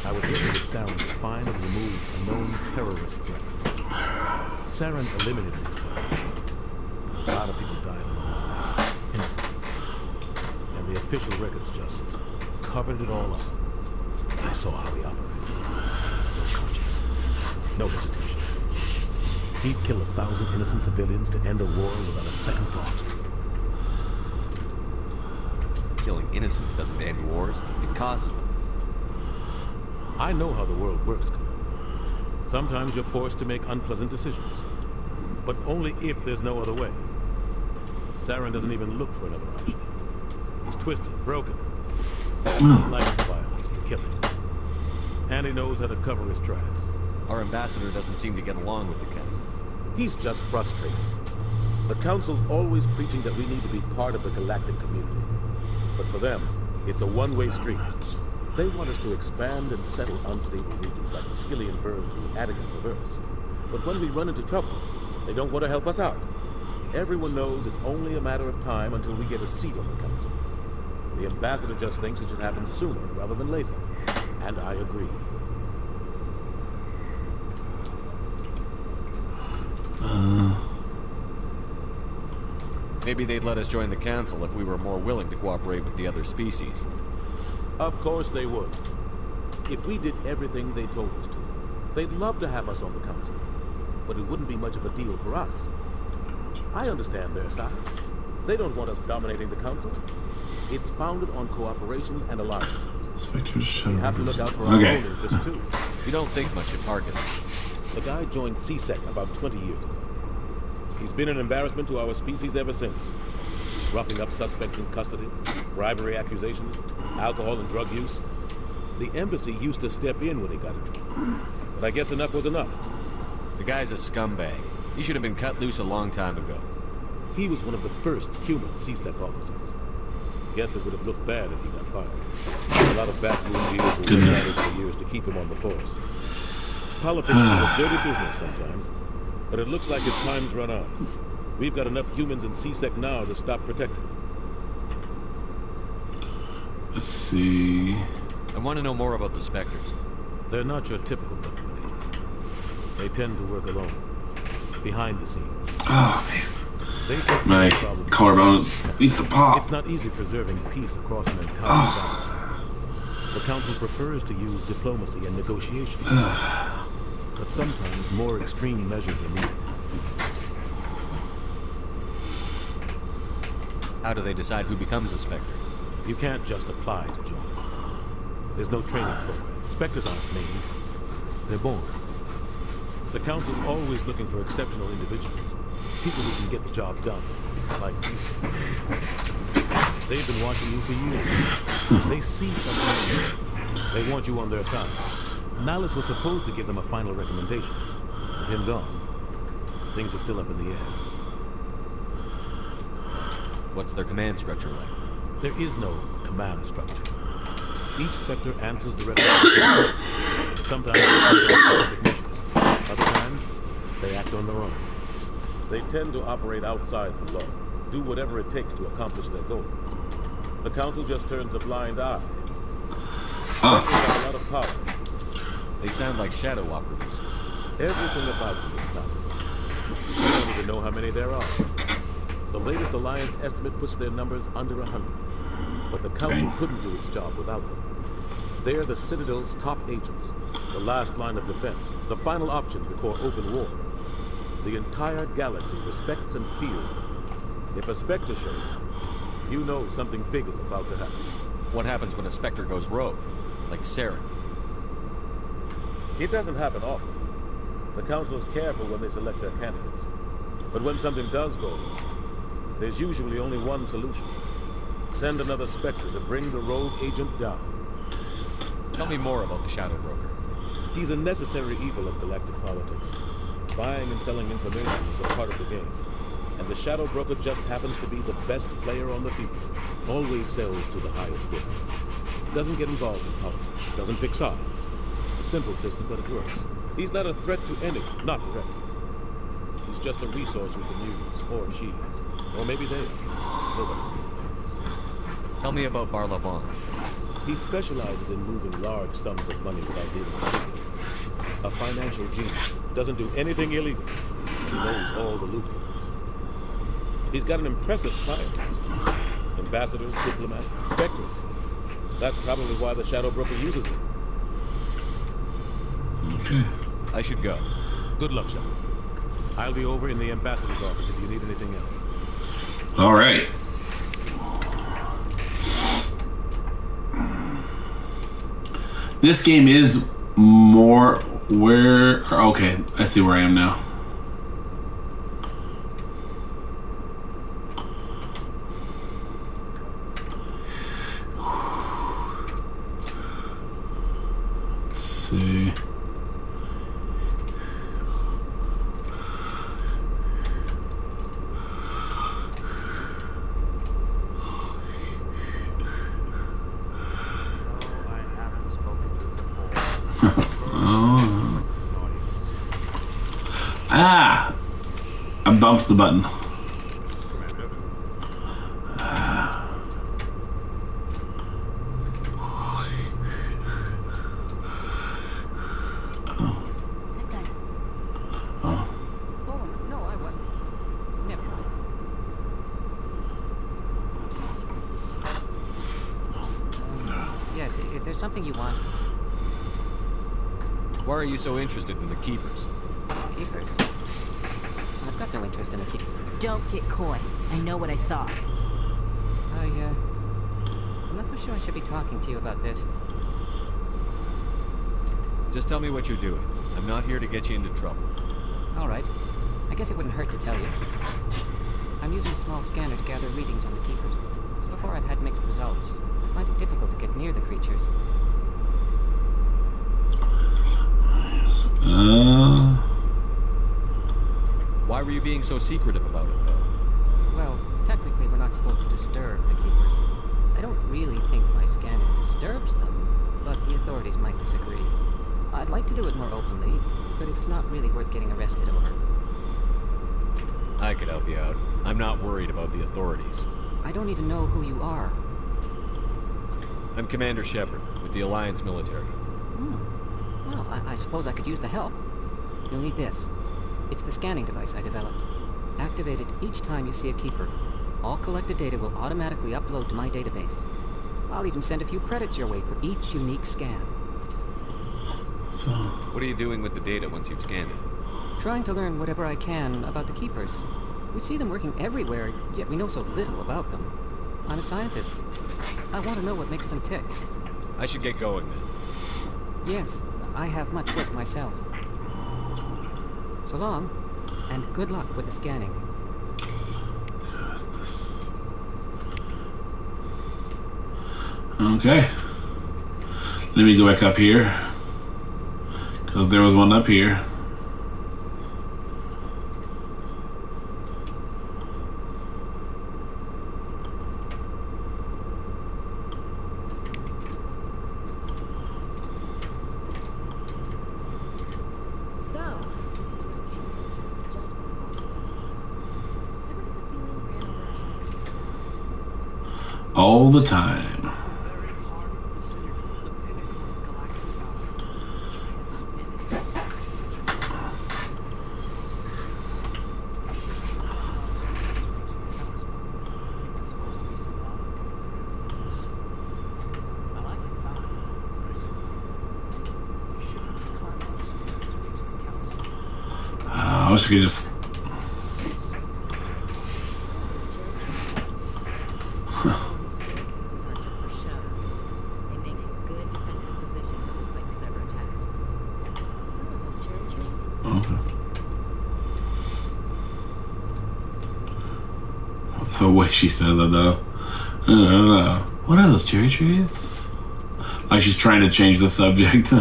I was working with Saren to find and remove a known terrorist threat. Saren eliminated his target. A lot of people died along the way, innocent people. And the official records just covered it all up. I saw how he operates. No conscience. No hesitation. He'd kill 1,000 innocent civilians to end a war without a second thought. Killing innocents doesn't end wars. It causes them. I know how the world works, Colonel. Sometimes you're forced to make unpleasant decisions. But only if there's no other way. Saren doesn't even look for another option. He's twisted, broken. He likes the violence, the killing. And he knows how to cover his tracks. Our ambassador doesn't seem to get along with the Council. He's just frustrated. The Council's always preaching that we need to be part of the galactic community. But for them, it's a one-way street. They want us to expand and settle unstable regions like the Skillian Verge and the Adigan Traverse. But when we run into trouble, they don't want to help us out. Everyone knows it's only a matter of time until we get a seat on the Council. The Ambassador just thinks it should happen sooner rather than later. And I agree. Maybe they'd let us join the council if we were more willing to cooperate with the other species. Of course they would. If we did everything they told us to, they'd love to have us on the council. But it wouldn't be much of a deal for us. I understand their side. They don't want us dominating the council. It's founded on cooperation and alliances. We have to look out for our own interests too. You don't think much of Harkin. The guy joined CSEC about 20 years ago. He's been an embarrassment to our species ever since. Roughing up suspects in custody, bribery accusations, alcohol and drug use. The embassy used to step in when he got in trouble. But I guess enough was enough. The guy's a scumbag. He should have been cut loose a long time ago. He was one of the first human CSEC officers. Guess it would have looked bad if he got fired. A lot of backroom deals were added for years to keep him on the force. Politics is a dirty business sometimes, but it looks like his time's run out. We've got enough humans in CSEC now to stop protecting him. Let's see. I want to know more about the Spectres. They're not your typical government agency. They tend to work alone, behind the scenes. Oh, man. My collarbone needs to pop. It's not easy preserving peace across an entire galaxy. The Council prefers to use diplomacy and negotiation. But sometimes more extreme measures are needed. How do they decide who becomes a Spectre? You can't just apply to join. There's no training program. Spectres aren't made. They're born. The Council's always looking for exceptional individuals. People who can get the job done, like you. They've been watching you for years. They see something. They want you on their side. Nihilus was supposed to give them a final recommendation. With him gone, things are still up in the air. What's their command structure like? There is no command structure. Each Spectre answers directly to the Council. Sometimes they send out specific missions. Other times, they act on their own. They tend to operate outside the law, do whatever it takes to accomplish their goals. The Council just turns a blind eye. Spectres have a lot of power. They sound like shadow operatives. Everything about them is classified. You don't even know how many there are. The latest Alliance estimate puts their numbers under 100. But the Council couldn't do its job without them. They're the Citadel's top agents, the last line of defense, the final option before open war. The entire galaxy respects and fears them. If a Spectre shows up, you know something big is about to happen. What happens when a Spectre goes rogue, like Saren? It doesn't happen often. The Council is careful when they select their candidates. But when something does go wrong, there's usually only one solution. Send another Spectre to bring the rogue agent down. Tell me more about the Shadow Broker. He's a necessary evil of galactic politics. Buying and selling information is a part of the game. And the Shadow Broker just happens to be the best player on the field. Always sells to the highest bidder. Doesn't get involved in politics. Doesn't pick sides. A simple system, but it works. He's not a threat to anyone, not directly. He's just a resource we can use, or she is. Or maybe they are. Nobody really knows. Tell me about Barla Vaughn. He specializes in moving large sums of money without dealing with people. A financial genius. Doesn't do anything illegal. He knows all the loopholes. He's got an impressive client list. Ambassadors, diplomats, Spectres. That's probably why the Shadow Broker uses them. Okay. I should go. Good luck, Shepard. I'll be over in the ambassador's office if you need anything else. All right. This game is more where... Okay, I see where I am now. Let's see. Ah! I bumped the button. something you want? Why are you so interested in the Keepers? Keepers? I've got no interest in the Keepers. Don't get coy. I know what I saw. I'm not so sure I should be talking to you about this. Just tell me what you're doing. I'm not here to get you into trouble. All right. I guess it wouldn't hurt to tell you. I'm using a small scanner to gather readings on the Keepers. So far I've had mixed results. I find it difficult to get near the creatures. Why were you being so secretive about it, though? Well, technically we're not supposed to disturb the Keepers. I don't really think my scanning disturbs them, but the authorities might disagree. I'd like to do it more openly, but it's not really worth getting arrested over. I could help you out. I'm not worried about the authorities. I don't even know who you are. I'm Commander Shepard, with the Alliance military. Well, I suppose I could use the help. You'll need this. It's the scanning device I developed. Activate it each time you see a Keeper. All collected data will automatically upload to my database. I'll even send a few credits your way for each unique scan. So... What are you doing with the data once you've scanned it? Trying to learn whatever I can about the Keepers. We see them working everywhere, yet we know so little about them. I'm a scientist. I want to know what makes them tick. I should get going then. Yes, I have much work myself. So long, and good luck with the scanning. Okay. Let me go back up here. Because there was one up here. All the time. I wish I could just... Staircases aren't just for show. They make for good defensive positions if this place is ever attacked. Oh, those cherry trees? Okay. The way she says it, though. I don't know. What are those cherry trees? Like she's trying to change the subject.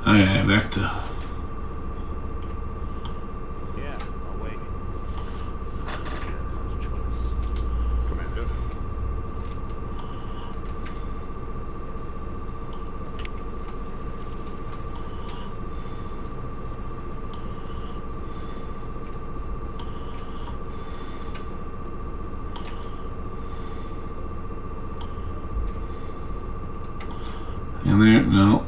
Okay, back to... Yeah, I'll wait. Choice. Commander? In there? No.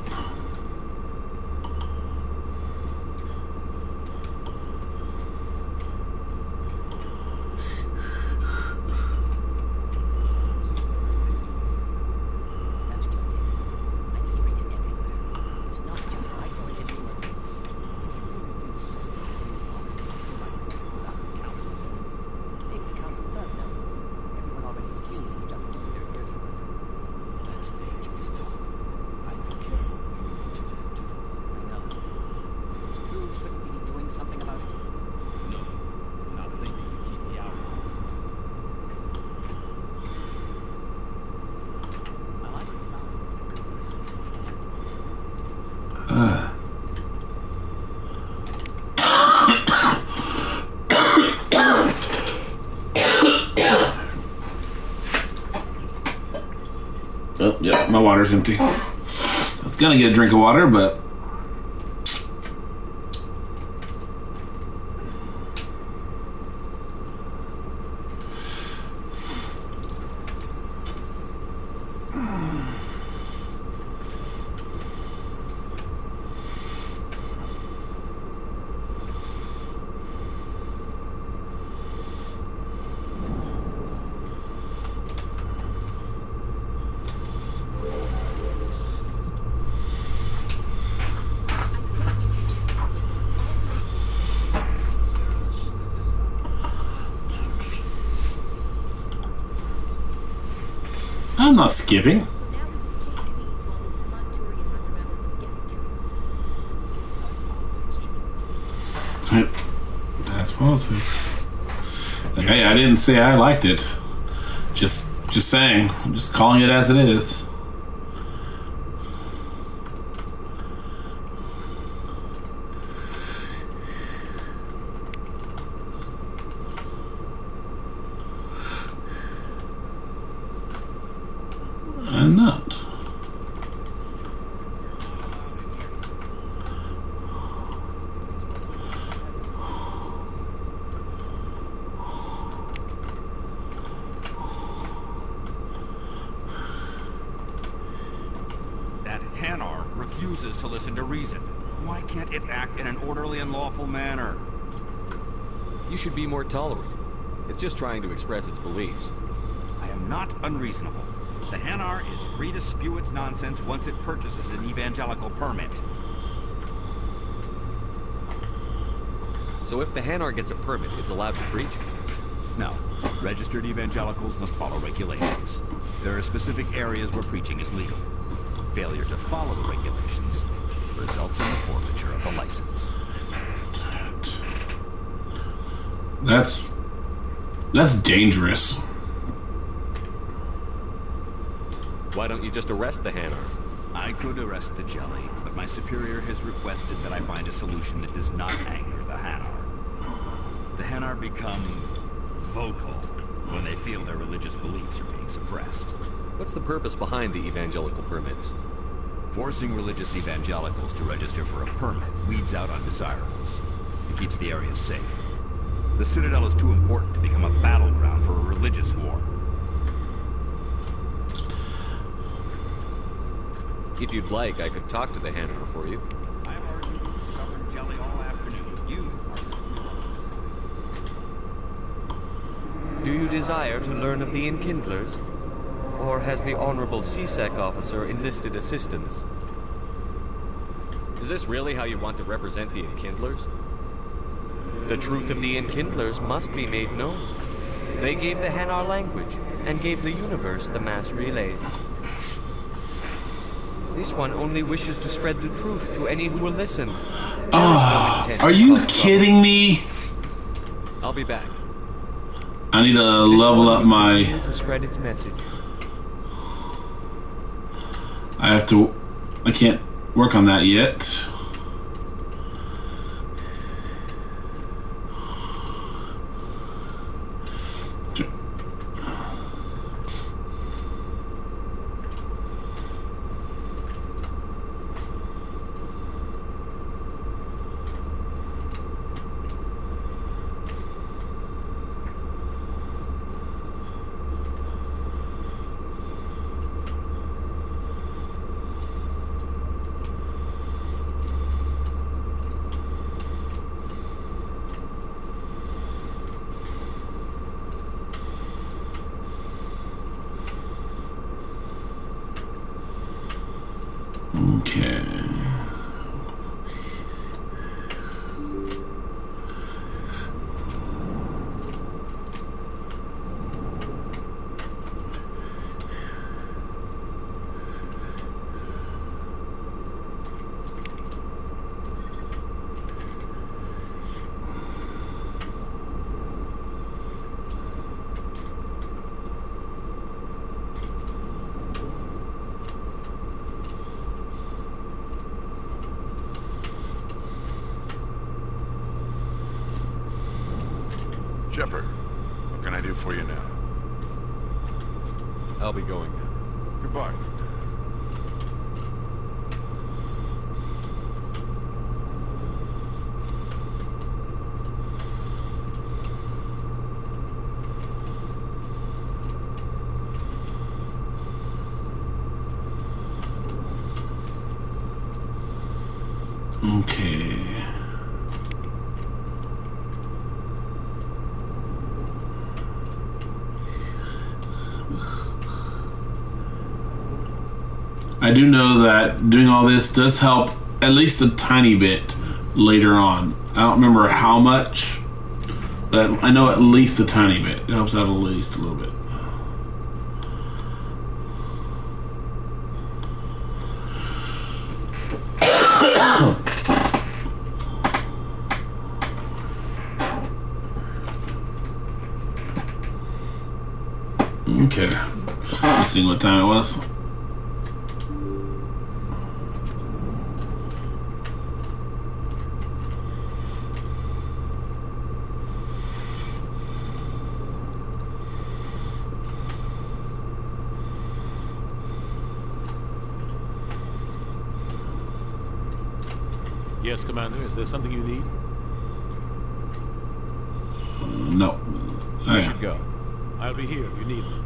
Oh, yep, my water's empty. I was gonna get a drink of water, but... I'm not skipping. So now we just chase leads while this smart Turian runs around with this gang of tools. That's politics. Like, hey, I didn't say I liked it. Just saying. I'm just calling it as it is. I'm not. That Hanar refuses to listen to reason. Why can't it act in an orderly and lawful manner? You should be more tolerant. It's just trying to express its beliefs. I am not unreasonable. The Hanar is free to spew its nonsense once it purchases an evangelical permit. So if the Hanar gets a permit, it's allowed to preach? No. Registered evangelicals must follow regulations. There are specific areas where preaching is legal. Failure to follow the regulations results in the forfeiture of the license. That's dangerous. Why don't you just arrest the Hanar? I could arrest the jelly, but my superior has requested that I find a solution that does not anger the Hanar. The Hanar become vocal when they feel their religious beliefs are being suppressed. What's the purpose behind the evangelical permits? Forcing religious evangelicals to register for a permit weeds out undesirables. It keeps the area safe. The Citadel is too important to become a battleground for a religious war. If you'd like, I could talk to the Hanar for you. I've argued with the stubborn jelly all afternoon. You are... Do you desire to learn of the Enkindlers? Or has the Honorable CSEC officer enlisted assistance? Is this really how you want to represent the Enkindlers? The truth of the Enkindlers must be made known. They gave the Hanar language, and gave the universe the mass relays. This one only wishes to spread the truth to any who will listen. Are you kidding me? I'll be back. I need to level up my... to spread its message. I can't work on that yet. Okay. Shepard, what can I do for you now? I'll be going now. Goodbye. Okay. I do know that doing all this does help at least a tiny bit later on. I don't remember how much, but I know at least a tiny bit. It helps out at least a little bit. seeing what time it was. Yes, Commander. Is there something you need? No. I should go. I'll be here if you need anything.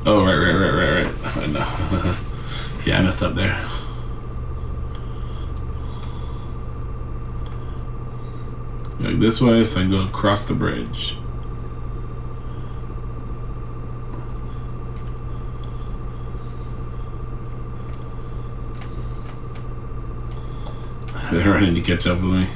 Oh, right. I know. Yeah, I messed up there. Like this way, so I can go across the bridge. They're running to catch up with me.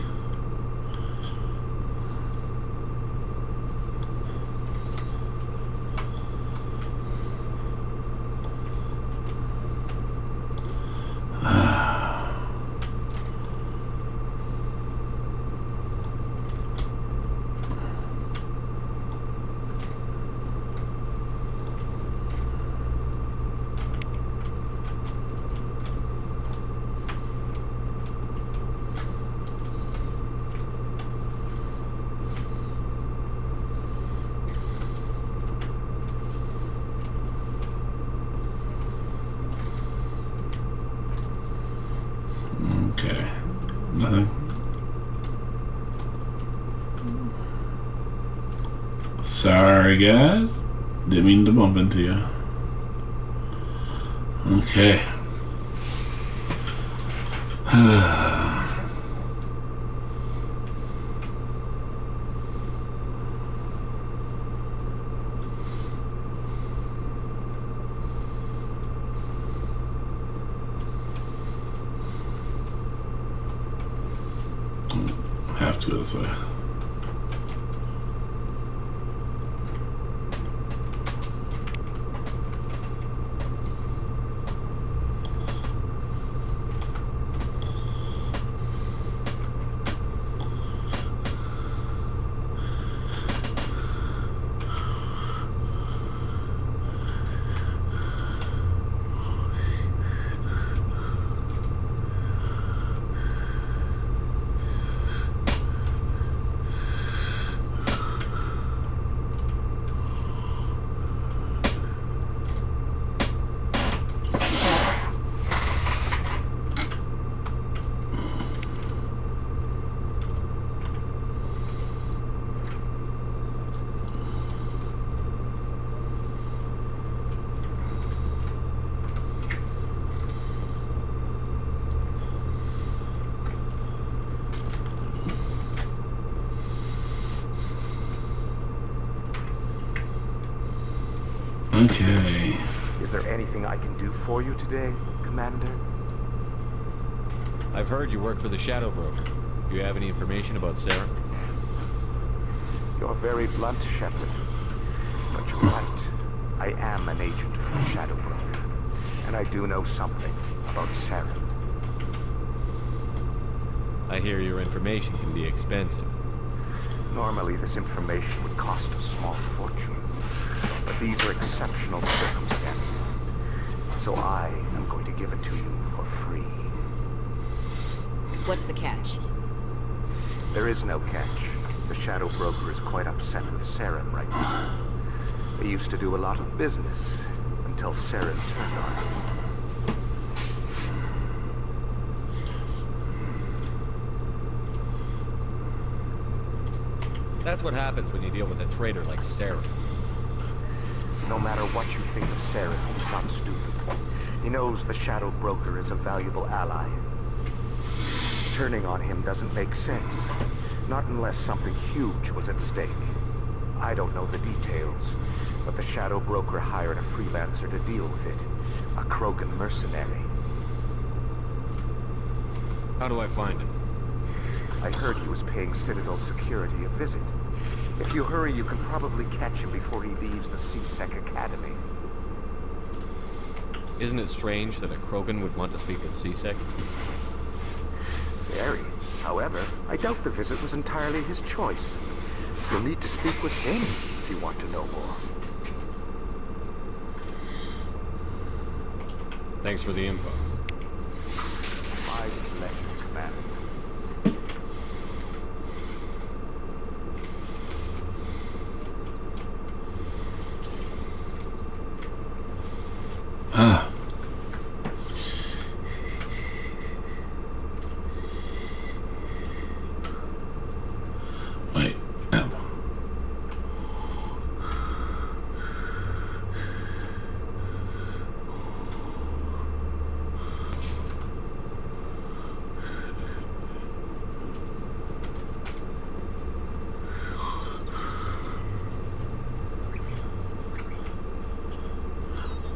Okay. Nothing. Sorry, guys. Didn't mean to bump into you. Okay. Have to go this way. Okay. Is there anything I can do for you today, Commander? I've heard you work for the Shadow Broker. Do you have any information about Sarah? You're very blunt, Shepard. But you're right. I am an agent for the Shadow Broker. And I do know something about Sarah. I hear your information can be expensive. Normally, this information would cost a small fortune. But these are exceptional circumstances. So I am going to give it to you for free. What's the catch? There is no catch. The Shadow Broker is quite upset with Saren right now. They used to do a lot of business until Saren turned on him. That's what happens when you deal with a traitor like Saren. No matter what you think of Saren, he's not stupid. He knows the Shadow Broker is a valuable ally. Turning on him doesn't make sense. Not unless something huge was at stake. I don't know the details, but the Shadow Broker hired a freelancer to deal with it. A Krogan mercenary. How do I find him? I heard he was paying Citadel security a visit. If you hurry, you can probably catch him before he leaves the C-Sec Academy. Isn't it strange that a Krogan would want to speak with C-Sec? Very. However, I doubt the visit was entirely his choice. You'll need to speak with him if you want to know more. Thanks for the info. My pleasure, Commander. Ah. Wait. No.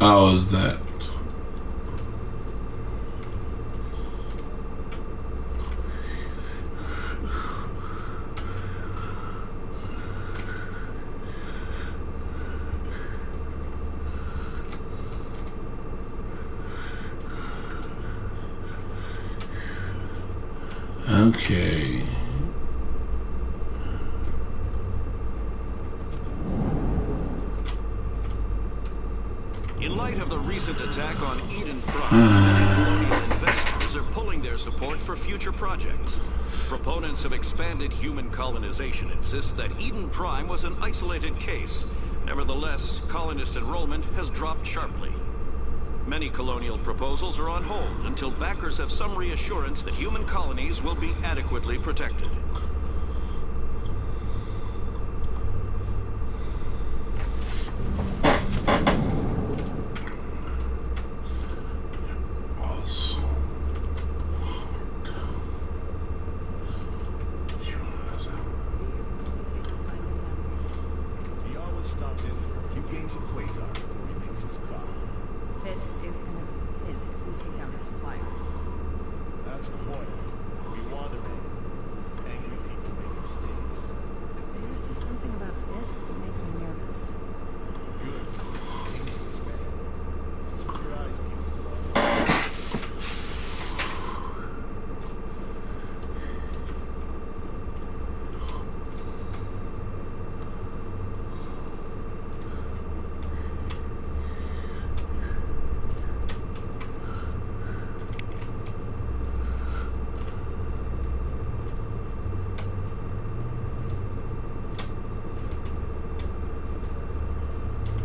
Oh, is that? Okay. In light of the recent attack on Eden Prime, many colonial investors are pulling their support for future projects. Proponents of expanded human colonization insist that Eden Prime was an isolated case. Nevertheless, colonist enrollment has dropped sharply. Many colonial proposals are on hold until backers have some reassurance that human colonies will be adequately protected. He always stops in for a few games of Quasar before he makes his drop. Fist is gonna be pissed if we take down his supplier. That's the point. We want him in. Angry people make mistakes. There's just something about Fist that makes me nervous. Good. It's dangerous, man. Keep your eyes peeled for all.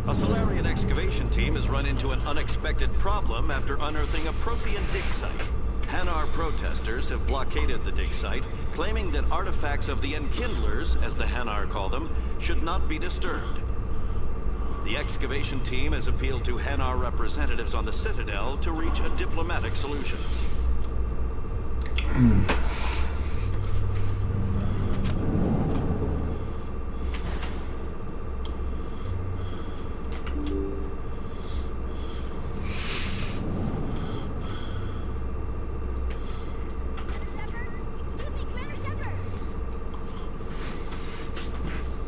A Solarian excavation team has run into an unexpected problem after unearthing a Prothean dig site. Hanar protesters have blockaded the dig site, claiming that artifacts of the Enkindlers, as the Hanar call them, should not be disturbed. The excavation team has appealed to Hanar representatives on the Citadel to reach a diplomatic solution.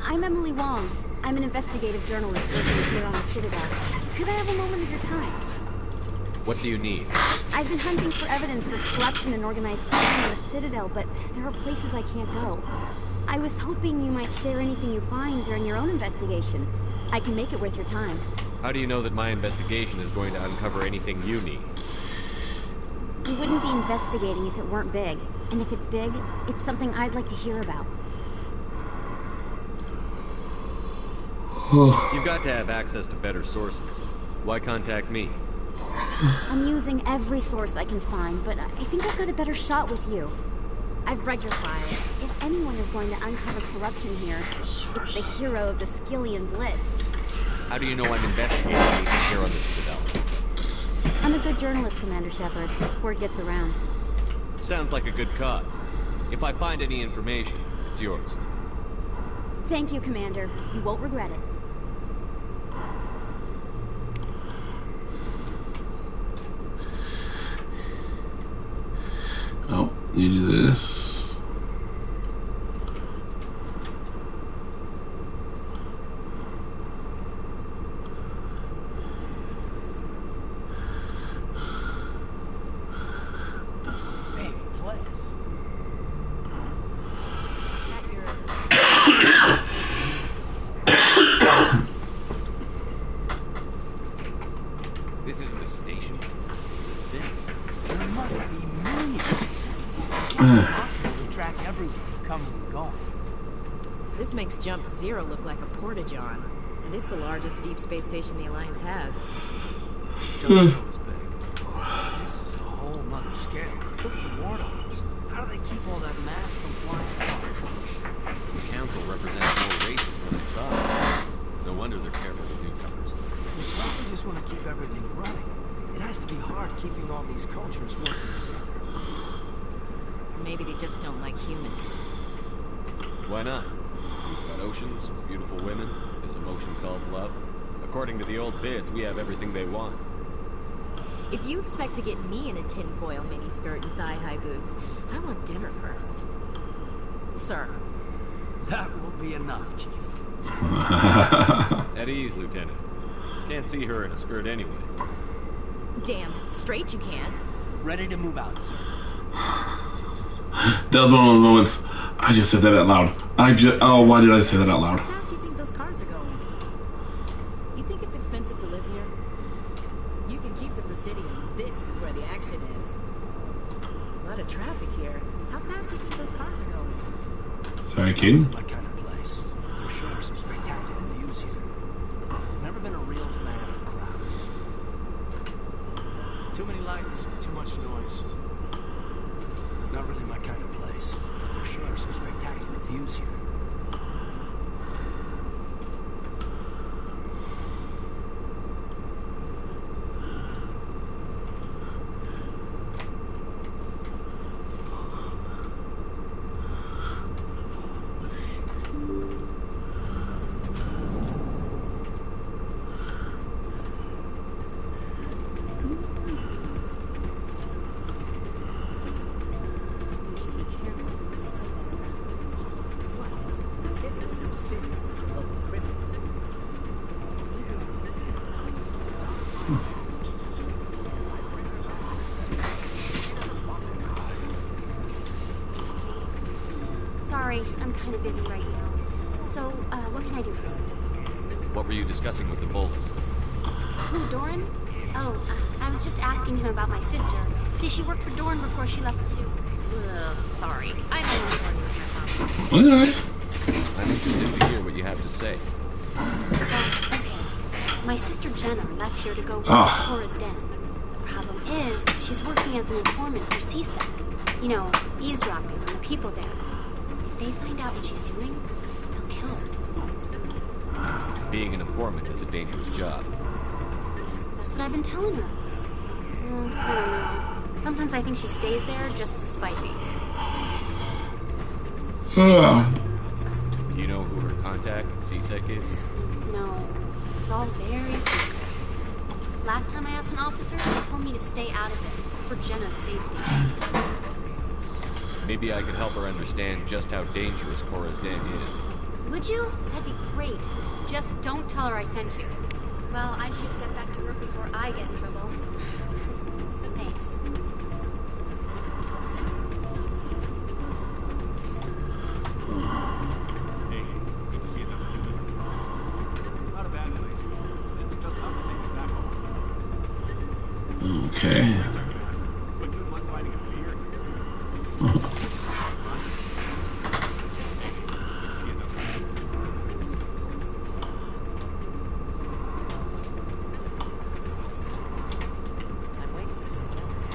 I'm Emily Wong. I'm an investigative journalist working here on the Citadel. Could I have a moment of your time? What do you need? I've been hunting for evidence of corruption and organized crime on the Citadel, but there are places I can't go. I was hoping you might share anything you find during your own investigation. I can make it worth your time. How do you know that my investigation is going to uncover anything you need? You wouldn't be investigating if it weren't big. And if it's big, it's something I'd like to hear about. You've got to have access to better sources. Why contact me? I'm using every source I can find, but I think I've got a better shot with you. I've read your file. If anyone is going to uncover corruption here, it's the hero of the Skillian Blitz. How do you know I'm investigating anything here on the Citadel? I'm a good journalist, Commander Shepard. Word gets around. Sounds like a good cause. If I find any information, it's yours. Thank you, Commander. You won't regret it. Oh, you do this. Big place. This isn't a station. It's a city. There must be millions here. It's impossible to track everyone coming and going. This makes Jump Zero look like a porta-john, and it's the largest deep space station the Alliance has. Jump Zero is big. This is a whole nother scale. Look at the wardogs. How do they keep all that mass from flying apart? The Council represents more races than I thought. No wonder they're careful with newcomers. They probably just want to keep everything running. It has to be hard keeping all these cultures working together. Maybe they just don't like humans. Why not? We've got oceans, beautiful women, there's a motion called love. According to the old vids, we have everything they want. If you expect to get me in a tinfoil miniskirt and thigh-high boots, I want dinner first. Sir. That will be enough, Chief. At ease, Lieutenant. Can't see her in a skirt anyway. Damn, straight you can. Ready to move out, sir. That was one of those moments. I just said that out loud. Oh, why did I say that out loud? How fast do you think those cars are going? You think it's expensive to live here? You can keep the Presidium. This is where the action is. A lot of traffic here. How fast do you think those cars are going? Sorry, Caden. My kind of place. There sure are some spectacular views here. Never been a real fan of crowds. Too many lights, too much noise. Not really my kind of place, but there sure are some spectacular views here. Sorry, I'm kind of busy right now. So, what can I do for you? What were you discussing with the Volus? Who, Doran? Oh, I was just asking him about my sister. See, she worked for Doran before she left too. Sorry, I don't want to bore you with my problems. I'm interested to hear what you have to say. Okay. My sister Jenna left here to go work at Hora's Den. The problem is, she's working as an informant for CSEC. You know, eavesdropping on the people there. If they find out what she's doing, they'll kill her. Being an informant is a dangerous job. That's what I've been telling her. I don't know. Sometimes I think she stays there just to spite me. Do you know who her contact at CSEC is? No, it's all very secret. Last time I asked an officer, he told me to stay out of it, for Jenna's safety. Maybe I could help her understand just how dangerous Hora's Den is. Would you? That'd be great. Just don't tell her I sent you. Well, I should get back to work before I get in trouble. Thanks. Hey, good to see another human. Not a bad place. It's just not the same as back home. Okay. But good luck finding a beer. I'm waiting for someone else.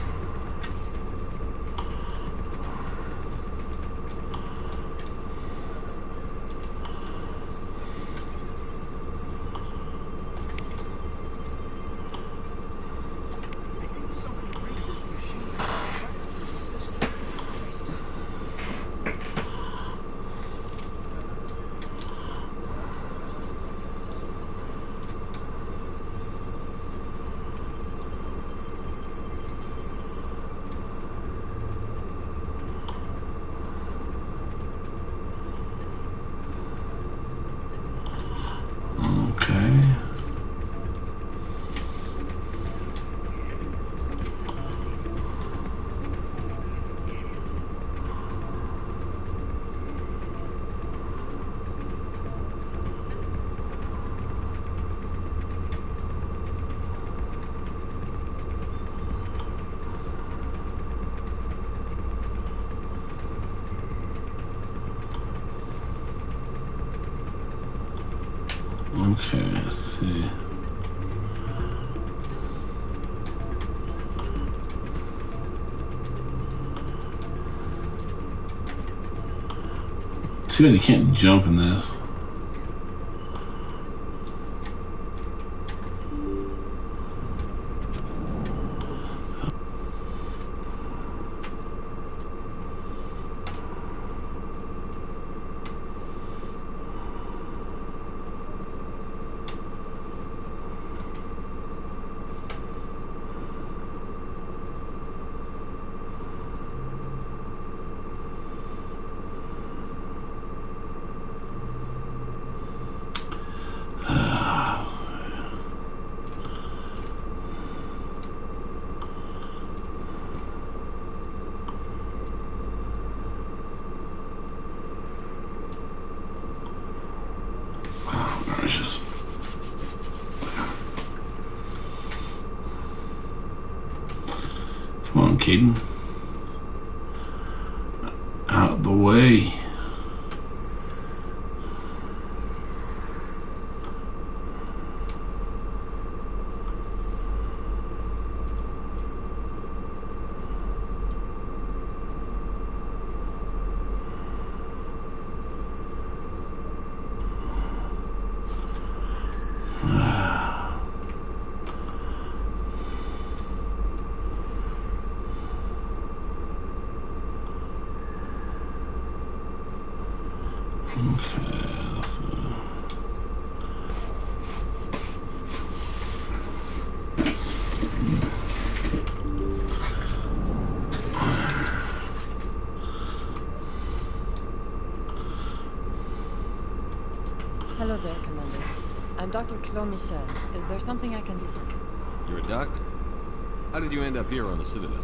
Okay, let's see. Too bad you can't jump in this. Just come on, Caden. Out the way. Hello there, Commander. I'm Dr. Claude Michel. Is there something I can do for you? You're a doctor? How did you end up here on the Citadel?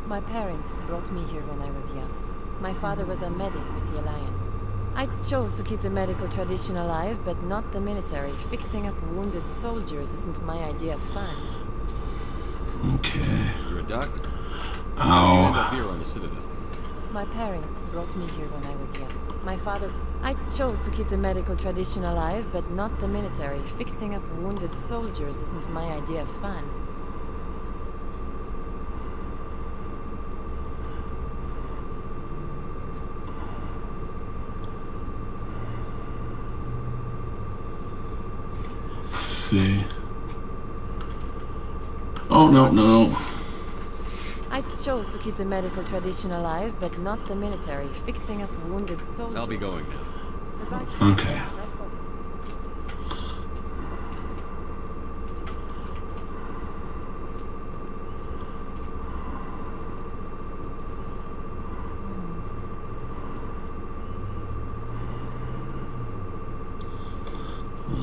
My parents brought me here when I was young. My father was a medic with the Alliance. I chose to keep the medical tradition alive, but not the military. Fixing up wounded soldiers isn't my idea of fun. Okay. You're a doctor? Oh. How did you end up here on the Citadel? My parents brought me here when I was young. My father... I chose to keep the medical tradition alive, but not the military. Fixing up wounded soldiers isn't my idea of fun. Let's see. Oh, no. I chose to keep the medical tradition alive, but not the military. Fixing up wounded soldiers. I'll be going now. Okay.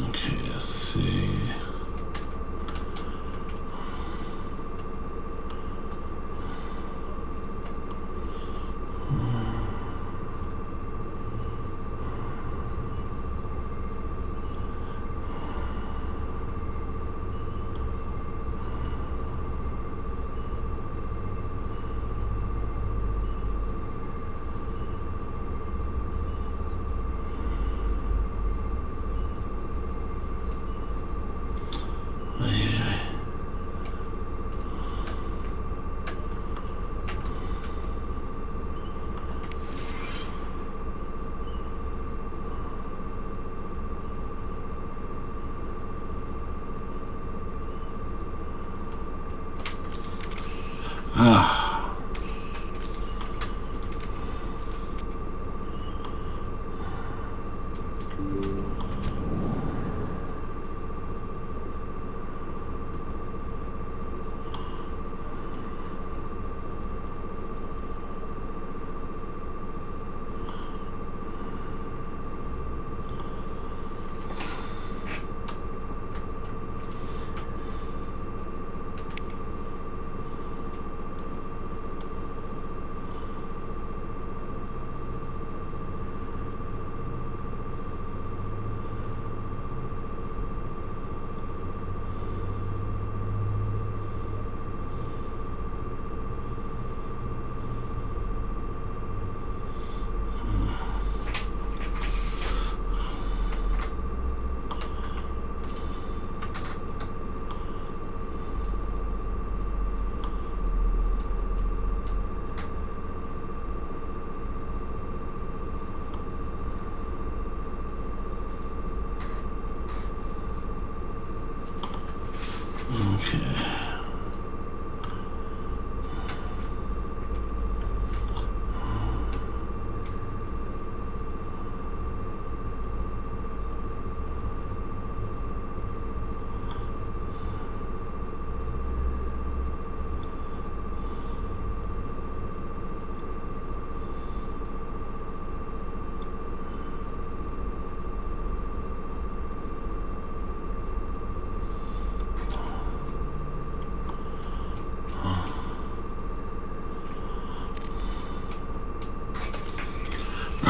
Okay, let's see.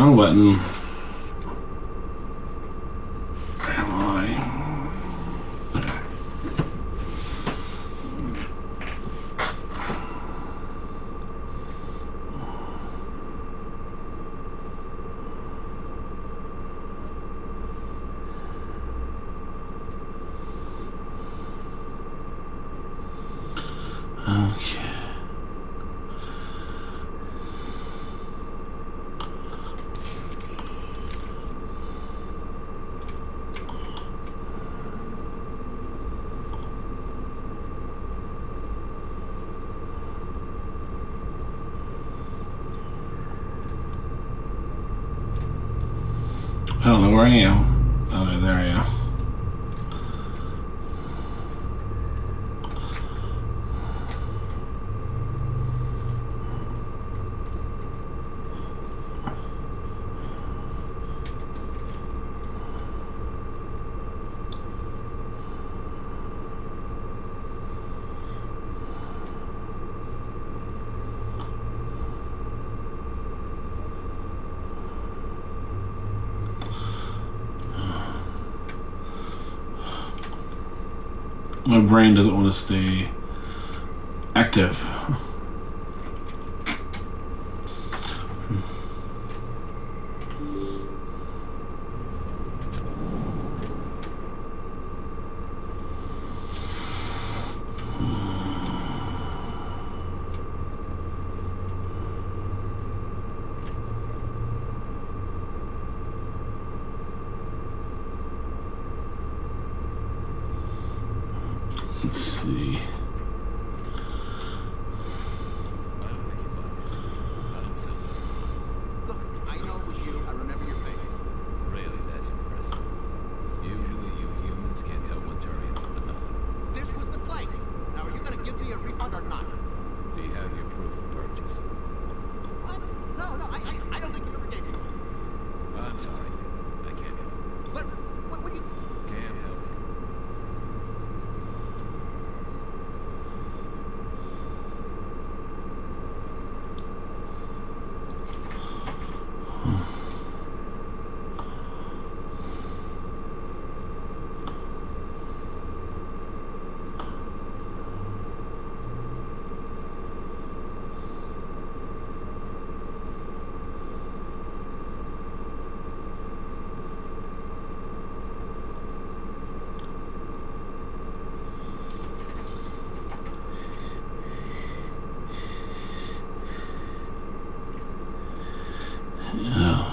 Wrong button. Come on. Okay. I don't know where I am. Okay, there I am. My brain doesn't want to stay active. Let's see. Look, I know it was you. I remember your face. Really, that's impressive. Usually you humans can't tell one Turian from another. This was the place. Now, are you going to give me a refund or not? Do you have your proof of purchase? What? No, I don't think you ever gave me one. I'm sorry. I can't help you. But, what do you... Can't help you. Oh.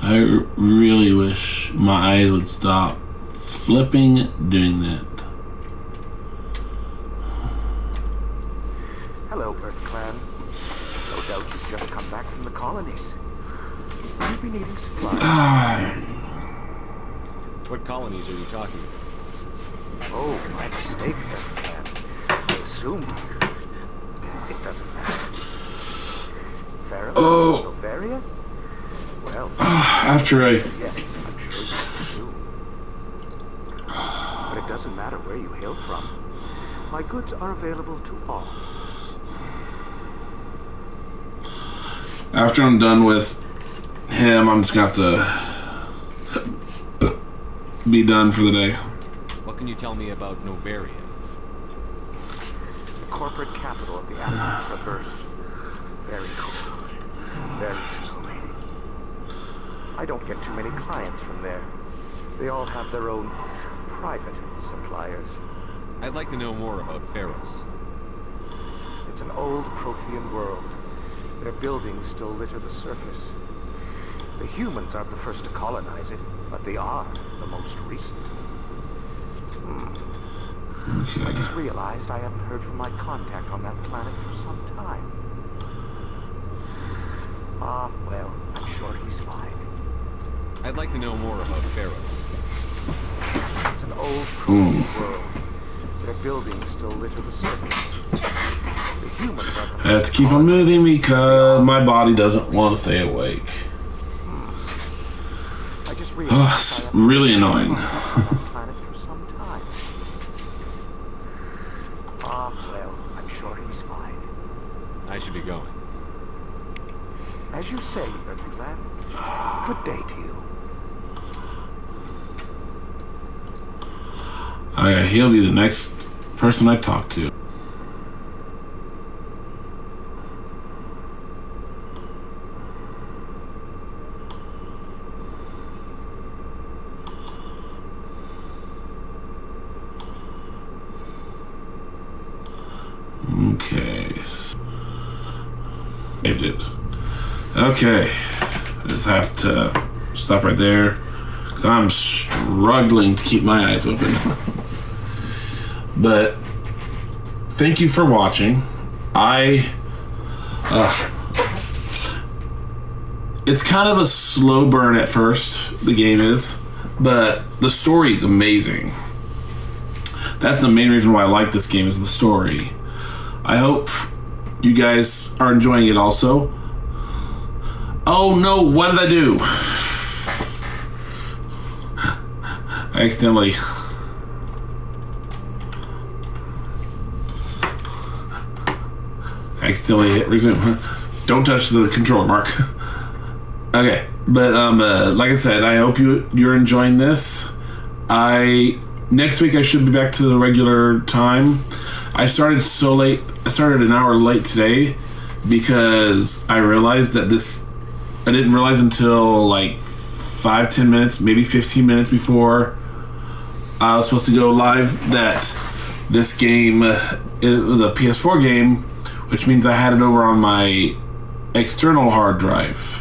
I really wish my eyes would stop flipping doing that. Hello, Earth Clan. No doubt you've just come back from the colonies. Will you be needing supplies? What colonies are you talking about? Oh, my mistake, Earth Clan. I assumed. It doesn't matter. Pharaoh? Oh. Novaria? Well, After I... yeah, I'm sure you assume. But it doesn't matter where you hail from. My goods are available to all. After I'm done with him, I'm just gonna have to be done for the day. What can you tell me about Novaria? The corporate capital of the Atlantic Traverse. Very cold. Very snowy. I don't get too many clients from there. They all have their own private suppliers. I'd like to know more about Pharos. It's an old Prothean world. Their buildings still litter the surface. The humans aren't the first to colonize it, but they are the most recent. I just realized I haven't heard from my contact on that planet for some time. Well, I'm sure he's fine. I'd like to know more about Pharaohs. It's an old, cruel world. Their buildings still litter the surface. The humans are the I have to keep on moving because my body doesn't want to stay awake. I just Oh, it's really annoying. planet for some time. Well, I'm sure he's fine. I should be going. As you say, Vertruland, good day to you. Oh yeah, he'll be the next person I talk to. Okay. Saved it. Okay. I just have to stop right there because I'm struggling to keep my eyes open. But thank you for watching. It's kind of a slow burn at first, the game is, but the story is amazing. That's the main reason why I like this game, is the story. I hope you guys are enjoying it also. Oh no, what did I do? I accidentally... hit resume. Don't touch the controller, Mark. Okay, but like I said, I hope you're enjoying this. Next week I should be back to the regular time. I started so late. I started an hour late today because I realized that I didn't realize until like 5-10 minutes, maybe 15 minutes before I was supposed to go live that this game, it was a PS4 game, which means I had it over on my external hard drive.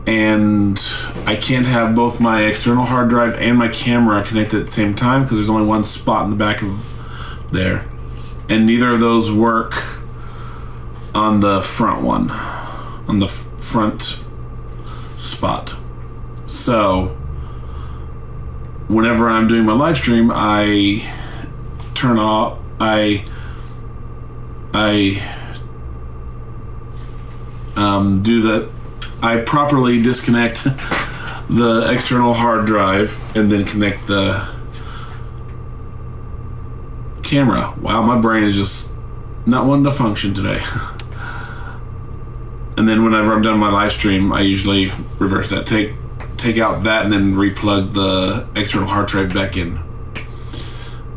And I can't have both my external hard drive and my camera connected at the same time because there's only one spot in the back of there. And neither of those work on the front one, on the front spot. So whenever I'm doing my live stream, I turn off, I properly disconnect the external hard drive and then connect the camera. Wow, my brain is just not wanting to function today. And then whenever I'm done my live stream, I usually reverse that, take out that and then replug the external hard drive back in.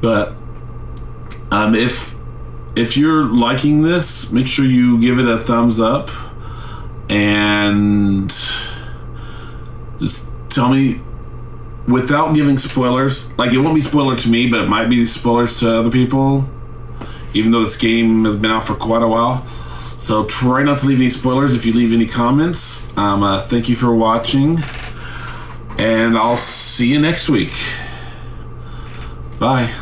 But if you're liking this, make sure you give it a thumbs up and just tell me without giving spoilers. Like, it won't be spoiler to me, but it might be spoilers to other people, even though this game has been out for quite a while. So try not to leave any spoilers if you leave any comments. Thank you for watching, and I'll see you next week. Bye.